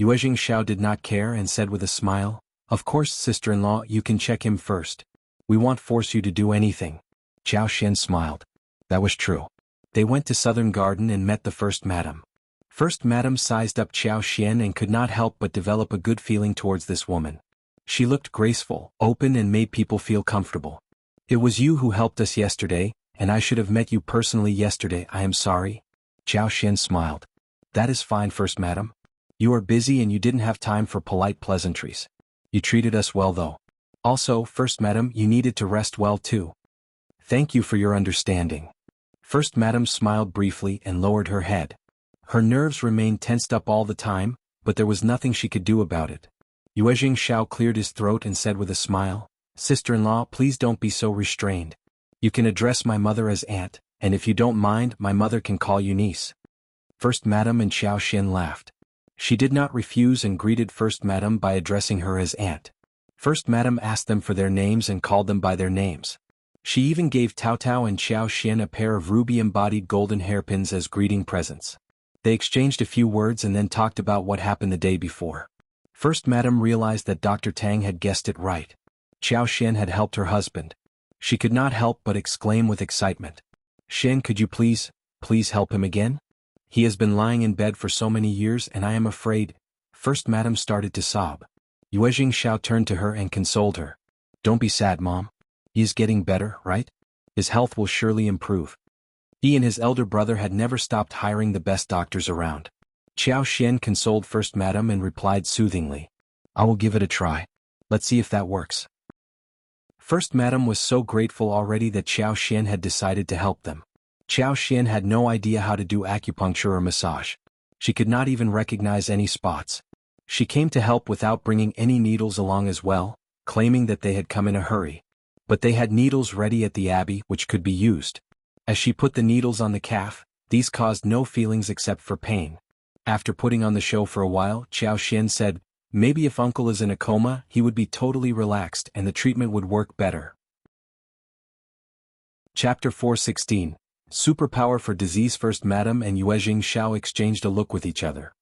Yuezheng Xiao did not care and said with a smile, Of course, sister-in-law, you can check him first. We won't force you to do anything. Xiao Xian smiled. That was true. They went to Southern Garden and met the First Madam. First Madam sized up Xiao Xian and could not help but develop a good feeling towards this woman. She looked graceful, open and made people feel comfortable. It was you who helped us yesterday, and I should have met you personally yesterday. I am sorry. Xiao Xian smiled. That is fine, First Madam. You are busy and you didn't have time for polite pleasantries. You treated us well though. Also, First Madam, you needed to rest well too. Thank you for your understanding. First Madam smiled briefly and lowered her head. Her nerves remained tensed up all the time, but there was nothing she could do about it. Yuezheng Xiao cleared his throat and said with a smile, Sister-in-law, please don't be so restrained. You can address my mother as aunt, and if you don't mind, my mother can call you niece. First Madam and Xiao Xian laughed. She did not refuse and greeted First Madam by addressing her as aunt. First Madam asked them for their names and called them by their names. She even gave Tao Tao and Xiao Xian a pair of ruby-embodied golden hairpins as greeting presents. They exchanged a few words and then talked about what happened the day before. First Madam realized that Dr. Tang had guessed it right. Xiao Xian had helped her husband. She could not help but exclaim with excitement. Xian, could you please help him again? He has been lying in bed for so many years and I am afraid. First Madam started to sob. Yuezheng Xiao turned to her and consoled her. Don't be sad, Mom. He is getting better, right? His health will surely improve. He and his elder brother had never stopped hiring the best doctors around. Xiao Xian consoled First Madam and replied soothingly. I will give it a try. Let's see if that works. First Madam was so grateful already that Xiao Xian had decided to help them. Xiao Xian had no idea how to do acupuncture or massage. She could not even recognize any spots. She came to help without bringing any needles along as well, claiming that they had come in a hurry. But they had needles ready at the abbey which could be used. As she put the needles on the calf, These caused no feelings except for pain. After putting on the show for a while, Xiao Xian said, maybe if uncle is in a coma, he would be totally relaxed and the treatment would work better. Chapter 416. Superpower for Disease. First Madame and Yuezheng Xiao exchanged a look with each other.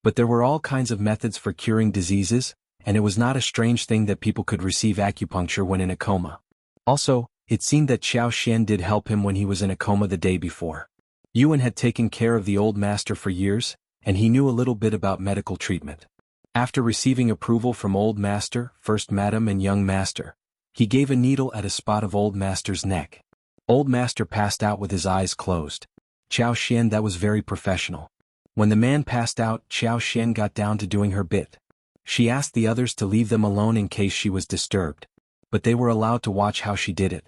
But there were all kinds of methods for curing diseases, and it was not a strange thing that people could receive acupuncture when in a coma. Also, it seemed that Xiao Xian did help him when he was in a coma the day before. Yuan had taken care of the old master for years, and he knew a little bit about medical treatment. After receiving approval from old master, first madam and young master, he gave a needle at a spot of old master's neck. Old master passed out with his eyes closed. Xiao Xian, that was very professional. When the man passed out, Xiao Xian got down to doing her bit. She asked the others to leave them alone in case she was disturbed. But they were allowed to watch how she did it.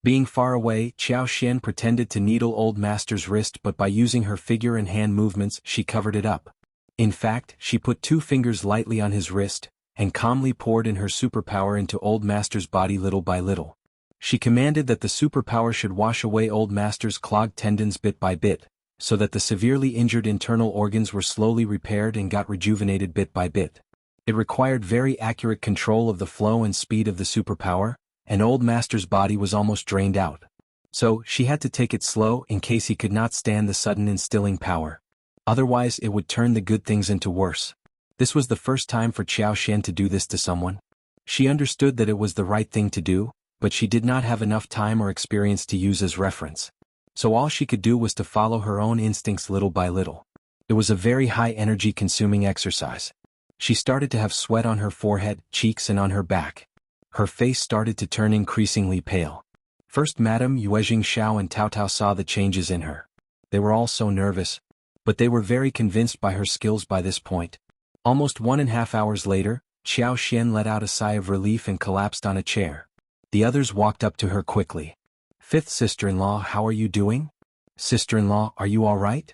Being far away, Xiao Xian pretended to needle old master's wrist, but by using her figure and hand movements she covered it up. In fact, she put 2 fingers lightly on his wrist, and calmly poured in her superpower into old master's body little by little. She commanded that the superpower should wash away old master's clogged tendons bit by bit, so that the severely injured internal organs were slowly repaired and got rejuvenated bit by bit. It required very accurate control of the flow and speed of the superpower, and old master's body was almost drained out. So, she had to take it slow in case he could not stand the sudden instilling power. Otherwise it would turn the good things into worse. This was the first time for Xiao Xian to do this to someone. She understood that it was the right thing to do, but she did not have enough time or experience to use as reference. So all she could do was to follow her own instincts little by little. It was a very high energy consuming exercise. She started to have sweat on her forehead, cheeks and on her back. Her face started to turn increasingly pale. First Madame Yuezheng Xiao and Tao Tao saw the changes in her. They were all so nervous. But they were very convinced by her skills by this point. Almost 1.5 hours later, Xiao Xian let out a sigh of relief and collapsed on a chair. The others walked up to her quickly. Fifth sister-in-law, how are you doing? Sister-in-law, are you all right?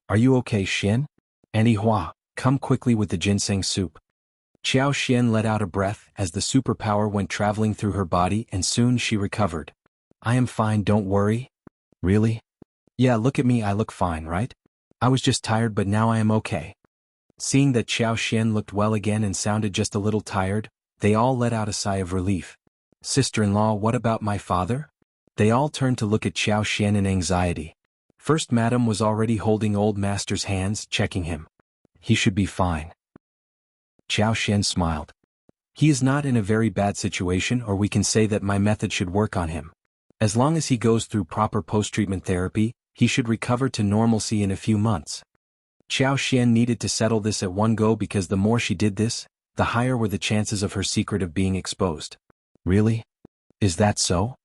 Are you okay, Xian? Auntie Hua, come quickly with the ginseng soup. Xiao Xian let out a breath as the superpower went traveling through her body and soon she recovered. I am fine, don't worry. Really? Yeah, look at me, I look fine, right? I was just tired but now I am okay. Seeing that Xiao Xian looked well again and sounded just a little tired, they all let out a sigh of relief. Sister-in-law, what about my father? They all turned to look at Xiao Xian in anxiety. First Madam was already holding old master's hands, checking him. He should be fine. Xiao Xian smiled. He is not in a very bad situation, or we can say that my method should work on him. As long as he goes through proper post-treatment therapy, he should recover to normalcy in a few months. Xiao Xian needed to settle this at one go because the more she did this, the higher were the chances of her secret of being exposed. Really? Is that so?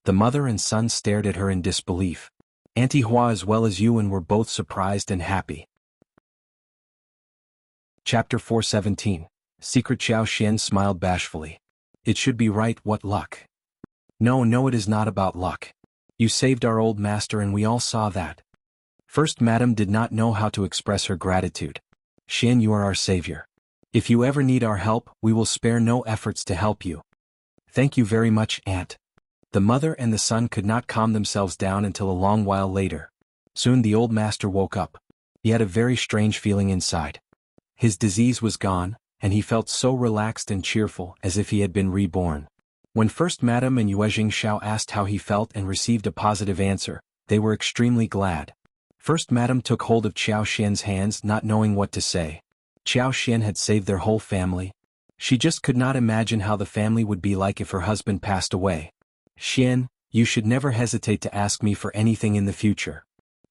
The mother and son stared at her in disbelief. Auntie Hua as well as Yuan were both surprised and happy. Chapter 417. Secret. Xiao Xian smiled bashfully. It should be right, what luck. No, it is not about luck. You saved our old master and we all saw that. First Madam did not know how to express her gratitude. Xian, you are our savior. If you ever need our help, we will spare no efforts to help you. Thank you very much, Aunt. The mother and the son could not calm themselves down until a long while later. Soon the old master woke up. He had a very strange feeling inside. His disease was gone, and he felt so relaxed and cheerful as if he had been reborn. When First Madam and Yuezheng Xiao asked how he felt and received a positive answer, they were extremely glad. First Madam took hold of Xiao Xian's hands, not knowing what to say. Xiao Xian had saved their whole family. She just could not imagine how the family would be like if her husband passed away. Xian, you should never hesitate to ask me for anything in the future.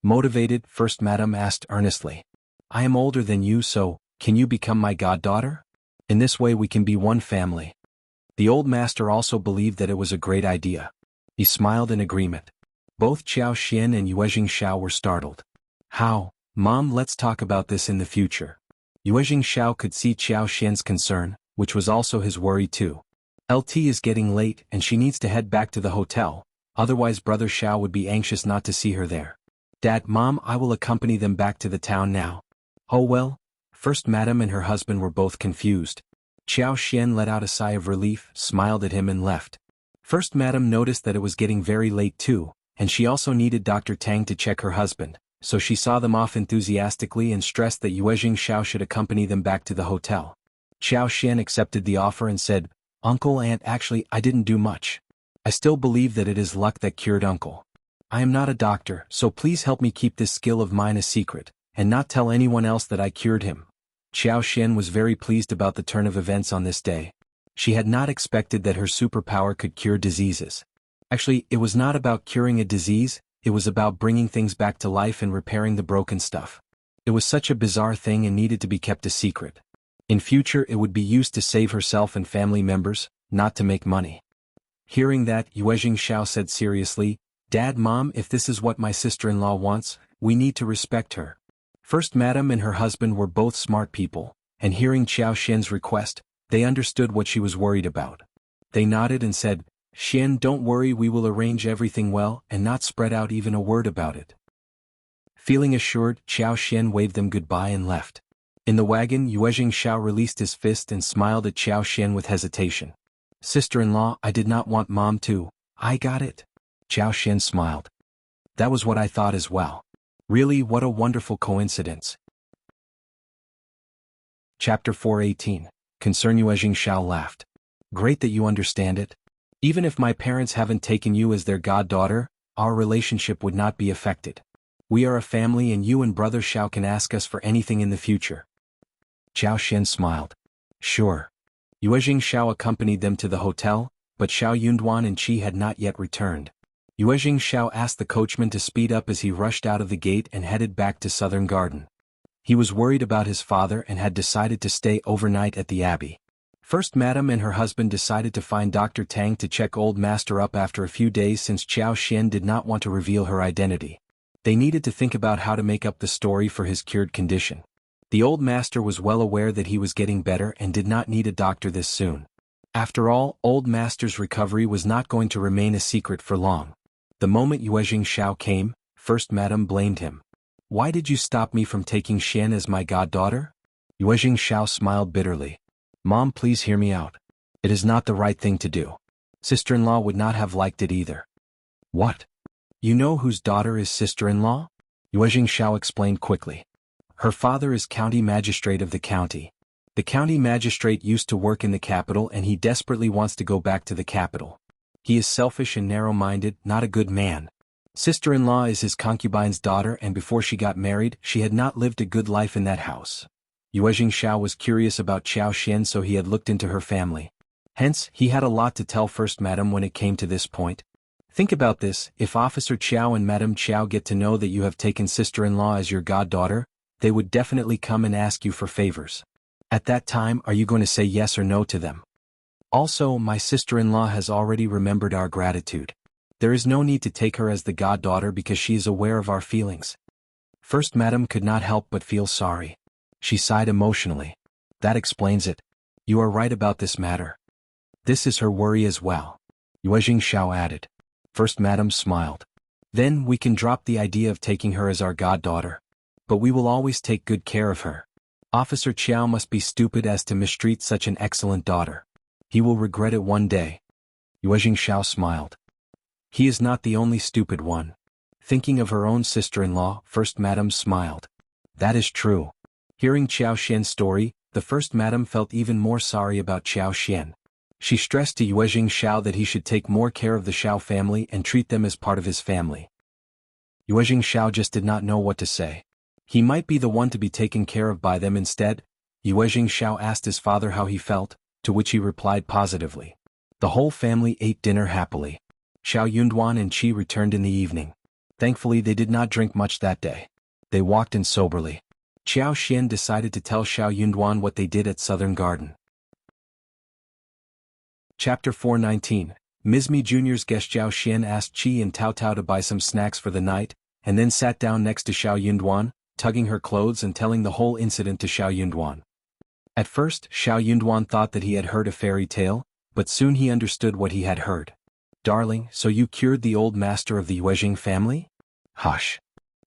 Motivated, First Madam asked earnestly. I am older than you, so, can you become my goddaughter? In this way we can be one family. The old master also believed that it was a great idea. He smiled in agreement. Both Xiao Xian and Yuezheng Xiao were startled. How? Mom, let's talk about this in the future. Yuezheng Xiao could see Xiao Xian's concern, which was also his worry too. LT is getting late and she needs to head back to the hotel, otherwise Brother Xiao would be anxious not to see her there. Dad, Mom, I will accompany them back to the town now. Oh well? First Madam and her husband were both confused. Xiao Xian let out a sigh of relief, smiled at him and left. First Madam noticed that it was getting very late too, and she also needed Dr. Tang to check her husband, so she saw them off enthusiastically and stressed that Yuezheng Xiao should accompany them back to the hotel. Xiao Xian accepted the offer and said, "Uncle, Aunt, actually, I didn't do much. I still believe that it is luck that cured Uncle. I am not a doctor, so please help me keep this skill of mine a secret, and not tell anyone else that I cured him." Xiao Xian was very pleased about the turn of events on this day. She had not expected that her superpower could cure diseases. Actually, it was not about curing a disease, it was about bringing things back to life and repairing the broken stuff. It was such a bizarre thing and needed to be kept a secret. In future it would be used to save herself and family members, not to make money. Hearing that, Yuezheng Xiao said seriously, "Dad, Mom, if this is what my sister-in-law wants, we need to respect her." First Madam and her husband were both smart people, and hearing Xiao Xian's request, they understood what she was worried about. They nodded and said, "Xian, don't worry, we will arrange everything well and not spread out even a word about it." Feeling assured, Xiao Xian waved them goodbye and left. In the wagon, Yuezheng Xiao released his fist and smiled at Xiao Xian with hesitation. "Sister-in-law, I did not want Mom to. I got it." Xiao Xian smiled. "That was what I thought as well. Really, what a wonderful coincidence." Chapter 418. Concern. Yuezheng Xiao laughed. "Great that you understand it. Even if my parents haven't taken you as their goddaughter, our relationship would not be affected. We are a family and you and Brother Xiao can ask us for anything in the future." Xiao Xian smiled. "Sure." Yuezheng Xiao accompanied them to the hotel, but Xiao Yunduan and Qi had not yet returned. Yuezheng Xiao asked the coachman to speed up as he rushed out of the gate and headed back to Southern Garden. He was worried about his father and had decided to stay overnight at the abbey. First Madam and her husband decided to find Dr. Tang to check Old Master up after a few days since Xiao Xian did not want to reveal her identity. They needed to think about how to make up the story for his cured condition. The Old Master was well aware that he was getting better and did not need a doctor this soon. After all, Old Master's recovery was not going to remain a secret for long. The moment Yuezheng Xiao came, First Madam blamed him. "Why did you stop me from taking Xian as my goddaughter?" Yuezheng Xiao smiled bitterly. "Mom, please hear me out. It is not the right thing to do. Sister-in-law would not have liked it either." "What? You know whose daughter is sister-in-law?" Yuezheng Xiao explained quickly. "Her father is county magistrate of the county. The county magistrate used to work in the capital and he desperately wants to go back to the capital. He is selfish and narrow-minded, not a good man. Sister-in-law is his concubine's daughter and before she got married, she had not lived a good life in that house." Yuezheng Xiao was curious about Xiao Xian, so he had looked into her family. Hence, he had a lot to tell First Madam when it came to this point. Think about this, if Officer Qiao and Madam Qiao get to know that you have taken sister-in-law as your goddaughter, they would definitely come and ask you for favors. At that time, are you going to say yes or no to them? Also, my sister-in-law has already remembered our gratitude. There is no need to take her as the goddaughter because she is aware of our feelings." First Madam could not help but feel sorry. She sighed emotionally. "That explains it. You are right about this matter. This is her worry as well," Yuezheng Xiao added. First Madam smiled. "Then we can drop the idea of taking her as our goddaughter. But we will always take good care of her. Officer Qiao must be stupid as to mistreat such an excellent daughter. He will regret it one day." Yuezheng Xiao smiled. "He is not the only stupid one." Thinking of her own sister-in-law, First Madam smiled. "That is true." Hearing Xiao Xian's story, the First Madam felt even more sorry about Xiao Xian. She stressed to Yuezheng Xiao that he should take more care of the Xiao family and treat them as part of his family. Yuezheng Xiao just did not know what to say. He might be the one to be taken care of by them instead. Yuezheng Xiao asked his father how he felt, to which he replied positively. The whole family ate dinner happily. Xiao Yunduan and Qi returned in the evening. Thankfully they did not drink much that day. They walked in soberly. Xiao Xian decided to tell Xiao Yunduan what they did at Southern Garden. Chapter 419. Ms.Mi Jr.'s guest. Xiao Xian asked Qi and Tao Tao to buy some snacks for the night, and then sat down next to Xiao Yunduan, tugging her clothes and telling the whole incident to Xiao Yunduan. At first, Xiao Yunduan thought that he had heard a fairy tale, but soon he understood what he had heard. "Darling, so you cured the old master of the Yuezheng family?" "Hush."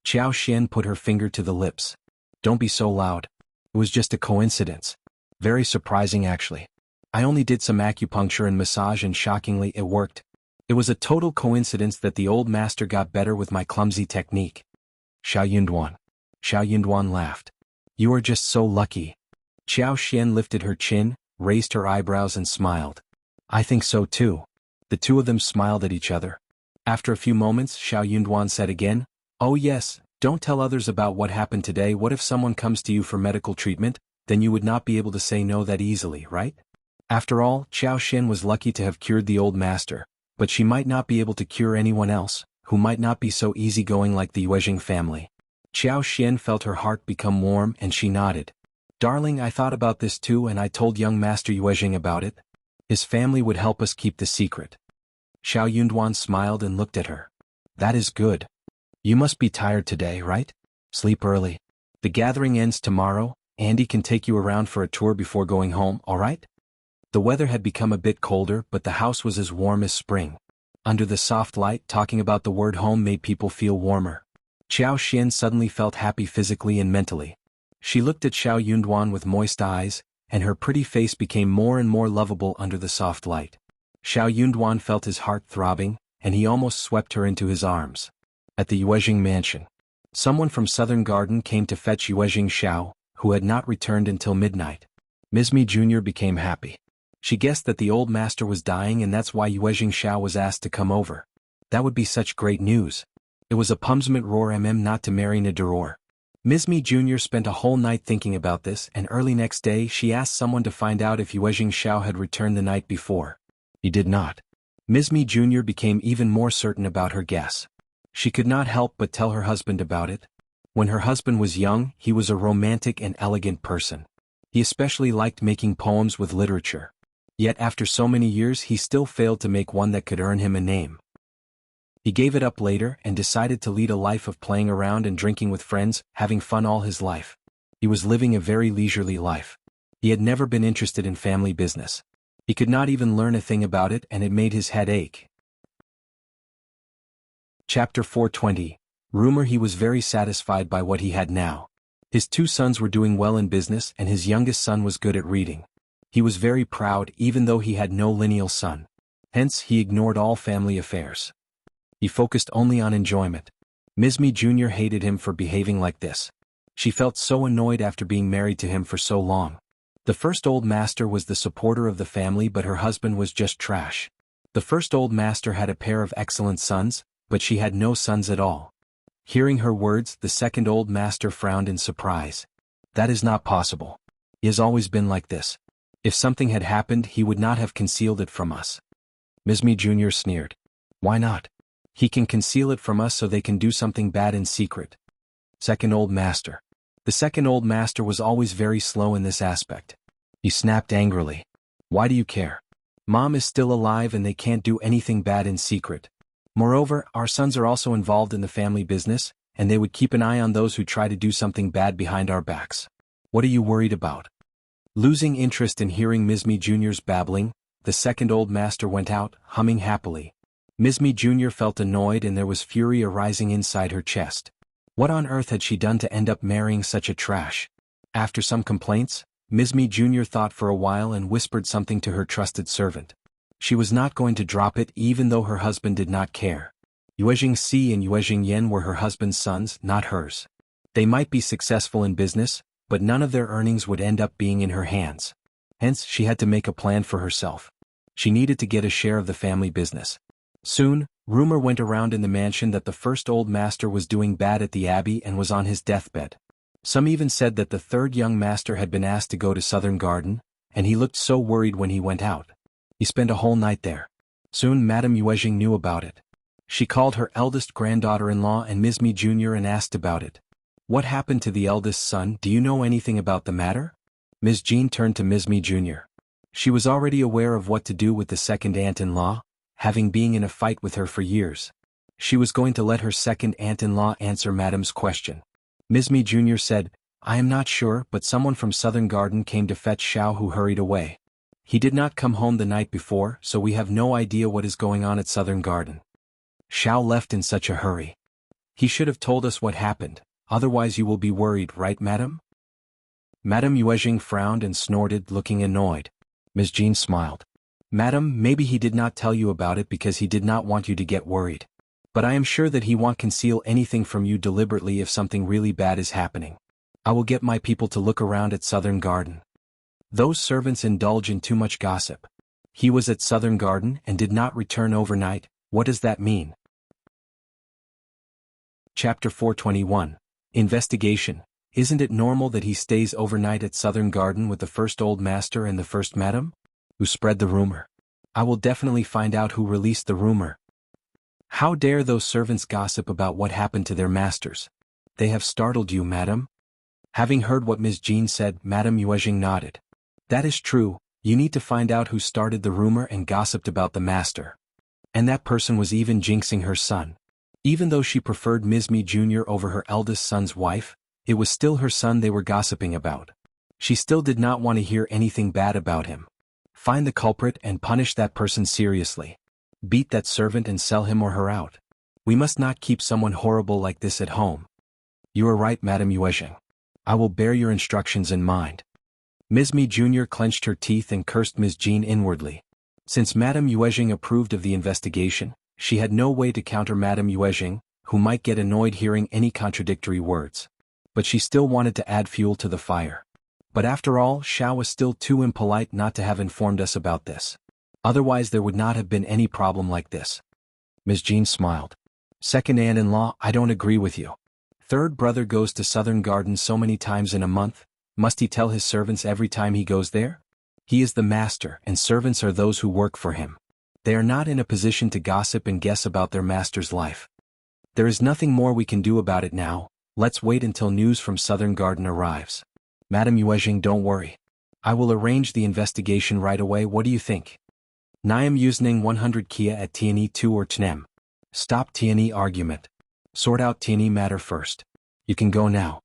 Xiao Xian put her finger to the lips. "Don't be so loud. It was just a coincidence. Very surprising actually. I only did some acupuncture and massage and shockingly it worked. It was a total coincidence that the old master got better with my clumsy technique." Xiao Yunduan. Xiao Yunduan laughed. You are just so lucky. Xiao Xian lifted her chin, raised her eyebrows and smiled. I think so too. The two of them smiled at each other. After a few moments, Xiao Yunduan said again, Oh yes, don't tell others about what happened today. What if someone comes to you for medical treatment? Then you would not be able to say no that easily, right? After all, Xiao Xian was lucky to have cured the old master, but she might not be able to cure anyone else, who might not be so easygoing like the Yuezheng family. Xiao Xian felt her heart become warm and she nodded. Darling, I thought about this too and I told young Master Yuezheng about it. His family would help us keep the secret. Xiao Yunduan smiled and looked at her. That is good. You must be tired today, right? Sleep early. The gathering ends tomorrow. Andy can take you around for a tour before going home, alright? The weather had become a bit colder, but the house was as warm as spring. Under the soft light, talking about the word home made people feel warmer. Xiao Xian suddenly felt happy physically and mentally. She looked at Xiao Yunduan with moist eyes, and her pretty face became more and more lovable under the soft light. Xiao Yunduan felt his heart throbbing, and he almost swept her into his arms. At the Yuezheng mansion, someone from Southern Garden came to fetch Yuezheng Xiao, who had not returned until midnight. Ms.Mi Jr. became happy. She guessed that the old master was dying and that's why Yuezheng Xiao was asked to come over. That would be such great news. It was a pumsment roar not to marry Naduror. Ms.Mi Jr. spent a whole night thinking about this and early next day she asked someone to find out if Yuezheng Xiao had returned the night before. He did not. Ms.Mi Jr. became even more certain about her guess. She could not help but tell her husband about it. When her husband was young, he was a romantic and elegant person. He especially liked making poems with literature. Yet after so many years he still failed to make one that could earn him a name. He gave it up later and decided to lead a life of playing around and drinking with friends, having fun all his life. He was living a very leisurely life. He had never been interested in family business. He could not even learn a thing about it and it made his head ache. Chapter 420. Rumor. He was very satisfied by what he had now. His two sons were doing well in business and his youngest son was good at reading. He was very proud even though he had no lineal son. Hence he ignored all family affairs. He focused only on enjoyment. Ms.Mi Jr. hated him for behaving like this. She felt so annoyed after being married to him for so long. The first old master was the supporter of the family but her husband was just trash. The first old master had a pair of excellent sons, but she had no sons at all. Hearing her words, the second old master frowned in surprise. That is not possible. He has always been like this. If something had happened he would not have concealed it from us. Ms.Mi Jr. sneered. Why not? He can conceal it from us so they can do something bad in secret. Second old master. The second old master was always very slow in this aspect. He snapped angrily. Why do you care? Mom is still alive and they can't do anything bad in secret. Moreover, our sons are also involved in the family business, and they would keep an eye on those who try to do something bad behind our backs. What are you worried about? Losing interest in hearing Ms.Mi Jr.'s babbling, the second old master went out, humming happily. Ms.Mi Jr. felt annoyed and there was fury arising inside her chest. What on earth had she done to end up marrying such a trash? After some complaints, Ms.Mi Jr. thought for a while and whispered something to her trusted servant. She was not going to drop it even though her husband did not care. Yuezheng Si and Yuezheng Yan were her husband's sons, not hers. They might be successful in business, but none of their earnings would end up being in her hands. Hence, she had to make a plan for herself. She needed to get a share of the family business. Soon, rumor went around in the mansion that the first old master was doing bad at the abbey and was on his deathbed. Some even said that the third young master had been asked to go to Southern Garden, and he looked so worried when he went out. He spent a whole night there. Soon Madame Yuezheng knew about it. She called her eldest granddaughter-in-law and Ms.Mi Jr. and asked about it. What happened to the eldest son? Do you know anything about the matter? Ms. Jean turned to Ms.Mi Jr. She was already aware of what to do with the second aunt-in-law, having been in a fight with her for years. She was going to let her second aunt-in-law answer Madame's question. Ms.Mi Jr. said, I am not sure, but someone from Southern Garden came to fetch Xiao who hurried away. He did not come home the night before, so we have no idea what is going on at Southern Garden. Xiao left in such a hurry. He should have told us what happened, otherwise you will be worried, right, Madame? Madame Yuezheng frowned and snorted, looking annoyed. Ms. Jean smiled. Madame, maybe he did not tell you about it because he did not want you to get worried. But I am sure that he won't conceal anything from you deliberately if something really bad is happening. I will get my people to look around at Southern Garden. Those servants indulge in too much gossip. He was at Southern Garden and did not return overnight. What does that mean? Chapter 421. Investigation. Isn't it normal that he stays overnight at Southern Garden with the first old master and the first madam? Who spread the rumor? I will definitely find out who released the rumor. How dare those servants gossip about what happened to their masters? They have startled you, madam? Having heard what Ms.Mi said, Madame Yuezheng nodded. That is true, you need to find out who started the rumor and gossiped about the master. And that person was even jinxing her son. Even though she preferred Ms.Mi Jr. over her eldest son's wife, it was still her son they were gossiping about. She still did not want to hear anything bad about him. Find the culprit and punish that person seriously. Beat that servant and sell him or her out. We must not keep someone horrible like this at home. You are right, Madame Yuezheng. I will bear your instructions in mind. Ms.Mi Jr. clenched her teeth and cursed Ms.Mi inwardly. Since Madame Yuezheng approved of the investigation, she had no way to counter Madame Yuezheng, who might get annoyed hearing any contradictory words. But she still wanted to add fuel to the fire. But after all, Xiao was still too impolite not to have informed us about this. Otherwise there would not have been any problem like this. Ms.Mi smiled. Second aunt-in-law, I don't agree with you. Third brother goes to Southern Garden so many times in a month, must he tell his servants every time he goes there? He is the master and servants are those who work for him. They are not in a position to gossip and guess about their master's life. There is nothing more we can do about it now, let's wait until news from Southern Garden arrives. Madame Yuezheng, don't worry. I will arrange the investigation right away, what do you think? Niam Yuezheng 100 Kia at TNE 2 or TNEM. Stop TNE argument. Sort out TNE matter first. You can go now.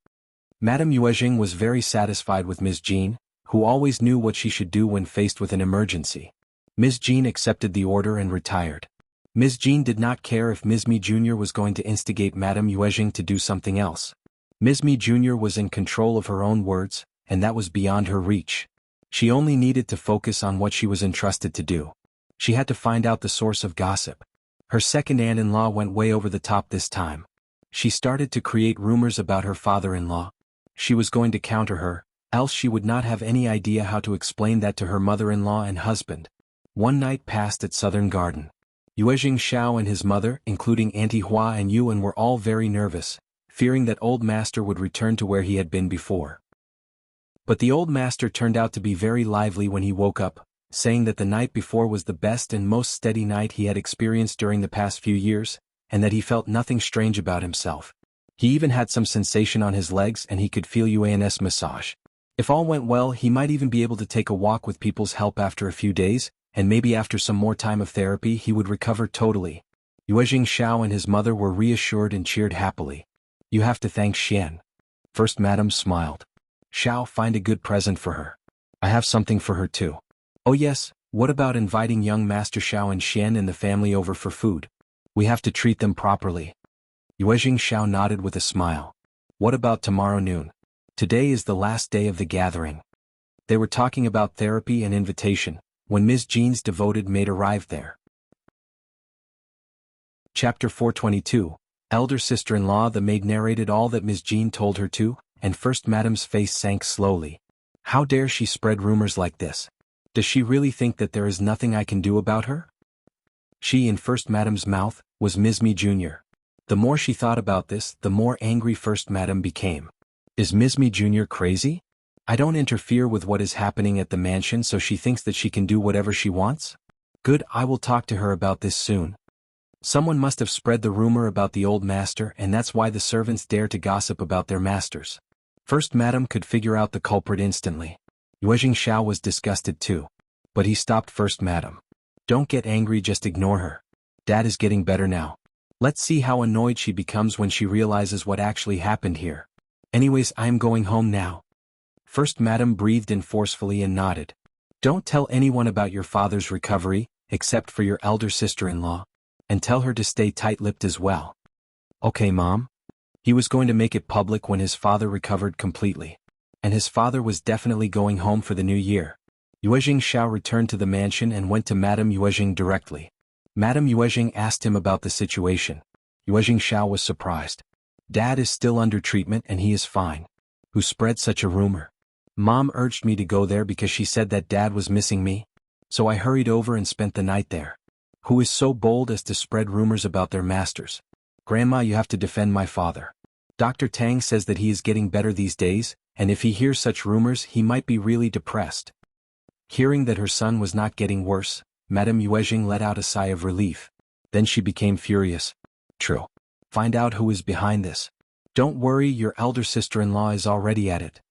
Madame Yuezheng was very satisfied with Ms.Mi, who always knew what she should do when faced with an emergency. Ms.Mi accepted the order and retired. Ms.Mi did not care if Ms.Mi Jr. was going to instigate Madame Yuezheng to do something else. Ms.Mi Jr. was in control of her own words, and that was beyond her reach. She only needed to focus on what she was entrusted to do. She had to find out the source of gossip. Her second aunt-in-law went way over the top this time. She started to create rumors about her father-in-law. She was going to counter her, else she would not have any idea how to explain that to her mother-in-law and husband. One night passed at Southern Garden. Yuezheng Xiao and his mother, including Auntie Hua and Yuan, were all very nervous, fearing that old master would return to where he had been before. But the old master turned out to be very lively when he woke up, saying that the night before was the best and most steady night he had experienced during the past few years, and that he felt nothing strange about himself. He even had some sensation on his legs and he could feel Yuan's massage. If all went well, he might even be able to take a walk with people's help after a few days, and maybe after some more time of therapy he would recover totally. Yuezheng Xiao and his mother were reassured and cheered happily. You have to thank Xian. First Madam smiled. Xiao, find a good present for her. I have something for her too. Oh yes, what about inviting young Master Xiao and Xian and the family over for food? We have to treat them properly. Yuezheng Xiao nodded with a smile. What about tomorrow noon? Today is the last day of the gathering. They were talking about therapy and invitation, when Ms.Mi's devoted maid arrived there. Chapter 422. Elder sister-in-law. The maid narrated all that Ms.Mi told her to, and First Madam's face sank slowly. How dare she spread rumors like this? Does she really think that there is nothing I can do about her? She in First Madam's mouth was Ms.Mi Jr. The more she thought about this, the more angry First Madam became. Is Ms.Mi Jr. crazy? I don't interfere with what is happening at the mansion, so she thinks that she can do whatever she wants? Good, I will talk to her about this soon. Someone must have spread the rumor about the old master, and that's why the servants dare to gossip about their masters. First Madam could figure out the culprit instantly. Yuezheng Xiao was disgusted too. But he stopped First Madam. Don't get angry, just ignore her. Dad is getting better now. Let's see how annoyed she becomes when she realizes what actually happened here. Anyways, I am going home now. First Madam breathed in forcefully and nodded. Don't tell anyone about your father's recovery, except for your elder sister-in-law. And tell her to stay tight-lipped as well. Okay, Mom? He was going to make it public when his father recovered completely. And his father was definitely going home for the new year. Yuezheng Xiao returned to the mansion and went to Madame Yuezheng directly. Madame Yuezheng asked him about the situation. Yuezheng Xiao was surprised. Dad is still under treatment and he is fine. Who spread such a rumor? Mom urged me to go there because she said that Dad was missing me. So I hurried over and spent the night there. Who is so bold as to spread rumors about their masters? Grandma, you have to defend my father. Dr. Tang says that he is getting better these days, and if he hears such rumors he might be really depressed. Hearing that her son was not getting worse, Madame Yuezheng let out a sigh of relief. Then she became furious. True. Find out who is behind this. Don't worry, your elder sister-in-law is already at it.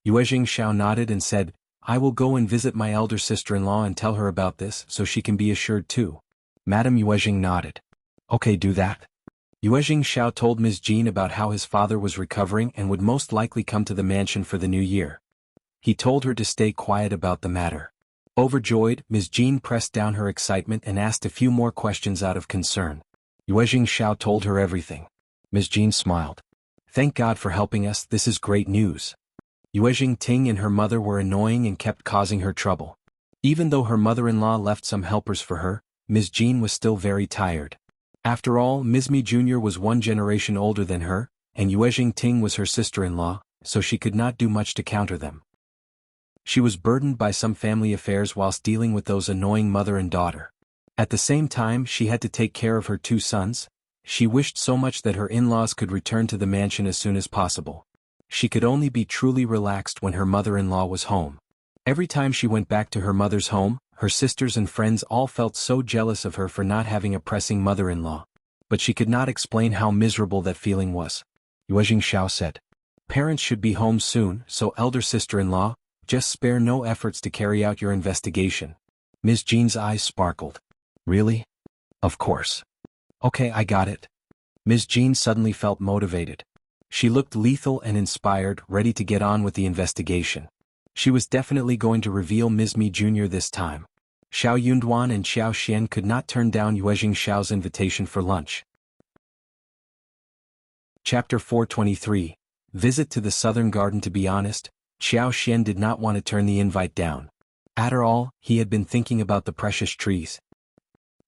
Yuezheng Xiao nodded and said, I will go and visit my elder sister-in-law and tell her about this so she can be assured too. Madame Yuezheng nodded. Okay, do that. Yuezheng Xiao told Ms. Jean about how his father was recovering and would most likely come to the mansion for the new year. He told her to stay quiet about the matter. Overjoyed, Ms. Jean pressed down her excitement and asked a few more questions out of concern. Yuezheng Xiao told her everything. Ms. Jean smiled. Thank God for helping us, this is great news. Yuezheng Ting and her mother were annoying and kept causing her trouble. Even though her mother-in-law left some helpers for her, Ms. Jean was still very tired. After all, Ms.Mi Jr. was one generation older than her, and Yuezheng Ting was her sister-in-law, so she could not do much to counter them. She was burdened by some family affairs whilst dealing with those annoying mother and daughter. At the same time, she had to take care of her two sons. She wished so much that her in-laws could return to the mansion as soon as possible. She could only be truly relaxed when her mother-in-law was home. Every time she went back to her mother's home, her sisters and friends all felt so jealous of her for not having a pressing mother-in-law. But she could not explain how miserable that feeling was. Yuezheng Xiao said, Parents should be home soon, so elder sister-in-law, just spare no efforts to carry out your investigation. Ms. Jean's eyes sparkled. Really? Of course. Okay, I got it. Ms. Jean suddenly felt motivated. She looked lethal and inspired, ready to get on with the investigation. She was definitely going to reveal Ms.Mi Jr. this time. Xiao Yunduan and Xiao Xian could not turn down Yuezheng Xiao's invitation for lunch. Chapter 423. Visit to the Southern Garden. To be honest, Xiao Xian did not want to turn the invite down. After all, he had been thinking about the precious trees.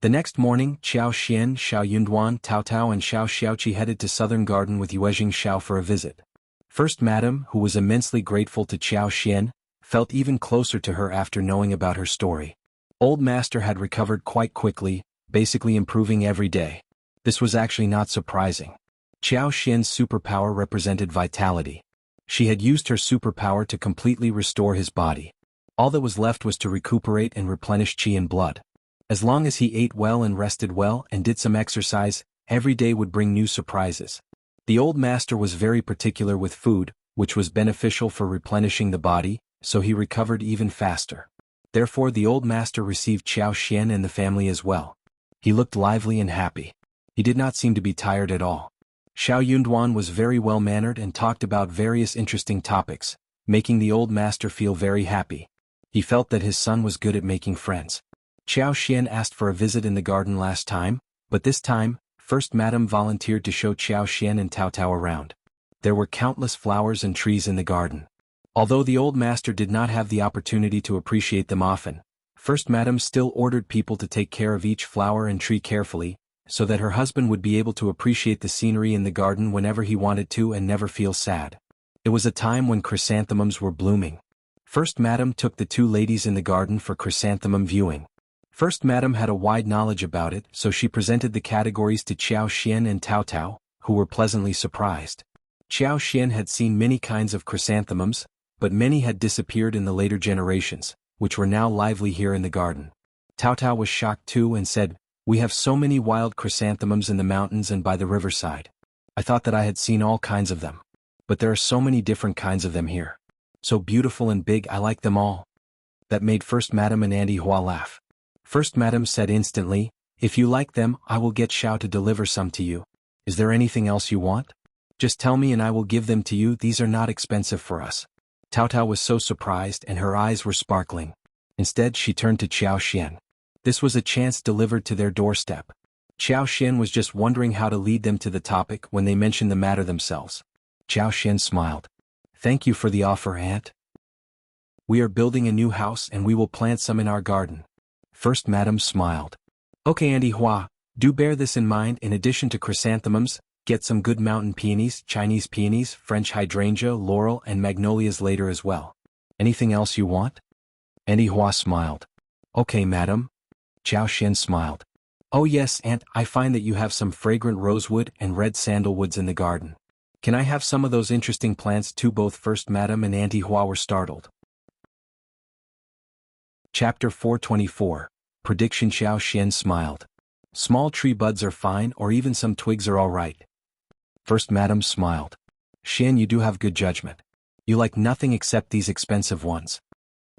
The next morning, Xiao Xian, Xiao Yunduan, Tao Tao and Xiao Xiaoqi headed to Southern Garden with Yuezheng Xiao for a visit. First Madame, who was immensely grateful to Xiao Xian, felt even closer to her after knowing about her story. Old Master had recovered quite quickly, basically improving every day. This was actually not surprising. Xiao Xian's superpower represented vitality. She had used her superpower to completely restore his body. All that was left was to recuperate and replenish qi and blood. As long as he ate well and rested well and did some exercise, every day would bring new surprises. The old master was very particular with food, which was beneficial for replenishing the body, so he recovered even faster. Therefore the old master received Xiao Xian and the family as well. He looked lively and happy. He did not seem to be tired at all. Xiao Yunduan was very well-mannered and talked about various interesting topics, making the old master feel very happy. He felt that his son was good at making friends. Xiao Xian asked for a visit in the garden last time, but this time, First Madame volunteered to show Xiao Xian and Tao Tao around. There were countless flowers and trees in the garden. Although the old master did not have the opportunity to appreciate them often, First Madame still ordered people to take care of each flower and tree carefully, so that her husband would be able to appreciate the scenery in the garden whenever he wanted to and never feel sad. It was a time when chrysanthemums were blooming. First Madame took the two ladies in the garden for chrysanthemum viewing. First Madame had a wide knowledge about it, so she presented the categories to Xiao Xian and Tao Tao, who were pleasantly surprised. Xiao Xian had seen many kinds of chrysanthemums, but many had disappeared in the later generations, which were now lively here in the garden. Tao Tao was shocked too and said, We have so many wild chrysanthemums in the mountains and by the riverside. I thought that I had seen all kinds of them. But there are so many different kinds of them here. So beautiful and big, I like them all. That made First Madame and Auntie Hua laugh. First Madame said instantly, If you like them, I will get Xiao to deliver some to you. Is there anything else you want? Just tell me and I will give them to you, these are not expensive for us. Tao Tao was so surprised and her eyes were sparkling. Instead she turned to Xiao Xian. This was a chance delivered to their doorstep. Xiao Xian was just wondering how to lead them to the topic when they mentioned the matter themselves. Xiao Xian smiled. Thank you for the offer, Aunt. We are building a new house and we will plant some in our garden. First Madame smiled. Okay, Auntie Hua, Do bear this in mind. In addition to chrysanthemums, get some good mountain peonies, Chinese peonies, French hydrangea, laurel and magnolias later as well. Anything else you want? Auntie Hua smiled. Okay, madam. Xiao Xian smiled. Oh yes, aunt, I find that you have some fragrant rosewood and red sandalwoods in the garden. Can I have some of those interesting plants too? Both First Madam and Auntie Hua were startled. Chapter 424. Prediction. Xiao Xian smiled. Small tree buds are fine, or even some twigs are alright. First Madam smiled. Xian, you do have good judgment. You like nothing except these expensive ones.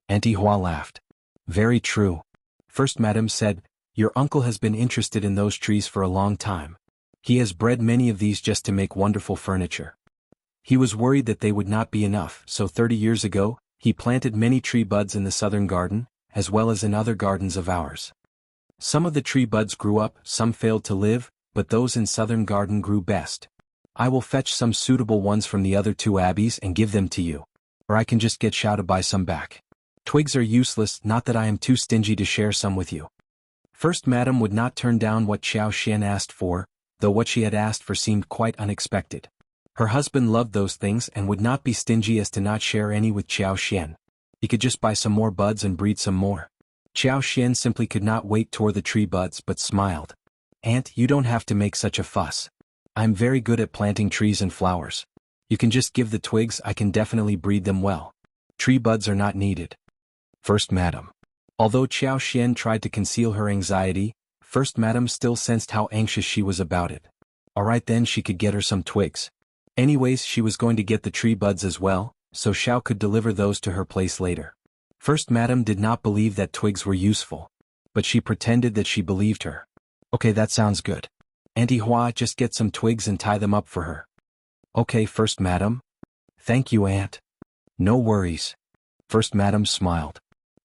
Auntie Hua laughed. Very true. First Madam said, your uncle has been interested in those trees for a long time. He has bred many of these just to make wonderful furniture. He was worried that they would not be enough, so 30 years ago, he planted many tree buds in the southern garden, as well as in other gardens of ours. Some of the tree buds grew up, some failed to live, but those in southern garden grew best. I will fetch some suitable ones from the other two abbeys and give them to you. Or I can just get Xiao to buy some back. Twigs are useless, not that I am too stingy to share some with you. First Madam would not turn down what Xiao Xian asked for, though what she had asked for seemed quite unexpected. Her husband loved those things and would not be stingy as to not share any with Xiao Xian. He could just buy some more buds and breed some more. Xiao Xian simply could not wait toward the tree buds but smiled. Aunt, you don't have to make such a fuss. I'm very good at planting trees and flowers. You can just give the twigs, I can definitely breed them well. Tree buds are not needed. First Madam. Although Xiao Xian tried to conceal her anxiety, First Madam still sensed how anxious she was about it. Alright then, she could get her some twigs. Anyways, she was going to get the tree buds as well, so Xiao could deliver those to her place later. First Madam did not believe that twigs were useful, but she pretended that she believed her. Okay, that sounds good. Auntie Hua, just get some twigs and tie them up for her. Okay, First Madam. Thank you, Aunt. No worries. First Madam smiled.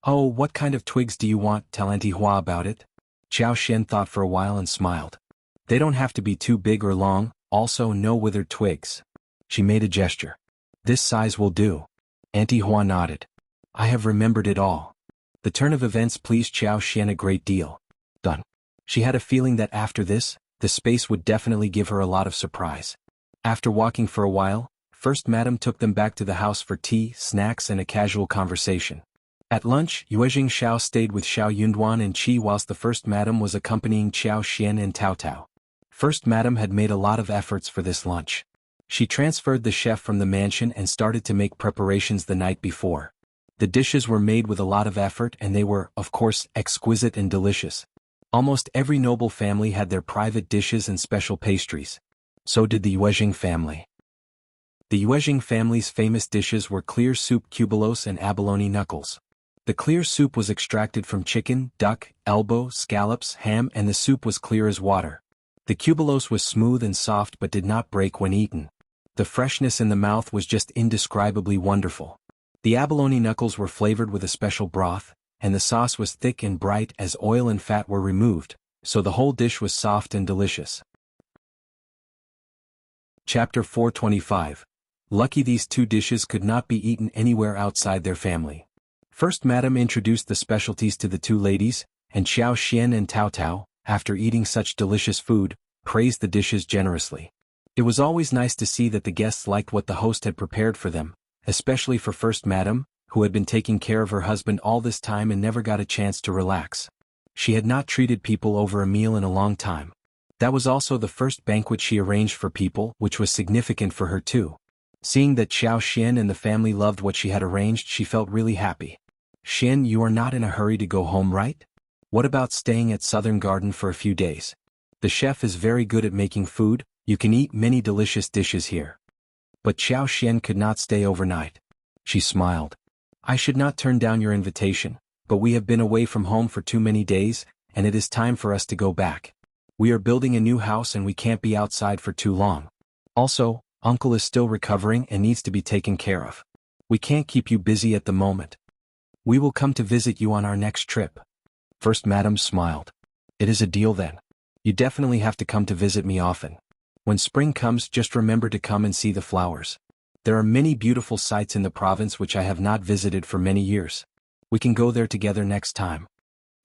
Oh, what kind of twigs do you want? Tell Auntie Hua about it. Xiao Xian thought for a while and smiled. They don't have to be too big or long, also no withered twigs. She made a gesture. This size will do. Auntie Hua nodded. I have remembered it all. The turn of events pleased Xiao Xian a great deal. Done. She had a feeling that after this, the space would definitely give her a lot of surprise. After walking for a while, First Madam took them back to the house for tea, snacks and a casual conversation. At lunch, Yuezheng Xiao stayed with Xiao Yunduan and Qi whilst the First Madam was accompanying Xiao Xian and Tao Tao. First Madam had made a lot of efforts for this lunch. She transferred the chef from the mansion and started to make preparations the night before. The dishes were made with a lot of effort and they were, of course, exquisite and delicious. Almost every noble family had their private dishes and special pastries. So did the Yuezheng family. The Yuezheng family's famous dishes were clear soup cubulos and abalone knuckles. The clear soup was extracted from chicken, duck, elbow, scallops, ham, and the soup was clear as water. The cubulos was smooth and soft but did not break when eaten. The freshness in the mouth was just indescribably wonderful. The abalone knuckles were flavored with a special broth, and the sauce was thick and bright as oil and fat were removed, so the whole dish was soft and delicious. Chapter 425. Lucky these two dishes could not be eaten anywhere outside their family. First Madam introduced the specialties to the two ladies, and Xiao Xian and Tao Tao, after eating such delicious food, praised the dishes generously. It was always nice to see that the guests liked what the host had prepared for them, especially for First Madam, who had been taking care of her husband all this time and never got a chance to relax. She had not treated people over a meal in a long time. That was also the first banquet she arranged for people, which was significant for her too. Seeing that Xiao Xian and the family loved what she had arranged, she felt really happy. Xian, you are not in a hurry to go home, right? What about staying at Southern Garden for a few days? The chef is very good at making food, you can eat many delicious dishes here. But Xiao Xian could not stay overnight. She smiled. I should not turn down your invitation, but we have been away from home for too many days, and it is time for us to go back. We are building a new house and we can't be outside for too long. Also, Uncle is still recovering and needs to be taken care of. We can't keep you busy at the moment. We will come to visit you on our next trip. First Madam smiled. It is a deal then. You definitely have to come to visit me often. When spring comes, just remember to come and see the flowers. There are many beautiful sites in the province which I have not visited for many years. We can go there together next time.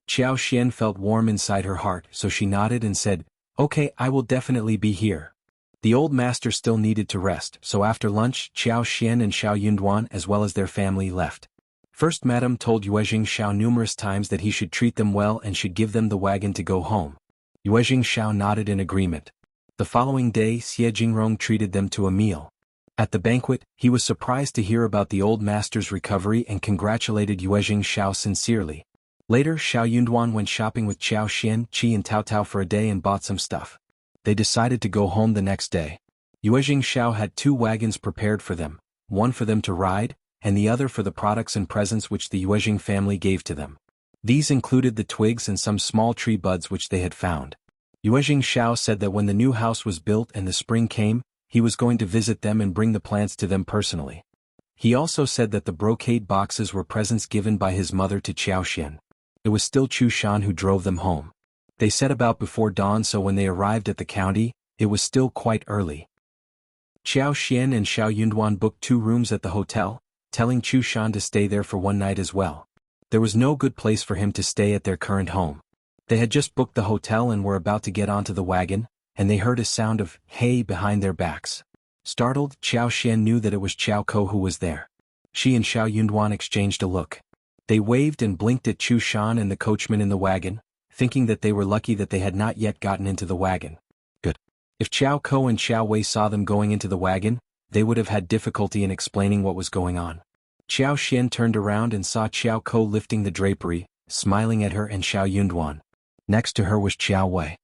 Xiao Xian felt warm inside her heart, so she nodded and said, "Okay, I will definitely be here." The old master still needed to rest, so after lunch, Xiao Xian and Xiao Yunduan as well as their family left. First Madame told Yuezheng Xiao numerous times that he should treat them well and should give them the wagon to go home. Yuezheng Xiao nodded in agreement. The following day, Xie Jingrong treated them to a meal. At the banquet, he was surprised to hear about the old master's recovery and congratulated Yuezheng Xiao sincerely. Later, Xiao Yunduan went shopping with Xiao Xian, Qi and Tao Tao for a day and bought some stuff. They decided to go home the next day. Yuezheng Xiao had 2 wagons prepared for them, one for them to ride, and the other for the products and presents which the Yuezheng family gave to them. These included the twigs and some small tree buds which they had found. Yuezheng Xiao said that when the new house was built and the spring came, he was going to visit them and bring the plants to them personally. He also said that the brocade boxes were presents given by his mother to Xiao Xian. It was still Chu Shan who drove them home. They set about before dawn, so when they arrived at the county, it was still quite early. Xiao Xian and Xiao Yunduan booked 2 rooms at the hotel, telling Chu Shan to stay there for one night as well. There was no good place for him to stay at their current home. They had just booked the hotel and were about to get onto the wagon, and they heard a sound of "hey" behind their backs. Startled, Xiao Xian knew that it was Xiao Ko who was there. She and Xiao Yunduan exchanged a look. They waved and blinked at Chu Shan and the coachman in the wagon, thinking that they were lucky that they had not yet gotten into the wagon. Good. If Xiao Ko and Xiao Wei saw them going into the wagon, they would have had difficulty in explaining what was going on. Xiao Xian turned around and saw Xiao Ko lifting the drapery, smiling at her and Xiao Yunduan. Next to her was Xiao Wei.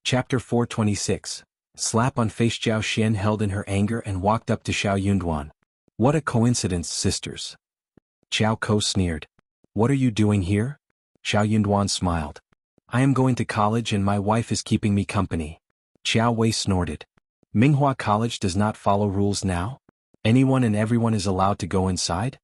Chapter 426. Slap on face. Xiao Xian held in her anger and walked up to Xiao Yunduan. "What a coincidence, sisters." Xiao Ko sneered. "What are you doing here?" Xiao Yunduan smiled. "I am going to college and my wife is keeping me company." Xiao Wei snorted. "Minghua College does not follow rules now? Anyone and everyone is allowed to go inside?"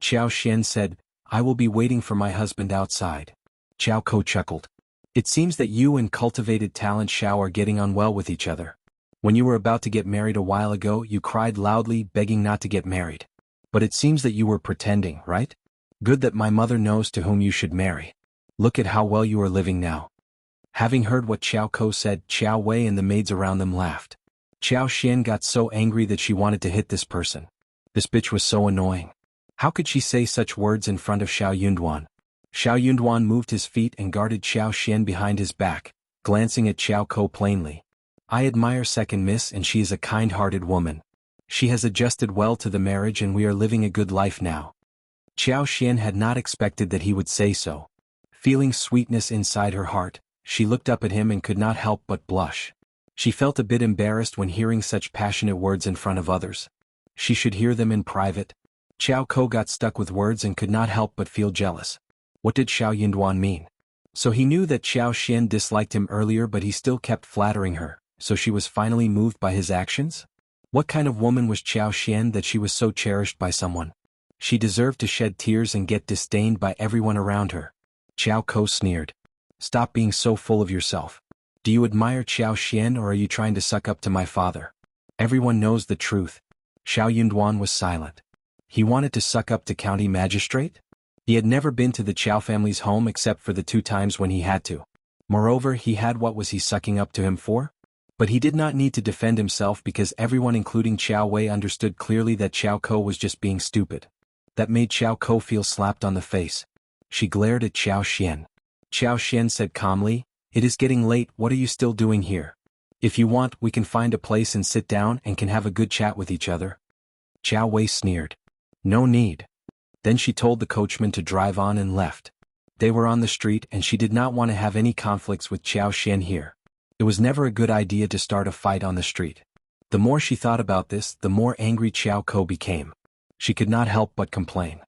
Xiao Xian said, "I will be waiting for my husband outside." Xiao Ko chuckled. "It seems that you and cultivated talent Xiao are getting on well with each other. When you were about to get married a while ago, you cried loudly, begging not to get married. But it seems that you were pretending, right? Good that my mother knows to whom you should marry. Look at how well you are living now." Having heard what Xiao Ko said, Xiao Wei and the maids around them laughed. Xiao Xian got so angry that she wanted to hit this person. This bitch was so annoying. How could she say such words in front of Xiao Yunduan? Xiao Yunduan moved his feet and guarded Xiao Xian behind his back, glancing at Xiao Ko plainly. "I admire second miss, and she is a kind-hearted woman. She has adjusted well to the marriage and we are living a good life now." Xiao Xian had not expected that he would say so. Feeling sweetness inside her heart, she looked up at him and could not help but blush. She felt a bit embarrassed when hearing such passionate words in front of others. She should hear them in private. Xiao Ko got stuck with words and could not help but feel jealous. What did Xiao Yunduan mean? So he knew that Xiao Xian disliked him earlier, but he still kept flattering her, so she was finally moved by his actions? What kind of woman was Xiao Xian that she was so cherished by someone? She deserved to shed tears and get disdained by everyone around her. Xiao Ko sneered. "Stop being so full of yourself. Do you admire Xiao Xian or are you trying to suck up to my father? Everyone knows the truth." Xiao Yunduan was silent. He wanted to suck up to county magistrate? He had never been to the Qiao family's home except for the 2 times when he had to. Moreover, he had what was he sucking up to him for? But he did not need to defend himself because everyone including Xiao Wei understood clearly that Xiao Ko was just being stupid. That made Xiao Ko feel slapped on the face. She glared at Xiao Xian. Xiao Xian said calmly, "It is getting late, what are you still doing here? If you want, we can find a place and sit down and can have a good chat with each other." Xiao Wei sneered. "No need." Then she told the coachman to drive on and left. They were on the street and she did not want to have any conflicts with Xiao Xian here. It was never a good idea to start a fight on the street. The more she thought about this, the more angry Xiao Ko became. She could not help but complain.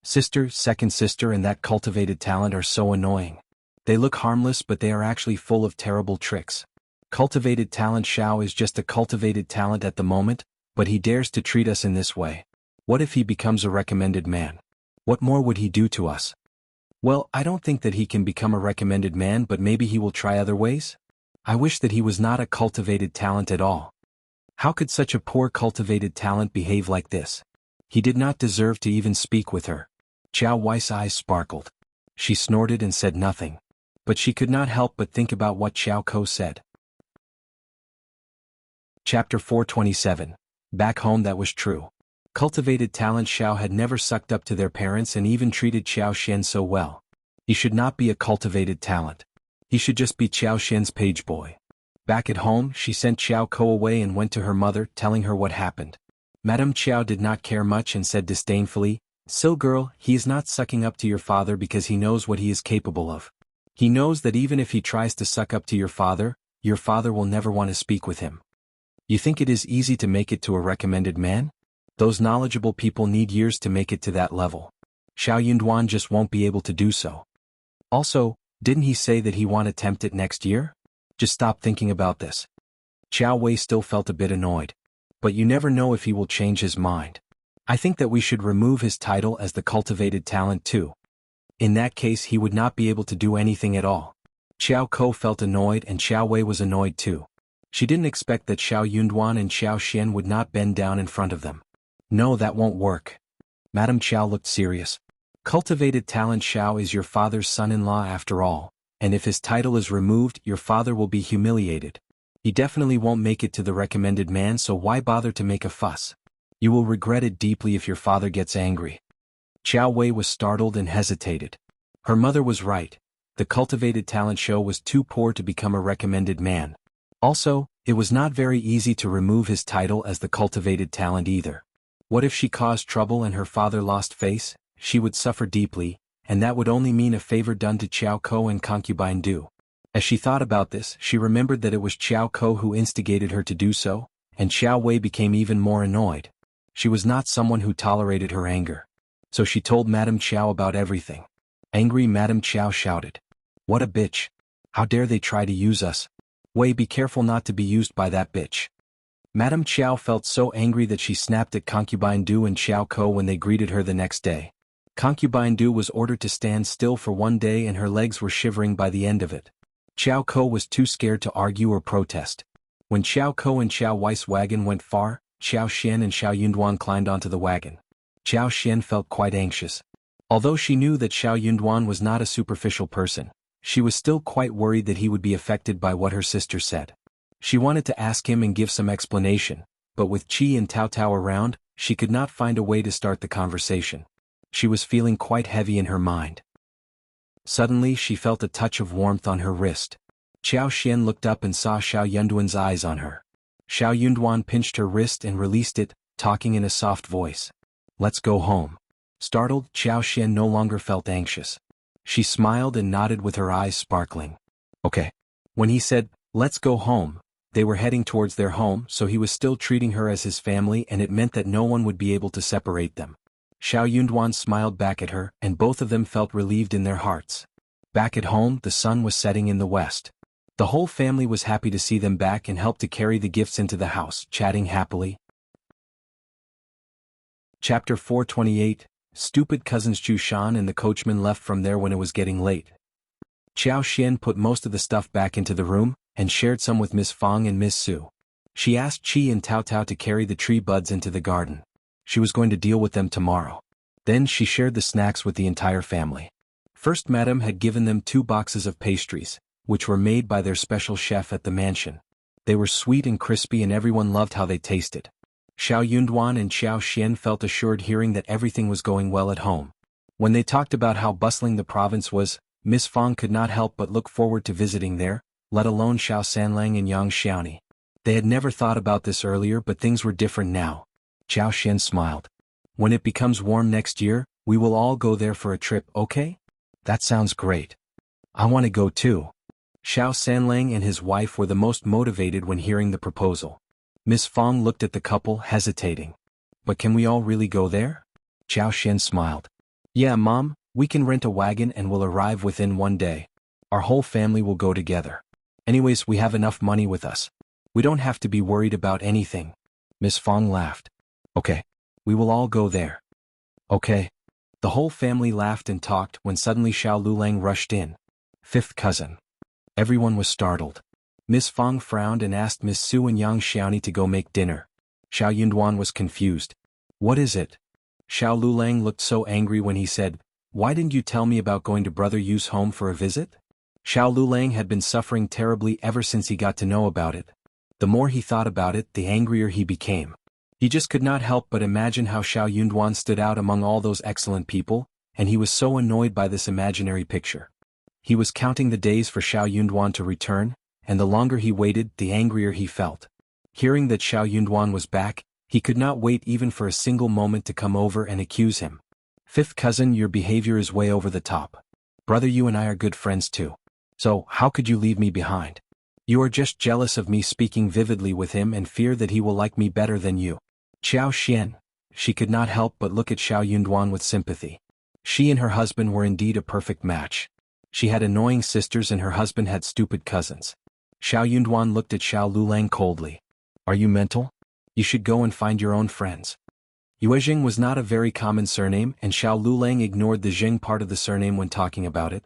Sister, second sister and that cultivated talent are so annoying. They look harmless but they are actually full of terrible tricks. Cultivated talent Xiao is just a cultivated talent at the moment, but he dares to treat us in this way. What if he becomes a recommended man? What more would he do to us? Well, I don't think that he can become a recommended man, but maybe he will try other ways? I wish that he was not a cultivated talent at all. How could such a poor cultivated talent behave like this? He did not deserve to even speak with her. Xiao Wei's eyes sparkled. She snorted and said nothing. But she could not help but think about what Xiao Ko said. Chapter 427. Back home that was true. Cultivated talent Xiao had never sucked up to their parents and even treated Xiao Xian so well. He should not be a cultivated talent. He should just be Xiao Xian's page boy. Back at home, she sent Xiao Ko away and went to her mother, telling her what happened. Madame Xiao did not care much and said disdainfully, "So girl, he is not sucking up to your father because he knows what he is capable of. He knows that even if he tries to suck up to your father will never want to speak with him. You think it is easy to make it to a recommended man? Those knowledgeable people need years to make it to that level. Xiao Yunduan just won't be able to do so. Also, didn't he say that he won't attempt it next year? Just stop thinking about this." Xiao Wei still felt a bit annoyed. But you never know if he will change his mind. I think that we should remove his title as the cultivated talent too. In that case he would not be able to do anything at all. Xiao Ko felt annoyed and Xiao Wei was annoyed too. She didn't expect that Xiao Yunduan and Xiao Xian would not bend down in front of them. No, that won't work. Madame Xiao looked serious. Cultivated talent Xiao is your father's son-in-law after all, and if his title is removed your father will be humiliated. He definitely won't make it to the recommended man, so why bother to make a fuss? You will regret it deeply if your father gets angry. Xiao Wei was startled and hesitated. Her mother was right. The cultivated talent show was too poor to become a recommended man. Also, it was not very easy to remove his title as the cultivated talent either. What if she caused trouble and her father lost face? She would suffer deeply, and that would only mean a favor done to Xiao Ko and concubine Du. As she thought about this, she remembered that it was Xiao Ko who instigated her to do so, and Xiao Wei became even more annoyed. She was not someone who tolerated her anger. So she told Madame Xiao about everything. Angry Madame Xiao shouted, "What a bitch! How dare they try to use us? Wei, be careful not to be used by that bitch." Madame Xiao felt so angry that she snapped at concubine Du and Xiao Ko when they greeted her the next day. Concubine Du was ordered to stand still for 1 day and her legs were shivering by the end of it. Xiao Ko was too scared to argue or protest. When Xiao Ko and Xiao Wei's wagon went far, Xiao Xian and Xiao Yunduan climbed onto the wagon. Xiao Xian felt quite anxious. Although she knew that Xiao Yunduan was not a superficial person, she was still quite worried that he would be affected by what her sister said. She wanted to ask him and give some explanation, but with Qi and Tao Tao around, she could not find a way to start the conversation. She was feeling quite heavy in her mind. Suddenly she felt a touch of warmth on her wrist. Xiao Xian looked up and saw Xiao Yunduan's eyes on her. Xiao Yunduan pinched her wrist and released it, talking in a soft voice. "Let's go home." Startled, Xiao Xian no longer felt anxious. She smiled and nodded with her eyes sparkling. Okay. When he said, "Let's go home," they were heading towards their home, so he was still treating her as his family and it meant that no one would be able to separate them. Xiao Yunduan smiled back at her and both of them felt relieved in their hearts. Back at home, the sun was setting in the west. The whole family was happy to see them back and helped to carry the gifts into the house, chatting happily. Chapter 428. Stupid cousins Chu Shan and the coachman left from there when it was getting late. Xiao Xian put most of the stuff back into the room, and shared some with Miss Fang and Miss Su. She asked Qi and Tao Tao to carry the tree buds into the garden. She was going to deal with them tomorrow. Then she shared the snacks with the entire family. First, Madame had given them 2 boxes of pastries, which were made by their special chef at the mansion. They were sweet and crispy and everyone loved how they tasted. Xiao Yunduan and Xiao Xian felt assured hearing that everything was going well at home. When they talked about how bustling the province was, Miss Fang could not help but look forward to visiting there, let alone Xiao Sanlang and Yang Xiaoni. They had never thought about this earlier, but things were different now. Xiao Xian smiled. "When it becomes warm next year, we will all go there for a trip, okay?" "That sounds great. I want to go too." Xiao Sanlang and his wife were the most motivated when hearing the proposal. Miss Fang looked at the couple, hesitating. "But can we all really go there?" Xiao Xian smiled. "Yeah, Mom, we can rent a wagon and will arrive within 1 day. Our whole family will go together. Anyways, we have enough money with us. We don't have to be worried about anything." Miss Fang laughed. "Okay. We will all go there." "Okay." The whole family laughed and talked when suddenly Xiao Lulang rushed in. "Fifth cousin." Everyone was startled. Miss Fang frowned and asked Miss Su and Yang Xiaoni to go make dinner. Xiao Yunduan was confused. "What is it?" Xiao Lulang looked so angry when he said, why didn't you tell me about going to Brother Yu's home for a visit? Xiao Lulang had been suffering terribly ever since he got to know about it. The more he thought about it, the angrier he became. He just could not help but imagine how Xiao Yunduan stood out among all those excellent people, and he was so annoyed by this imaginary picture. He was counting the days for Xiao Yunduan to return, and the longer he waited, the angrier he felt. Hearing that Xiao Yunduan was back, he could not wait even for a single moment to come over and accuse him. Fifth cousin, your behavior is way over the top. Brother Yu and I are good friends too. So, how could you leave me behind? You are just jealous of me speaking vividly with him and fear that he will like me better than you. Xiao Xian. She could not help but look at Xiao Yunduan with sympathy. She and her husband were indeed a perfect match. She had annoying sisters and her husband had stupid cousins. Xiao Yunduan looked at Xiao Lulang coldly. Are you mental? You should go and find your own friends. Yuezheng was not a very common surname, and Xiao Lulang ignored the Zheng part of the surname when talking about it.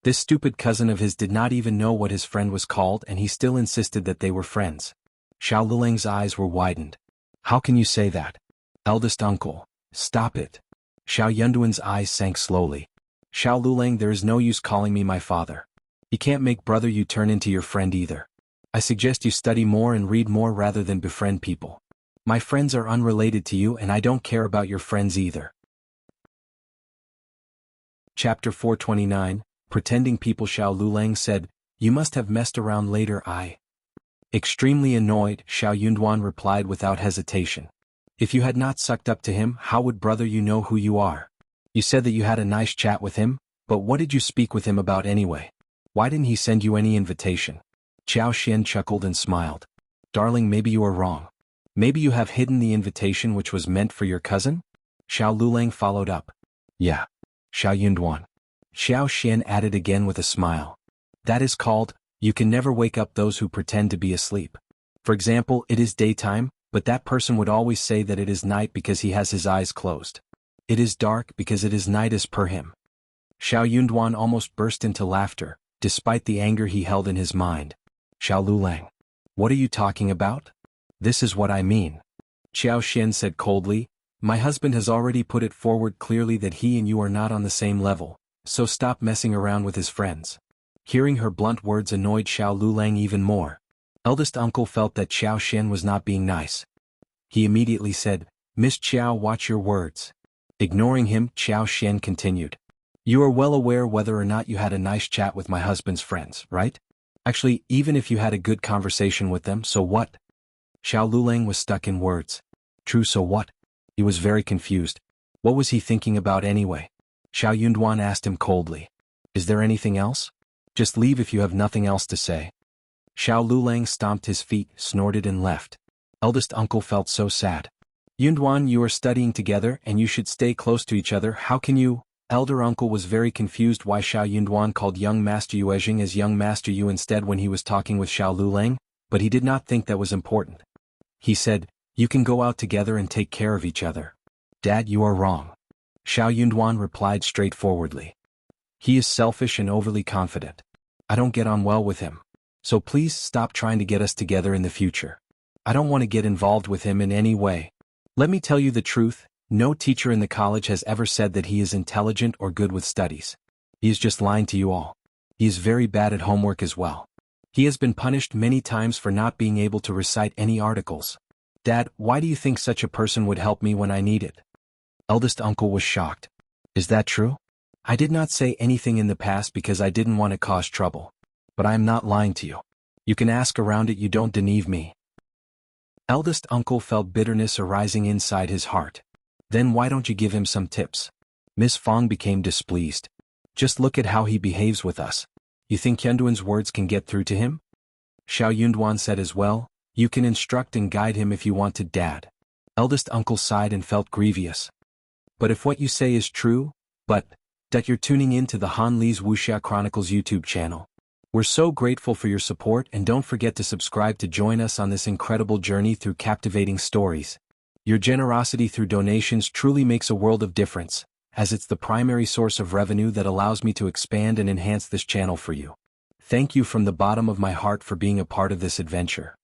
This stupid cousin of his did not even know what his friend was called, and he still insisted that they were friends. Xiao Lulang's eyes were widened. How can you say that? Eldest uncle, stop it. Xiao Yunduan's eyes sank slowly. Xiao Lulang, there is no use calling me my father. You can't make Brother Yu turn into your friend either. I suggest you study more and read more rather than befriend people. My friends are unrelated to you and I don't care about your friends either. Chapter 429, Pretending People. Xiao Lulang said, you must have messed around later. Extremely annoyed, Xiao Yunduan replied without hesitation. If you had not sucked up to him, how would Brother Yu know who you are? You said that you had a nice chat with him, but what did you speak with him about anyway? Why didn't he send you any invitation? Xiao Xian chuckled and smiled. Darling, maybe you are wrong. Maybe you have hidden the invitation which was meant for your cousin? Xiao Lulang followed up. Yeah. Xiao Yunduan. Xiao Xian added again with a smile. That is called, you can never wake up those who pretend to be asleep. For example, it is daytime, but that person would always say that it is night because he has his eyes closed. It is dark because it is night as per him. Xiao Yunduan almost burst into laughter, despite the anger he held in his mind. Xiao Lulang. What are you talking about? This is what I mean. Xiao Xian said coldly, my husband has already put it forward clearly that he and you are not on the same level, so stop messing around with his friends. Hearing her blunt words annoyed Xiao Lulang even more. Eldest uncle felt that Xiao Xian was not being nice. He immediately said, Miss Xiao, watch your words. Ignoring him, Xiao Xian continued. You are well aware whether or not you had a nice chat with my husband's friends, right? Actually, even if you had a good conversation with them, so what? Xiao Lulang was stuck in words. True, so what? He was very confused. What was he thinking about anyway? Xiao Yunduan asked him coldly. Is there anything else? Just leave if you have nothing else to say. Xiao Lulang stomped his feet, snorted and left. Eldest uncle felt so sad. Yunduan, you are studying together and you should stay close to each other. How can you? Elder uncle was very confused why Xiao Yunduan called young Master Yuezheng as young Master Yu instead when he was talking with Xiao Lulang, but he did not think that was important. He said, you can go out together and take care of each other. Dad, you are wrong. Xiao Yunduan replied straightforwardly. He is selfish and overly confident. I don't get on well with him. So please stop trying to get us together in the future. I don't want to get involved with him in any way. Let me tell you the truth, no teacher in the college has ever said that he is intelligent or good with studies. He is just lying to you all. He is very bad at homework as well. He has been punished many times for not being able to recite any articles. Dad, why do you think such a person would help me when I need it? Eldest uncle was shocked. Is that true? I did not say anything in the past because I didn't want to cause trouble. But I am not lying to you. You can ask around it, you don't deceive me. Eldest uncle felt bitterness arising inside his heart. Then why don't you give him some tips? Miss Fong became displeased. Just look at how he behaves with us. You think Yunduan's words can get through to him? Xiao Yunduan said as well, you can instruct and guide him if you want to, Dad. Eldest uncle sighed and felt grievous. But if what you say is true, that you're tuning in to the Han Li's Wuxia Chronicles YouTube channel. We're so grateful for your support and don't forget to subscribe to join us on this incredible journey through captivating stories. Your generosity through donations truly makes a world of difference, as it's the primary source of revenue that allows me to expand and enhance this channel for you. Thank you from the bottom of my heart for being a part of this adventure.